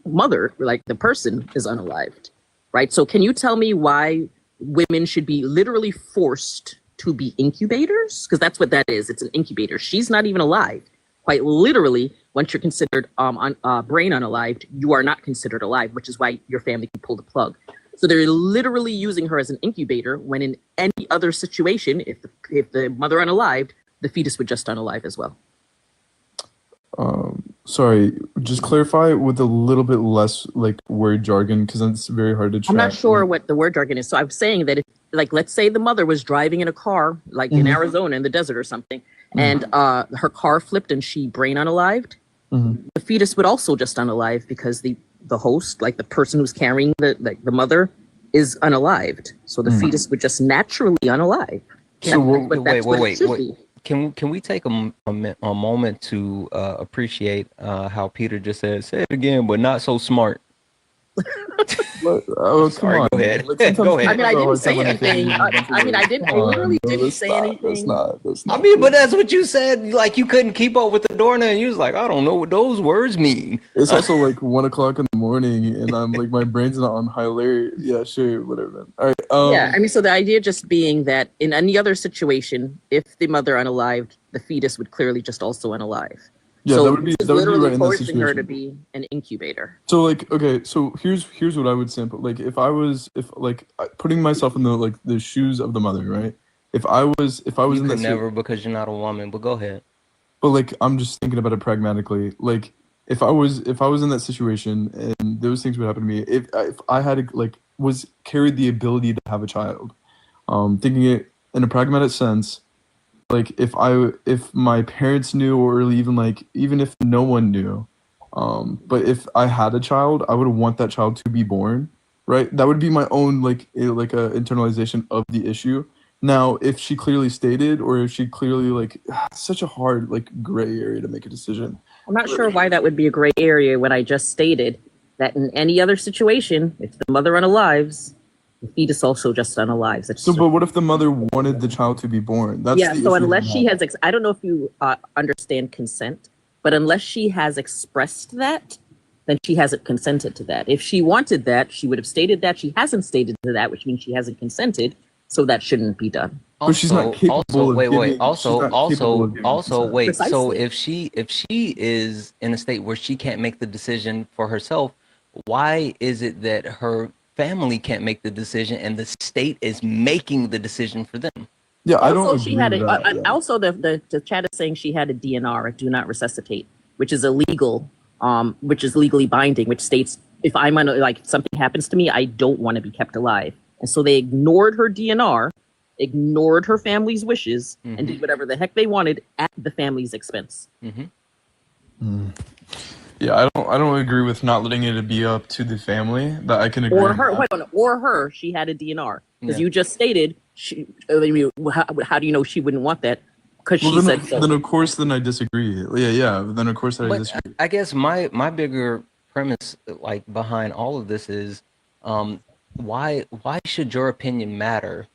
mother, like the person, is unalived, right? So can you tell me why women should be literally forced to be incubators? Because that's what that is. It's an incubator. She's not even alive. Quite literally, once you're considered brain unalived, you are not considered alive, which is why your family can pull the plug. So they're literally using her as an incubator when in any other situation, if the mother unalived, the fetus would just unalive as well.
Sorry, just clarify with a little bit less like word jargon because it's very hard to track.
I'm not sure what the word jargon is. So I'm saying that if, like, let's say the mother was driving in a car, like in Arizona in the desert or something, and her car flipped and she brain unalived, the fetus would also just unalive because the host, like the person who's carrying the mother, is unalived. So the fetus would just naturally unalive.
So wait. Can we take a moment to appreciate how Peter just said, say it again, but not so smart. Sorry, go ahead. Go ahead.
I mean, I didn't say anything. I literally didn't say anything.
That's not.
I mean, but that's what you said. Like you couldn't keep up with the Dorna, and you was like, I don't know what those words mean.
It's also like 1 o'clock in the morning, and I'm like, my brain's not on high alert. Yeah, sure, whatever. Man. All right.
Yeah, I mean, so the idea just being that in any other situation, if the mother unalived, the fetus would clearly just also unalive.
Yeah,
so
that would be right in that
forcing her
situation.
to be an incubator.
So like, okay, so here's what I would sample. Like, if putting myself in the shoes of the mother, right? if I was
You
in
could
that
never because you're not a woman. But go ahead.
But like, I'm just thinking about it pragmatically. Like, if I was in that situation and those things would happen to me, if I had like was carried the ability to have a child, thinking it in a pragmatic sense, like if my parents knew, or even if no one knew, but if I had a child, I would want that child to be born, right? That would be my own like a internalization of the issue. Now, if she clearly stated, or if she clearly it's such a hard gray area to make a decision.
I'm not sure why that would be a gray area when I just stated that in any other situation, if the mother unalives, the fetus also just unalives.
But what if the mother wanted the child to be born? That's
yeah.
the
So
issue
unless
we
she
have.
has, I don't know if you understand consent, but unless she has expressed that, then she hasn't consented to that. If she wanted that, she would have stated that. She hasn't stated to that, which means she hasn't consented. So that shouldn't be done.
But she's not capable of
wait.
giving- she's not capable of giving
Also,
consent.
wait. So
Precisely.
if she is in a state where she can't make the decision for herself, why is it that her family can't make the decision and the state is making the decision for them?
Yeah, I
Also,
don't
she
agree
had
with
a,
that. Yeah.
also the chat is saying she had a DNR, a do not resuscitate, which is illegal, which is legally binding, which states if I'm something happens to me, I don't want to be kept alive. And so they ignored her DNR, ignored her family's wishes, and did whatever the heck they wanted at the family's expense.
Yeah, I don't agree with not letting it be up to the family. That I can agree.
Or
with that.
or her, she had a DNR. Because
Yeah.
you just stated, how do you know she wouldn't want that? Because
Well,
she
then,
said so.
then of course, then I disagree. Yeah. Then of course I
But
disagree.
I guess my bigger premise behind all of this is why should your opinion matter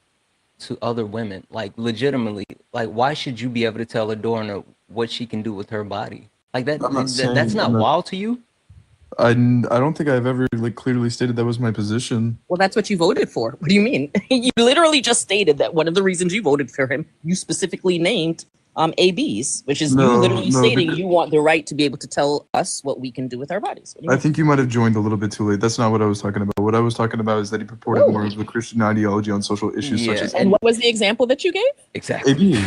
to other women? Legitimately, why should you be able to tell Adorna what she can do with her body? That
I'm not saying
that's not
I'm not-
wild to you?
I don't think I've ever clearly stated that was my position.
Well, that's what you voted for. What do you mean? You literally just stated that one of the reasons you voted for him, you specifically named ABs, which is you literally stating you want the right to be able to tell us what we can do with our bodies. What do you
I
mean?
think you might have joined a little bit too late. That's not what I was talking about. What I was talking about is that he purported more of the Christian ideology on social issues such as
And what was the example that you gave?
Exactly.
AB.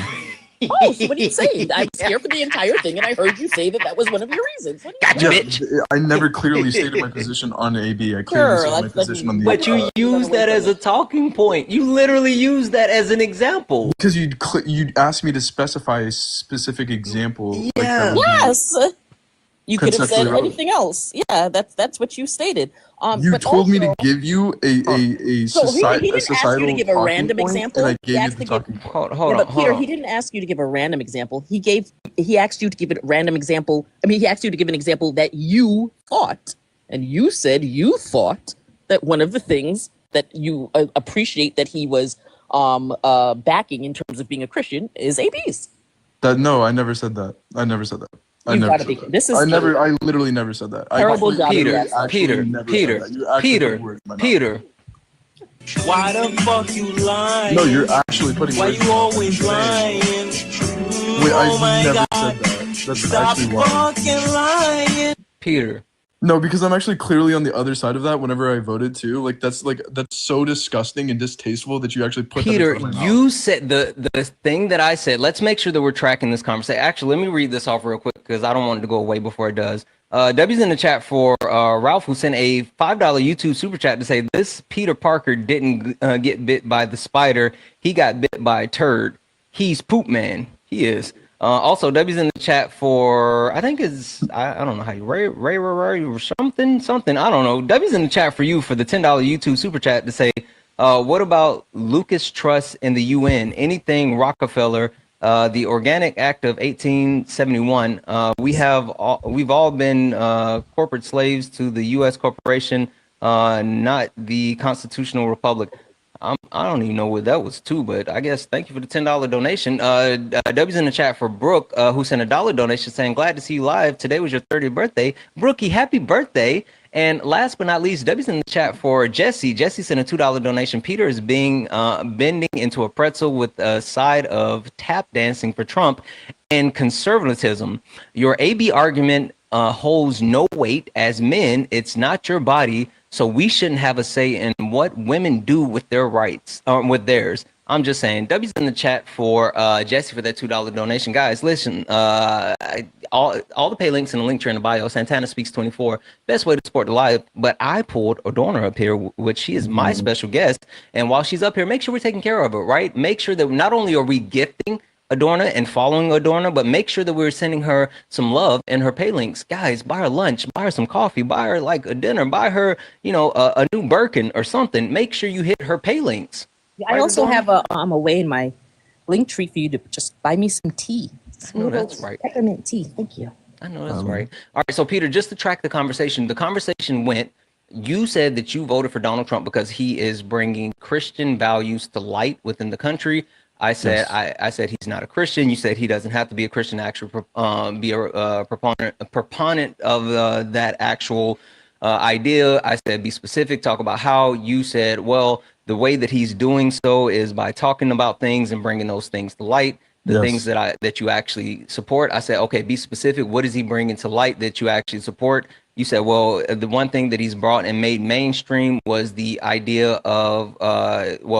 Oh, so what are you saying? I was here for the entire thing, and I heard you say that was one of your reasons. What do you
I never clearly stated my position on AB. I clearly stated my position on the.
But you use that as a talking point. You literally use that as an example.
Because you asked me to specify a specific example.
Yeah.
Yes. You could have said
Conceptually relevant.
anything else. Yeah, that's what you stated.
You
But
told me to
also-
give you a
So he didn't ask you
societal
to give a
talking
random
point,
example.
and I
He
gave you
asked
the
to give-
talking point.
Hold
but
on,
Peter,
hold
he didn't ask you to give a random example. He asked you to give a random example. I mean, he asked you to give an example that you thought, and you said you thought that one of the things that you appreciate that he was backing in terms of being a Christian is ABs.
No, I never said that. I never said that. I
You've
never
gotta
said
be-
that.
this is
I literally never said that.
terrible job.
Peter,
actually
Peter,
never said
Peter,
that. You actually
Peter,
put words in my mouth.
Peter.
Why the fuck you lying?
No, you're actually putting
Why
words in
you
my mouth.
always lying?
Wait,
Oh my
I never
God.
said that. That's
Stop
actually why.
fucking lying.
Peter.
No, because I'm actually clearly on the other side of that whenever I voted too. That's so disgusting and distasteful that you actually put
Peter,
that in front of my mouth.
you said the thing that I said. Let's make sure that we're tracking this conversation. Actually, let me read this off real quick because I don't want it to go away before it does. W's in the chat for Ralph, who sent a $5 YouTube super chat to say this Peter Parker didn't get bit by the spider. He got bit by a turd. He's poop man. He is. Also, W's in the chat for I think it's I don't know how you Ray or something. I don't know. W's in the chat for you for the $10 YouTube super chat to say, what about Lucas Trust in the UN? Anything Rockefeller, the Organic Act of 1871. We've all been corporate slaves to the U.S. corporation, not the constitutional republic. I don't even know what that was too, but I guess thank you for the $10 donation. W's in the chat for Brooke, who sent a $1 donation saying, glad to see you live. Today was your 30th birthday. Brookie, happy birthday. And last but not least, W's in the chat for Jesse. Jesse sent a $2 donation. Peter is being bending into a pretzel with a side of tap dancing for Trump and conservatism. Your AB argument holds no weight. As men, it's not your body. So we shouldn't have a say in what women do with their rights, with theirs. I'm just saying. W's in the chat for Jesse for that $2 donation. Guys, listen. All the pay links in the link tree in the bio. Santana Speaks 24. Best way to support the live. But I pulled Adorna up here, which she is my special guest. And while she's up here, make sure we're taking care of her, right? Make sure that not only are we gifting Adorna and following Adorna, but make sure that we're sending her some love in her pay links. Guys, buy her lunch, buy her some coffee, buy her like a dinner, buy her, a new Birkin or something. Make sure you hit her pay links.
I
Right,
also
Adorna?
have a way in my link tree for you to just buy me some tea.
No, that's right.
Peppermint tea. Thank you.
I know that's right. All right, so Peter, just to track the conversation went, you said that you voted for Donald Trump because he is bringing Christian values to light within the country. I said
Yes.
I said he's not a Christian. You said he doesn't have to be a Christian to actually be a proponent of that actual idea. I said be specific, talk about how. You said, well, the way that he's doing so is by talking about things and bringing those things to light. The things that you actually support. I said, okay, be specific. What is he bringing to light that you actually support? You said, well, the one thing that he's brought and made mainstream was the idea of,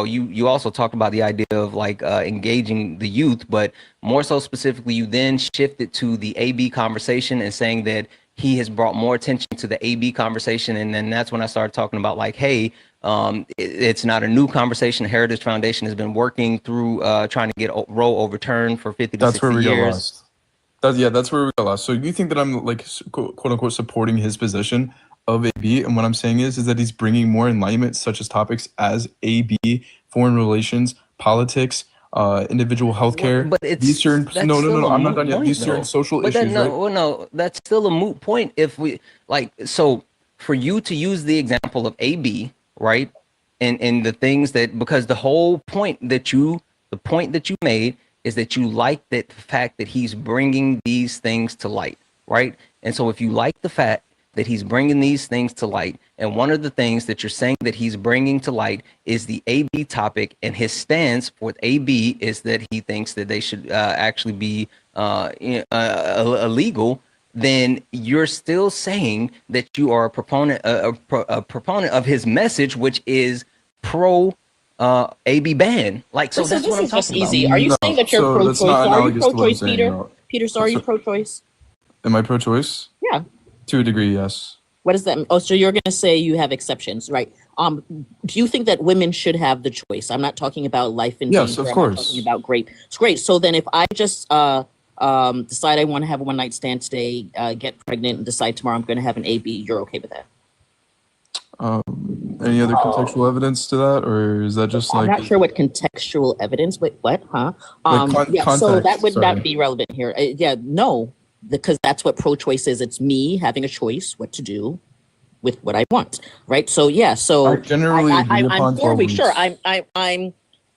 you also talked about the idea of like engaging the youth, but more so specifically, you then shifted to the AB conversation and saying that he has brought more attention to the AB conversation. And then that's when I started talking about like, hey, it's not a new conversation. The Heritage Foundation has been working through trying to get Roe overturned for 50 to
That's
60
where we got
years.
lost. That's where we got lost. So you think that I'm like quote unquote supporting his position of AB, and what I'm saying is that he's bringing more enlightenment, such as topics as AB, foreign relations, politics, individual healthcare.
But it's
these certain
that's
no,
still a
I'm not
moot
done yet.
point,
These certain
though.
social
But
issues, right?
no, that's still a moot point. If we like, so for you to use the example of AB, right, and the things that, because the point that you made is that you like the fact that he's bringing these things to light, right? And so if you like the fact that he's bringing these things to light, and one of the things that you're saying that he's bringing to light is the AB topic, and his stance with AB is that he thinks that they should actually be illegal, then you're still saying that you are a proponent of his message, which is pro AB ban. Like, so
Listen,
that's what I'm
this is just
talking about.
easy. Are you saying that you're pro-choice?
that's not
So are you
analogous to what I'm
pro-choice,
saying,
Peter?
no.
Peter, so are you pro-choice?
Am I pro-choice?
Yeah.
To a degree, yes.
What does that mean? Oh, so you're going to say you have exceptions, right? Do you think that women should have the choice? I'm not talking about life and
Yes,
danger.
of
I'm
course.
not talking about great. It's great. So then if I just decide I want to have a one-night stand today, get pregnant, and decide tomorrow I'm going to have an AB, you're okay with that?
Any other contextual evidence to that, or is that just
I'm
like
not sure what contextual evidence. Wait, what? Huh? Yeah. So that would not be relevant here. Yeah. No, because that's what pro-choice is. It's me having a choice what to do with what I want. Right. So yeah. So
I generally agree upon
I'm 4
12
weeks. Sure.
weeks.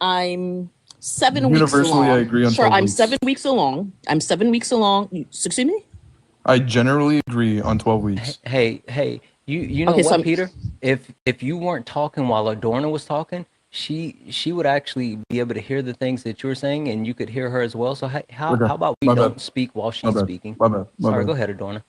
I'm 7 weeks
Universally,
along.
I agree on
Sure.
12
I'm
weeks.
7 weeks along. I'm 7 weeks along. Excuse me.
I generally agree on 12 weeks.
Hey, you know
Okay, so
what,
I'm-
Peter? If you weren't talking while Adorna was talking, she would actually be able to hear the things that you were saying, and you could hear her as well. So how
Okay,
about we
my
don't
bad.
speak while
My
she's
bad.
speaking?
My bad. My
Sorry,
bad.
go ahead, Adorna.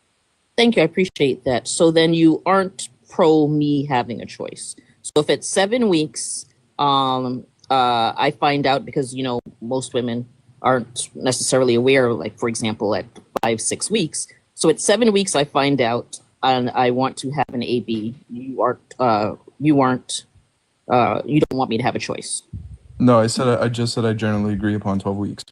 Thank you. I appreciate that. So then you aren't pro me having a choice. So if it's 7 weeks, I find out because, most women aren't necessarily aware, like, for example, at 5-6 weeks. So at 7 weeks, I find out and I want to have an AB. You don't want me to have a choice.
No, I just said I generally agree upon 12 weeks.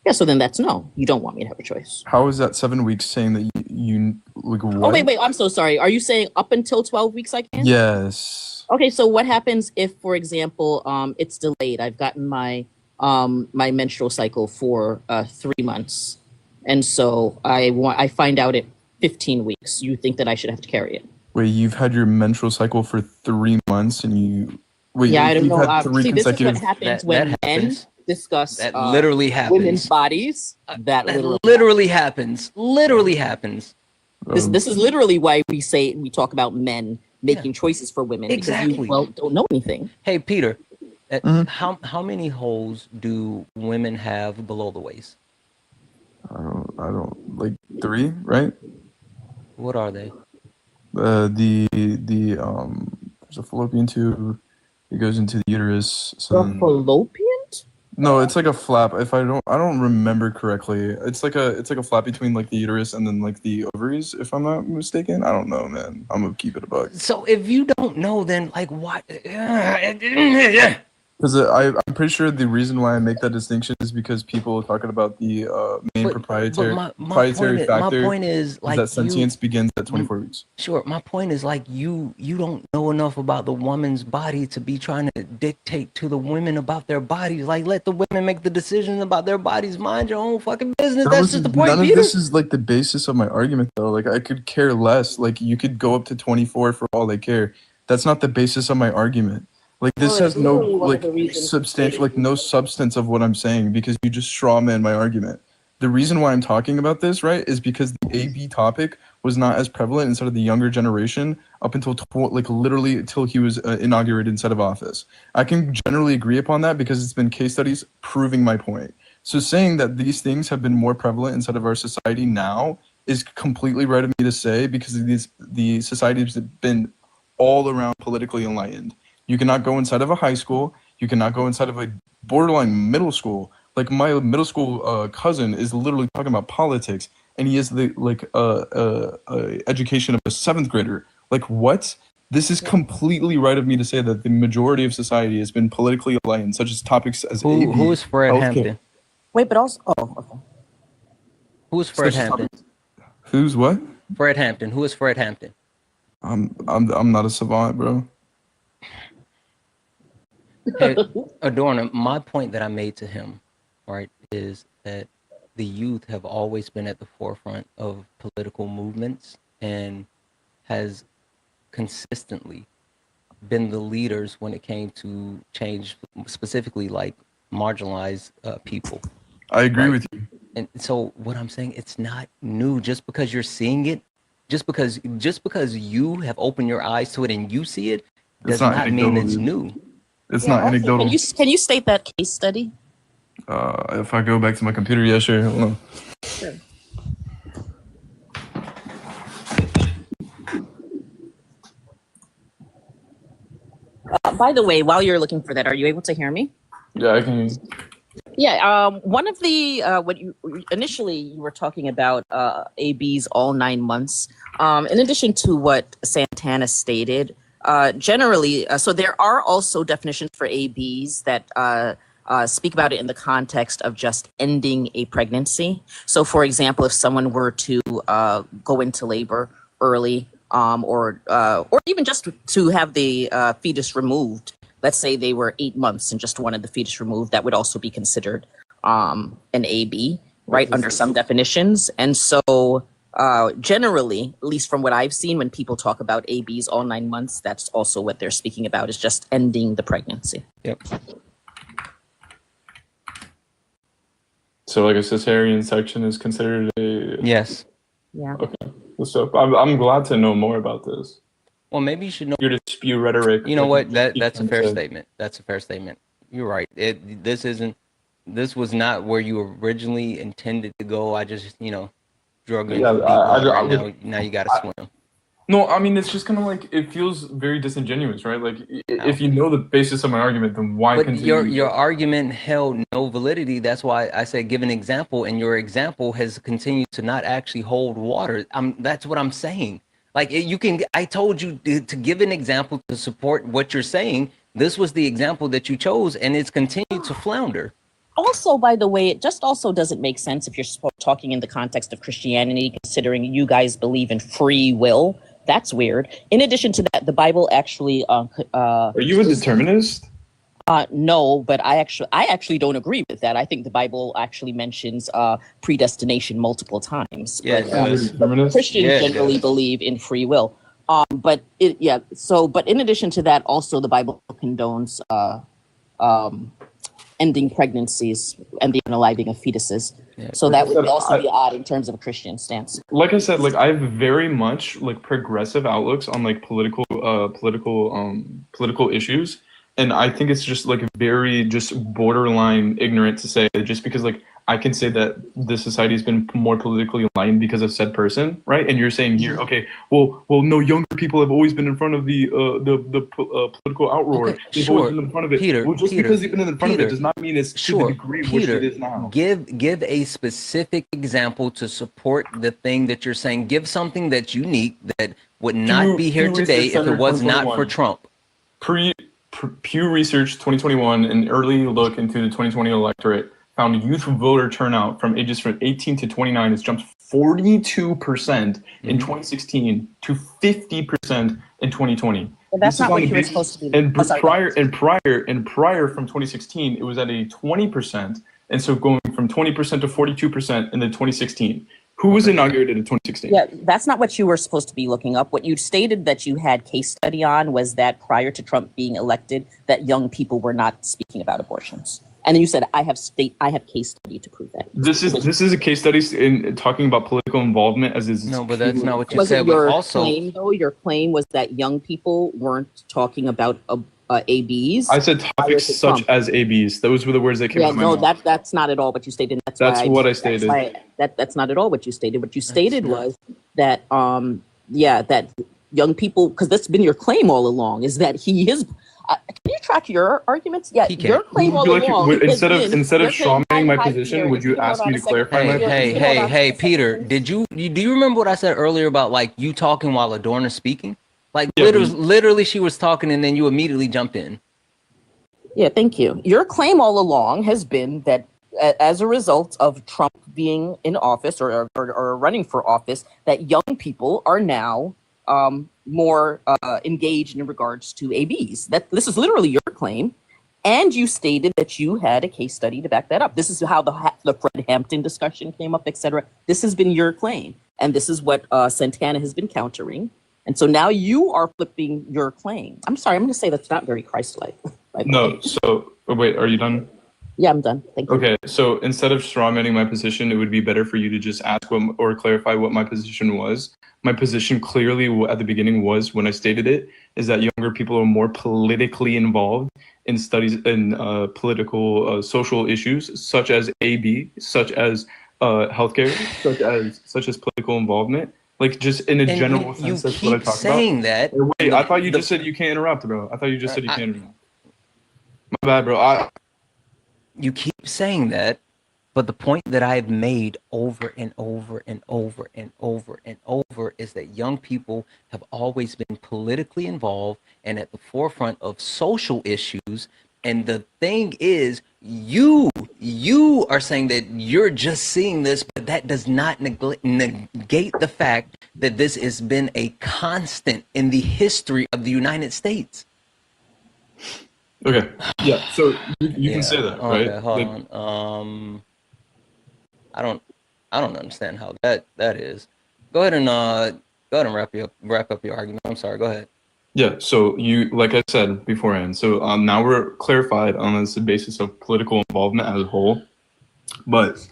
Yeah, so then that's no. You don't want me to have a choice.
How is that 7 weeks saying that you like what?
Oh, wait, I'm so sorry. Are you saying up until 12 weeks I can?
Yes.
Okay, so what happens if, for example, it's delayed? I've gotten my my menstrual cycle for 3 months, and so I find out at 15 weeks. You think that I should have to carry it?
Wait, you've had your menstrual cycle for 3 months, and you wait.
Yeah, I don't
you've
know.
had 3
See, this is what
consecutive.
happens when men discuss
That literally happens.
women's bodies. That
literally happens. Literally happens.
This is literally why we talk about men making choices for women
Exactly.
because you don't know anything.
Hey, Peter, how many holes do women have below the waist?
I don't like 3, right?
What are they?
There's a fallopian tube. It goes into the uterus. So
The fallopian tube?
No, it's like a flap. If I don't remember correctly. It's like a flap between like the uterus and then like the ovaries, if I'm not mistaken. I don't know, man. I'm gonna keep it a buck.
So if you don't know, then like what?
Because I'm pretty sure the reason why I make that distinction is because people are talking about the main proprietary factor
point is like
that sentience begins at 24 weeks.
Sure, my point is like you don't know enough about the woman's body to be trying to dictate to the women about their bodies. Like let the women make the decisions about their bodies. Mind your own fucking business. That's just the point,
None
Peter.
of this is like the basis of my argument, though. Like I could care less. Like you could go up to 24 for all I care. That's not the basis of my argument. Like this has no like substantial, like no substance of what I'm saying because you just straw man my argument. The reason why I'm talking about this, right, is because the AB topic was not as prevalent inside of the younger generation up until like literally until he was inaugurated inside of office. I can generally agree upon that because it's been case studies proving my point. So saying that these things have been more prevalent inside of our society now is completely right of me to say because the society has been all around politically enlightened. You cannot go inside of a high school. You cannot go inside of a borderline middle school. Like my middle school cousin is literally talking about politics, and he has the education of a 7th grader. Like what? This is completely right of me to say that the majority of society has been politically enlightened, such as topics as
who is Fred
healthcare.
Hampton?
Wait, but also, okay.
Who is Fred Hampton?
Who's what?
Fred Hampton. Who is Fred Hampton?
I'm not a savant, bro.
Hey, Adorno, my point that I made to him, right, is that the youth have always been at the forefront of political movements and has consistently been the leaders when it came to change, specifically like marginalized people.
I agree with you.
And so what I'm saying, it's not new just because you're seeing it, just because you have opened your eyes to it and you see it, does not mean it's new.
It's not anecdotal.
Can you state that case study?
If I go back to my computer, yeah, sure. Hold on.
Sure. By the way, while you're looking for that, are you able to hear me?
Yeah, I can.
Yeah. One of the what you initially you were talking about AB's all 9 months. In addition to what Santana stated. Generally, so there are also definitions for ABs that speak about it in the context of just ending a pregnancy. So, for example, if someone were to go into labor early, or even just to have the fetus removed, let's say they were 8 months and just wanted the fetus removed, that would also be considered an AB, right, under some definitions. And so. Generally, at least from what I've seen, when people talk about ABs all 9 months, that's also what they're speaking about is just ending the pregnancy.
Yep.
So like a cesarean section is considered a...
Yes.
Yeah.
Okay. So I'm glad to know more about this.
Well, maybe you should know.
Your dispute rhetoric.
You know what? That's a fair statement. That's a fair statement. You're right. This was not where you originally intended to go. I just, drug you. Yeah, now you gotta swim.
No, I mean it's just kind of like it feels very disingenuous, right? Like if you know the basis of my argument, then why continue?
Your argument held no validity. That's why I said give an example, and your example has continued to not actually hold water. That's what I'm saying. Like you can. I told you to give an example to support what you're saying. This was the example that you chose, and it's continued to flounder.
Also, by the way, it just also doesn't make sense if you're talking in the context of Christianity, considering you guys believe in free will. That's weird. In addition to that, the Bible actually...
Are you a determinist?
No, but I actually don't agree with that. I think the Bible actually mentions predestination multiple times.
Yeah,
but Christians generally believe in free will. But in addition to that, also the Bible condones... ending pregnancies and the unaliving of fetuses. Yeah. So that would also be odd in terms of a Christian stance.
Like I said, like I have very much like progressive outlooks on like political issues. And I think it's just like very just borderline ignorant to say just because like I can say that the society has been more politically aligned because of said person, right? And you're saying here, okay, well, no, younger people have always been in front of the political outroar.
Okay,
They've
sure.
always been in front of it.
Peter,
Well, just
Peter,
because they've been in front of it
Peter,
does not mean it's to the
sure.
degree which
Peter,
it is now.
give a specific example to support the thing that you're saying. Give something that's unique that would not be here
Pew
today
Research
if it
Center
was not for
2021.
Trump.
Pew Research 2021, an early look into the 2020 electorate, found youth voter turnout from ages from 18 to 29 has jumped 42% in 2016 to 50% in 2020.
Well, that's
This is
not
on
what
the
you were
basis-
supposed to be.
And
Oh, sorry.
prior from 2016, it was at a 20%, and so going from 20% to 42% in the 2016. Who was inaugurated in 2016?
Yeah, that's not what you were supposed to be looking up. What you stated that you had case study on was that prior to Trump being elected, that young people were not speaking about abortions. And then you said, I have case study to prove that.
This is a case study in talking about political involvement as is.
No, but that's not what you
Wasn't
said. But
your
also,
claim though? Your claim was that young people weren't talking about ABs.
I said topics such as ABs. Those were the words that came out of my mouth.
That's not at all what you stated. That's
what I stated.
That's not at all what you stated. What you stated was that that young people, because that's been your claim all along, is that he is. Can you track your arguments? Yeah, your claim all along.
Instead of strawmanning my position, would you ask me to clarify my position?
Hey, Peter, do you remember what I said earlier about like you talking while Adorna's speaking? Like literally, she was talking and then you immediately jumped in.
Yeah, thank you. Your claim all along has been that as a result of Trump being in office or running for office, that young people are now more engaged in regards to ABs. That this is literally your claim, and you stated that you had a case study to back that up. This is how the Fred Hampton discussion came up, etc. This has been your claim, and this is what Santana has been countering. And so now you are flipping your claim. I'm sorry, I'm going to say that's not very Christ-like.
No, so wait, are you done?
Yeah, I'm done. Thank you.
Okay, so instead of strawmanning my position, it would be better for you to just ask or clarify what my position was. My position clearly at the beginning was, when I stated it, is that younger people are more politically involved in studies in political social issues such as AB, such as healthcare, such as political involvement. Like just in a general sense, that's what I talked
saying
about.
That.
Wait, I thought you just said you can't interrupt, bro. I thought you just said you can't interrupt. My bad, bro.
You keep saying that, but the point that I've made over and over and over and over and over is that young people have always been politically involved and at the forefront of social issues. And the thing is, you are saying that you're just seeing this, but that does not negate the fact that this has been a constant in the history of the United States.
Okay. Yeah. So you can say that, right?
Okay, hold on. I don't understand how that is. Go ahead and wrap up your argument. I'm sorry. Go ahead.
Yeah. So you, like I said beforehand. So now we're clarified on the basis of political involvement as a whole. But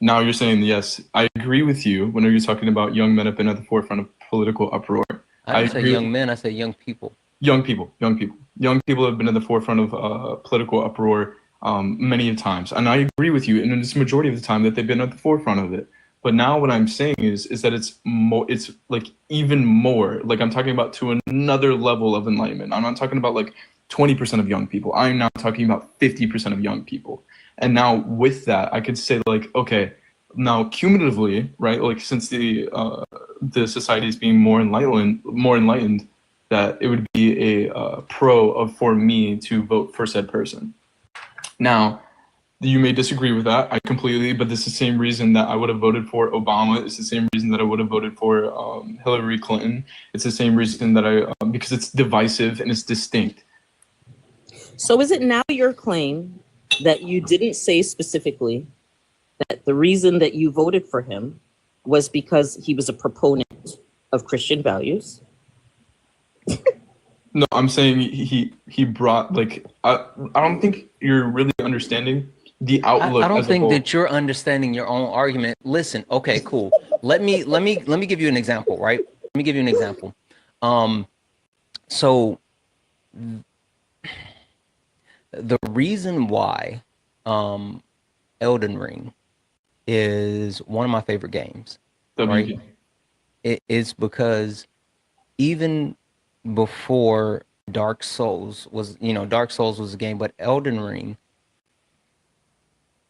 now you're saying yes, I agree with you when you're talking about young men have been at the forefront of political uproar.
I didn't say young men. I said young people. Young people
have been at the forefront of political uproar many times, and I agree with you. And it's the majority of the time that they've been at the forefront of it. But now what I'm saying is that it's more. It's like even more. Like I'm talking about to another level of enlightenment. I'm not talking about like 20% of young people. I'm now talking about 50% of young people. And now with that, I could say like, okay, now cumulatively, right? Like since the society is being more enlightened. That it would be a for me to vote for said person. Now, you may disagree with that. I completely, but this is the same reason that I would have voted for Obama. It's the same reason that I would have voted for Hillary Clinton. It's the same reason that because it's divisive and it's distinct.
So is it now your claim that you didn't say specifically that the reason that you voted for him was because he was a proponent of Christian values?
No, I'm saying he brought like I don't think you're really understanding the outlook.
I don't think that you're understanding your own argument. Listen, okay, cool. Let me give you an example, right? Let me give you an example. So the reason why Elden Ring is one of my favorite games.
WK.
Right? It is because even before Dark Souls was, Dark Souls was a game, but Elden Ring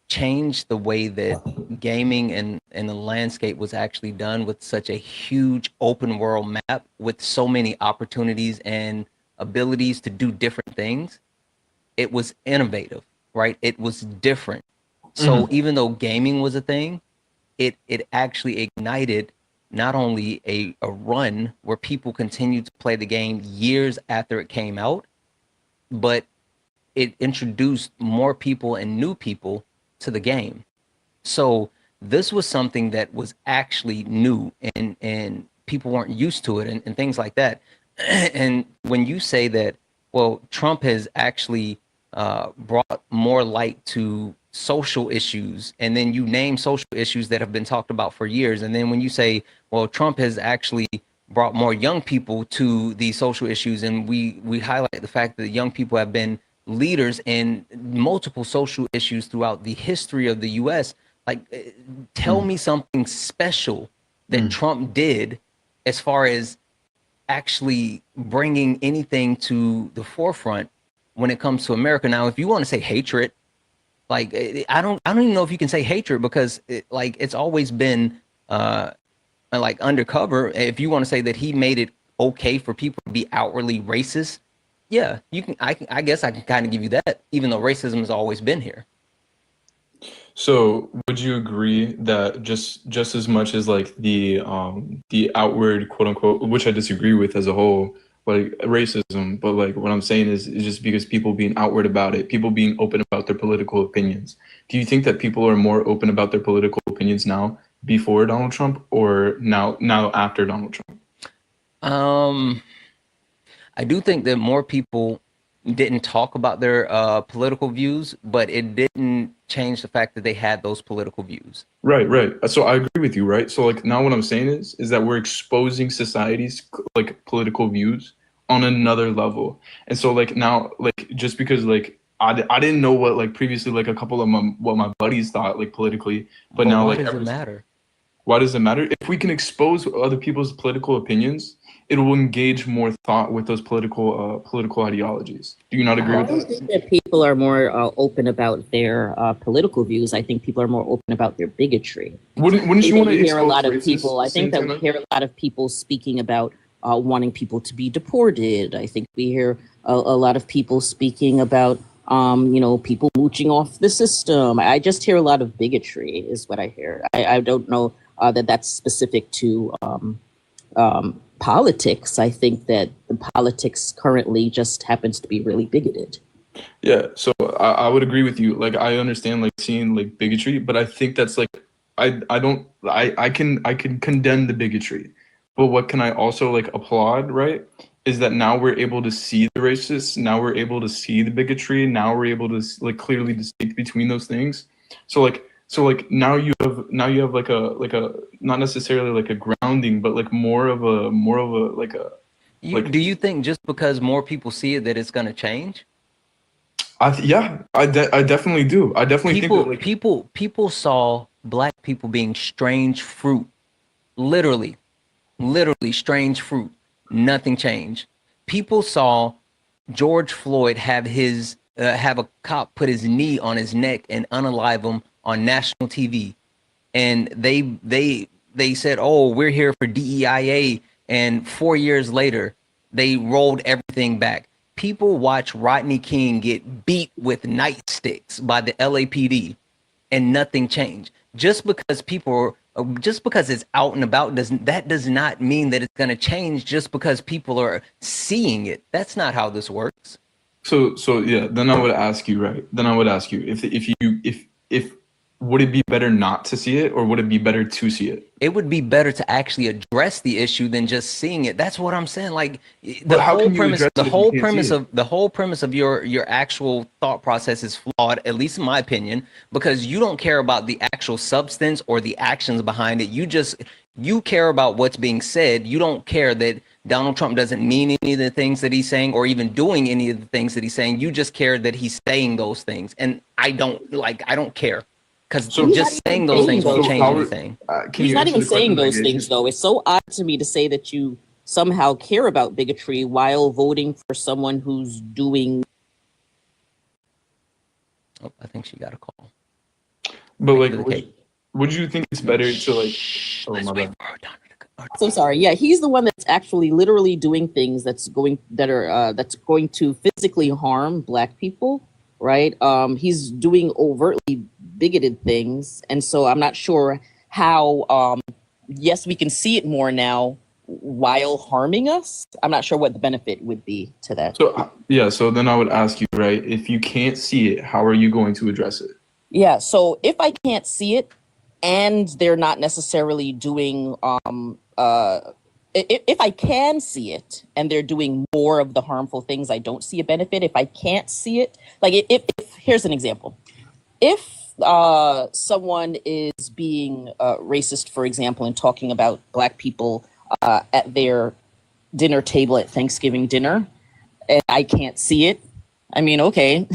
changed the way that gaming and the landscape was actually done with such a huge open world map with so many opportunities and abilities to do different things. It was innovative, right? It was different. So even though gaming was a thing, it actually ignited not only a run where people continued to play the game years after it came out, but it introduced more people and new people to the game. So this was something that was actually new and people weren't used to it and things like that. And when you say that, well, Trump has actually brought more light to social issues, and then you name social issues that have been talked about for years, and then when you say, well, Trump has actually brought more young people to these social issues, and we highlight the fact that young people have been leaders in multiple social issues throughout the history of the US. Like, tell me something special that Trump did as far as actually bringing anything to the forefront when it comes to America. Now, if you want to say hatred, like, I don't even know if you can say hatred, because it's always been like undercover. If you want to say that he made it okay for people to be outwardly racist, yeah, you can. I guess I can kind of give you that, even though racism has always been here.
So would you agree that just as much as like the outward quote unquote, which I disagree with as a whole, like racism, but like what I'm saying is just because people being outward about it, people being open about their political opinions. Do you think that people are more open about their political opinions now before Donald Trump or now after Donald Trump?
I do think that more people didn't talk about their political views, but it didn't change the fact that they had those political views.
Right. So I agree with you, right? So like now what I'm saying is that we're exposing society's like political views on another level. And so like now, like just because like I didn't know what like previously like a couple of what my buddies thought like politically, but now
why
like
does it matter?
Why does it matter? If we can expose other people's political opinions, it will engage more thought with those political ideologies. Do you not agree
I
with
don't
that?
think that people are more open about their political views. I think people are more open about their bigotry.
Wouldn't you
I think
want to
we hear a
expose
lot of
racists,
people. I think that we
Santana?
hear a lot of people speaking about wanting people to be deported. I think we hear a lot of people speaking about people mooching off the system. I just hear a lot of bigotry is what I hear. I don't know that that's specific to politics. I think that the politics currently just happens to be really bigoted.
Yeah, so I would agree with you. Like I understand like seeing like bigotry, but I think that's like I can condemn the bigotry, but what can I also like applaud, right? Is that now we're able to see the racists, now we're able to see the bigotry, now we're able to like clearly distinct between those things. So like now you have like a not necessarily like a grounding, but like more of a like a like.
Do you think just because more people see it that it's going to change?
I definitely do. I definitely think that, like,
people saw black people being strange fruit, literally strange fruit. Nothing changed. People saw George Floyd have have a cop put his knee on his neck and unalive him on national TV, and they said, "Oh, we're here for DEIA," and 4 years later, they rolled everything back. People watch Rodney King get beat with nightsticks by the LAPD, and nothing changed. Just because it's out and about does not mean that it's going to change. Just because people are seeing it, that's not how this works.
So yeah, then I would ask you, right? Then I would ask you if would it be better not to see it, or would it be better to see it?
It would be better to actually address the issue than just seeing it. That's what I'm saying. Like
But how can you address it if you can't see it?
the whole premise of your actual thought process is flawed, at least in my opinion, because you don't care about the actual substance or the actions behind it. You care about what's being said. You don't care that Donald Trump doesn't mean any of the things that he's saying or even doing any of the things that he's saying. You just care that he's saying those things. And I don't care. Because
So
just saying those things won't change anything.
He's not even saying those things, though. It's so odd to me to say that you somehow care about bigotry while voting for someone who's doing.
Oh, I think she got a call.
But like, would you think it's better to like? Oh my bad.
So sorry. Yeah, he's the one that's actually literally doing things that's going to physically harm Black people, right? He's doing overtly bigoted things, and so I'm not sure how. Yes, we can see it more now while harming us. I'm not sure what the benefit would be to that.
So yeah, so then I would ask you, right? If you can't see it, how are you going to address it?
Yeah, so if I can't see it, and they're not necessarily doing if I can see it and they're doing more of the harmful things, I don't see a benefit. If I can't see it, like if here's an example. If someone is being racist, for example, and talking about Black people at their dinner table at Thanksgiving dinner, and I can't see it, I mean, okay.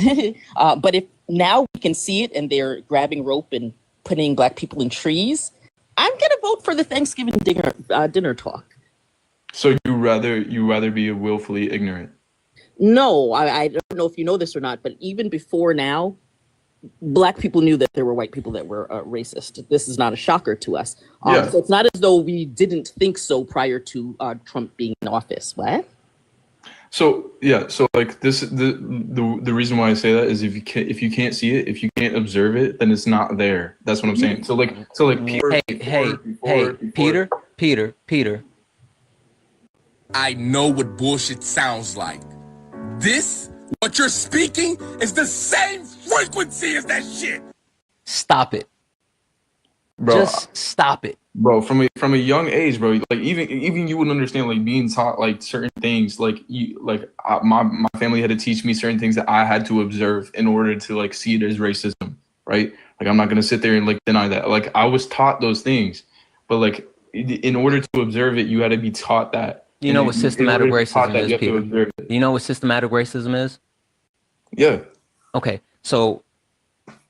But if now we can see it and they're grabbing rope and putting Black people in trees, I'm gonna vote for the Thanksgiving dinner talk.
So you rather be willfully ignorant?
No, I don't know if you know this or not, but even before now, Black people knew that there were white people that were racist. This is not a shocker to us. So it's not as though we didn't think so prior to Trump being in office. What?
So yeah, so like this, the reason why I say that is if you can't see it, if you can't observe it, then it's not there. That's what I'm saying. So like
Peter.
I know what bullshit sounds like. This, what you're speaking, is the same frequency as that shit.
Stop it.
Bro,
just stop it.
Bro, from a young age, bro, like even you would understand like being taught like certain things, like my family had to teach me certain things that I had to observe in order to like see it as racism, right? Like I'm not gonna sit there and like deny that. Like I was taught those things, but like in order to observe it, you had to be taught that.
You know what systematic racism is, Peter? You know what systematic racism is?
Yeah.
Okay, so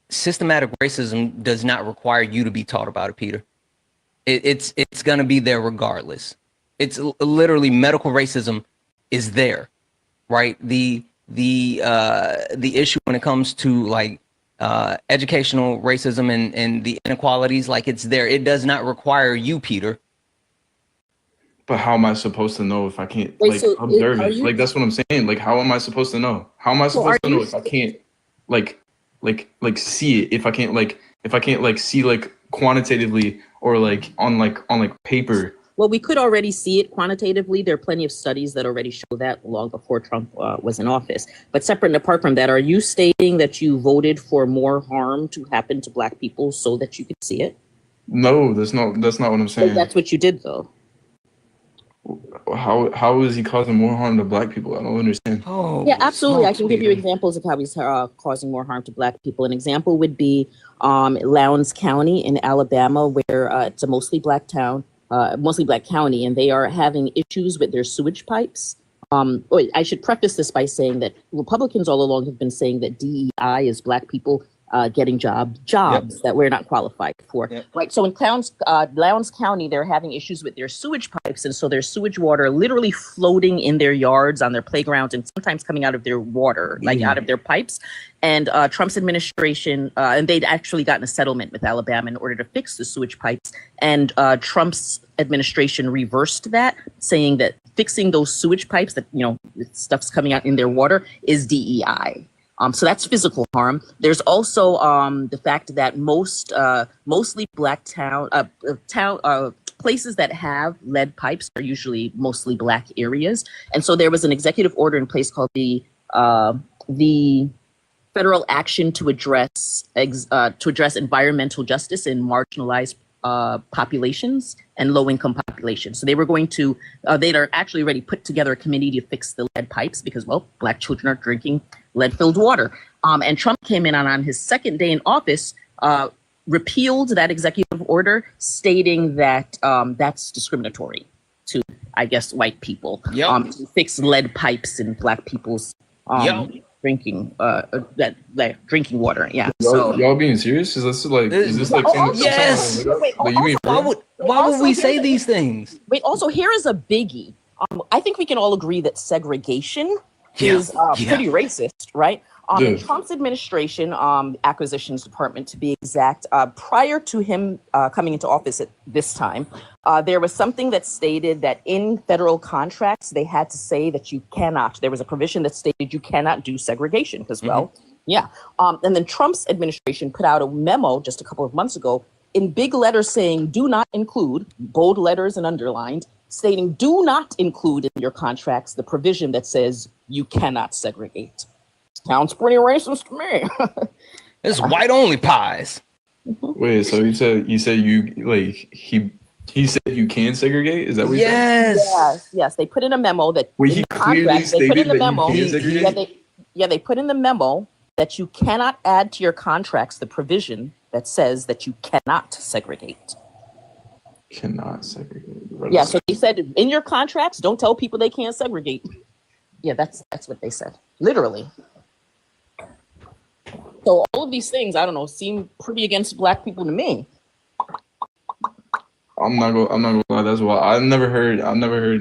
systematic racism does not require you to be taught about it, Peter. It's going to be there regardless. It's literally medical racism is there, right? The issue when it comes to like educational racism and the inequalities, like it's there. It does not require you, Peter.
But how am I supposed to know if I can't observe it? Like that's what I'm saying. Like how am I supposed to know? How am I supposed to know if I can't like see it? If I can't see like quantitatively or like on paper.
Well, we could already see it quantitatively. There are plenty of studies that already show that long before Trump was in office. But separate and apart from that, are you stating that you voted for more harm to happen to Black people so that you could see it?
No, that's not what I'm saying.
But that's what you did, though.
How is he causing more harm to Black people? I don't understand.
Oh, yeah, absolutely. I can give you examples of how he's causing more harm to Black people. An example would be Lowndes County in Alabama, where it's a mostly Black town, mostly Black county, and they are having issues with their sewage pipes. I should preface this by saying that Republicans all along have been saying that DEI is Black people getting jobs that we're not qualified for. Right. So in Lowndes County, they're having issues with their sewage pipes. And so there's sewage water literally floating in their yards, on their playgrounds, and sometimes coming out of their water, like out of their pipes. And Trump's administration, and they'd actually gotten a settlement with Alabama in order to fix the sewage pipes. And Trump's administration reversed that, saying that fixing those sewage pipes that, stuff's coming out in their water is DEI. So that's physical harm. There's also the fact that mostly Black places that have lead pipes are usually mostly Black areas. And so there was an executive order in place called the Federal Action to address environmental justice in marginalized populations and low-income populations. So they were going to, they are actually already put together a committee to fix the lead pipes because, well, Black children are drinking lead-filled water. And Trump came in on his second day in office, repealed that executive order, stating that that's discriminatory to, I guess, white people to fix lead pipes in Black people's drinking that drinking water. Yeah.
Y'all being serious? Is this like
yes?
Wait,
like, you mean
why would we say these things?
Wait, also here is a biggie. I think we can all agree that segregation is pretty racist, right? In Trump's administration, acquisitions department to be exact, prior to him coming into office at this time, there was something that stated that in federal contracts, they had to say that you cannot, there was a provision that stated you cannot do segregation because, and then Trump's administration put out a memo just a couple of months ago in big letters saying, do not include, bold letters and underlined, stating, do not include in your contracts the provision that says you cannot segregate. Sounds pretty racist to me.
It's white only pies.
Wait, so you said you like he said you can segregate? Is that what you
said? Yes. They put in a memo that
he clearly stated that you can segregate?
They put in the memo that you cannot add to your contracts the provision that says that you cannot segregate.
Cannot segregate.
Yeah, so they said in your contracts, don't tell people they can't segregate. Yeah, that's what they said. Literally. So all of these things, I don't know, seem pretty against black people to me.
I'm not gonna lie, that's why I've never heard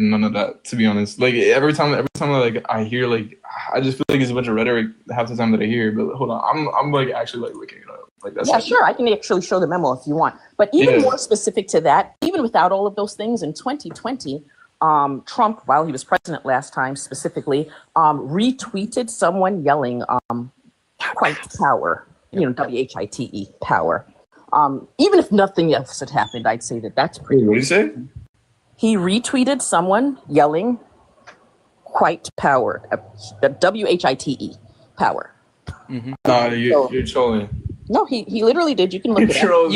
none of that, to be honest. Like every time like I hear, like I just feel like it's a bunch of rhetoric half the time that I hear. But hold on, I'm like actually like looking it up. Like that's
sure, I can actually show the memo if you want. But even more specific to that, even without all of those things, in 2020, Trump, while he was president last time specifically, retweeted someone yelling white power, WHITE power. Even if nothing else had happened, I'd say that's pretty.
What did he say?
He retweeted someone yelling white power, WHITE power.
Nah, you're trolling.
No, he literally did. You can look it up.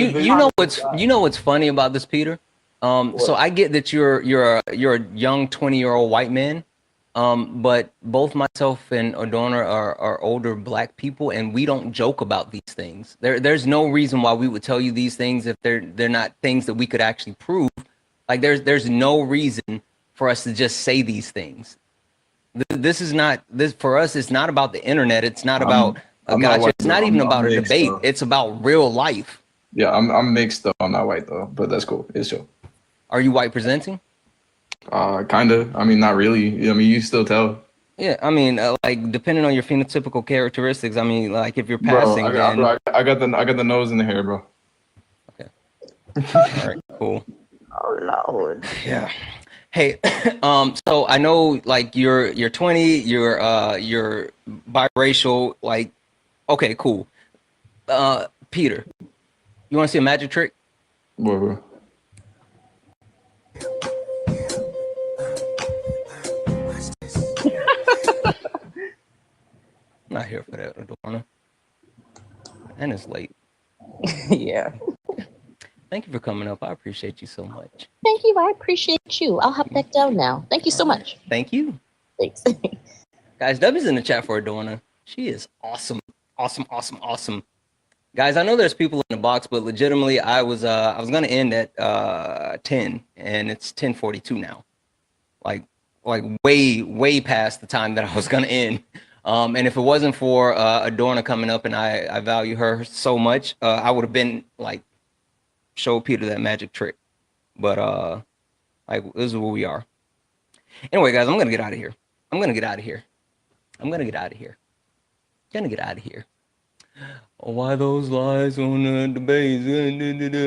You know what's funny about this, Peter? So I get that you're a young 20-year-old white man. But both myself and Adorna are older black people, and we don't joke about these things. There's no reason why we would tell you these things if they're not things that we could actually prove. Like there's no reason for us to just say these things. This is not for us. It's not about the internet. It's not about a gotcha. It's not even about a debate. It's about real life.
Yeah, I'm mixed though. I'm not white though, but that's cool. It's chill.
Are you white presenting?
Kind of. I mean, not really. I mean, you still tell.
Yeah, I mean, like depending on your phenotypical characteristics. I mean, like if you're passing,
I got the nose and the hair, bro.
Okay. All right. Cool.
Oh Lord.
Yeah. Hey, so I know like you're 20, you're biracial. Like, okay, cool. Peter, you want to see a magic trick?
What?
Not here for that, Adorna. And it's late.
Yeah.
Thank you for coming up. I appreciate you so much.
Thank you. I appreciate you. I'll hop back down now. Thank you so much.
Thank you.
Thanks.
Guys, W's in the chat for Adorna. She is awesome. Awesome. Guys, I know there's people in the box, but legitimately I was gonna end at 10 and it's 10:42 now. Like way past the time that I was gonna end. And if it wasn't for Adorna coming up, and I value her so much, I would have been like show Peter that magic trick. But like this is where we are. Anyway, guys, I'm gonna get out of here. Why those lies on the debates?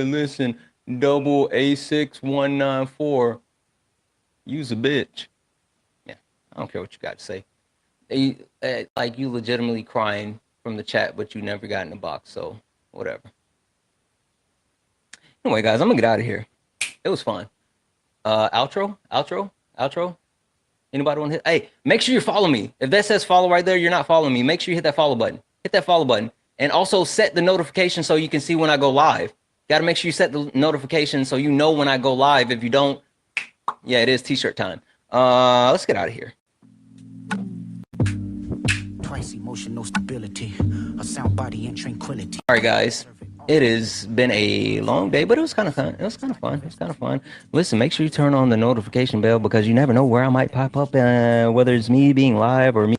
Listen, double A6194. Use a bitch. Yeah, I don't care what you got to say. Like you legitimately crying from the chat, but you never got in the box, so whatever. Anyway, guys, I'm gonna get out of here. It was fun. Outro. Anybody want to hit? Hey, make sure you follow me. If that says follow right there, you're not following me. Make sure you hit that follow button. And also set the notification so you can see when I go live. Got to make sure you set the notification so you know when I go live. If you don't, yeah, it is t-shirt time. Let's get out of here. Twice emotional stability, a sound body and tranquility. All right, guys. It has been a long day, but it was kind of fun. It was kind of fun. Listen, make sure you turn on the notification bell because you never know where I might pop up, whether it's me being live or me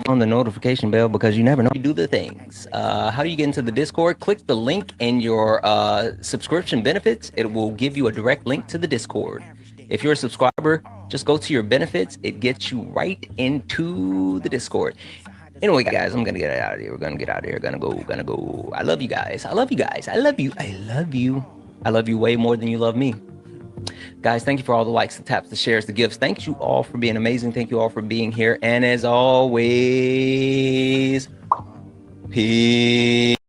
on the notification bell because you never know you do the things. How do you get into the Discord? Click the link in your subscription benefits. It will give you a direct link to the Discord. If you're a subscriber, just go to your benefits. It gets you right into the Discord. Anyway, guys, I'm gonna get out of here. We're gonna get out of here. Gonna go. I love you guys. I love you guys. I love you. I love you. I love you way more than you love me. Guys, thank you for all the likes, the taps, the shares, the gifts. Thank you all for being amazing. Thank you all for being here. And as always, peace.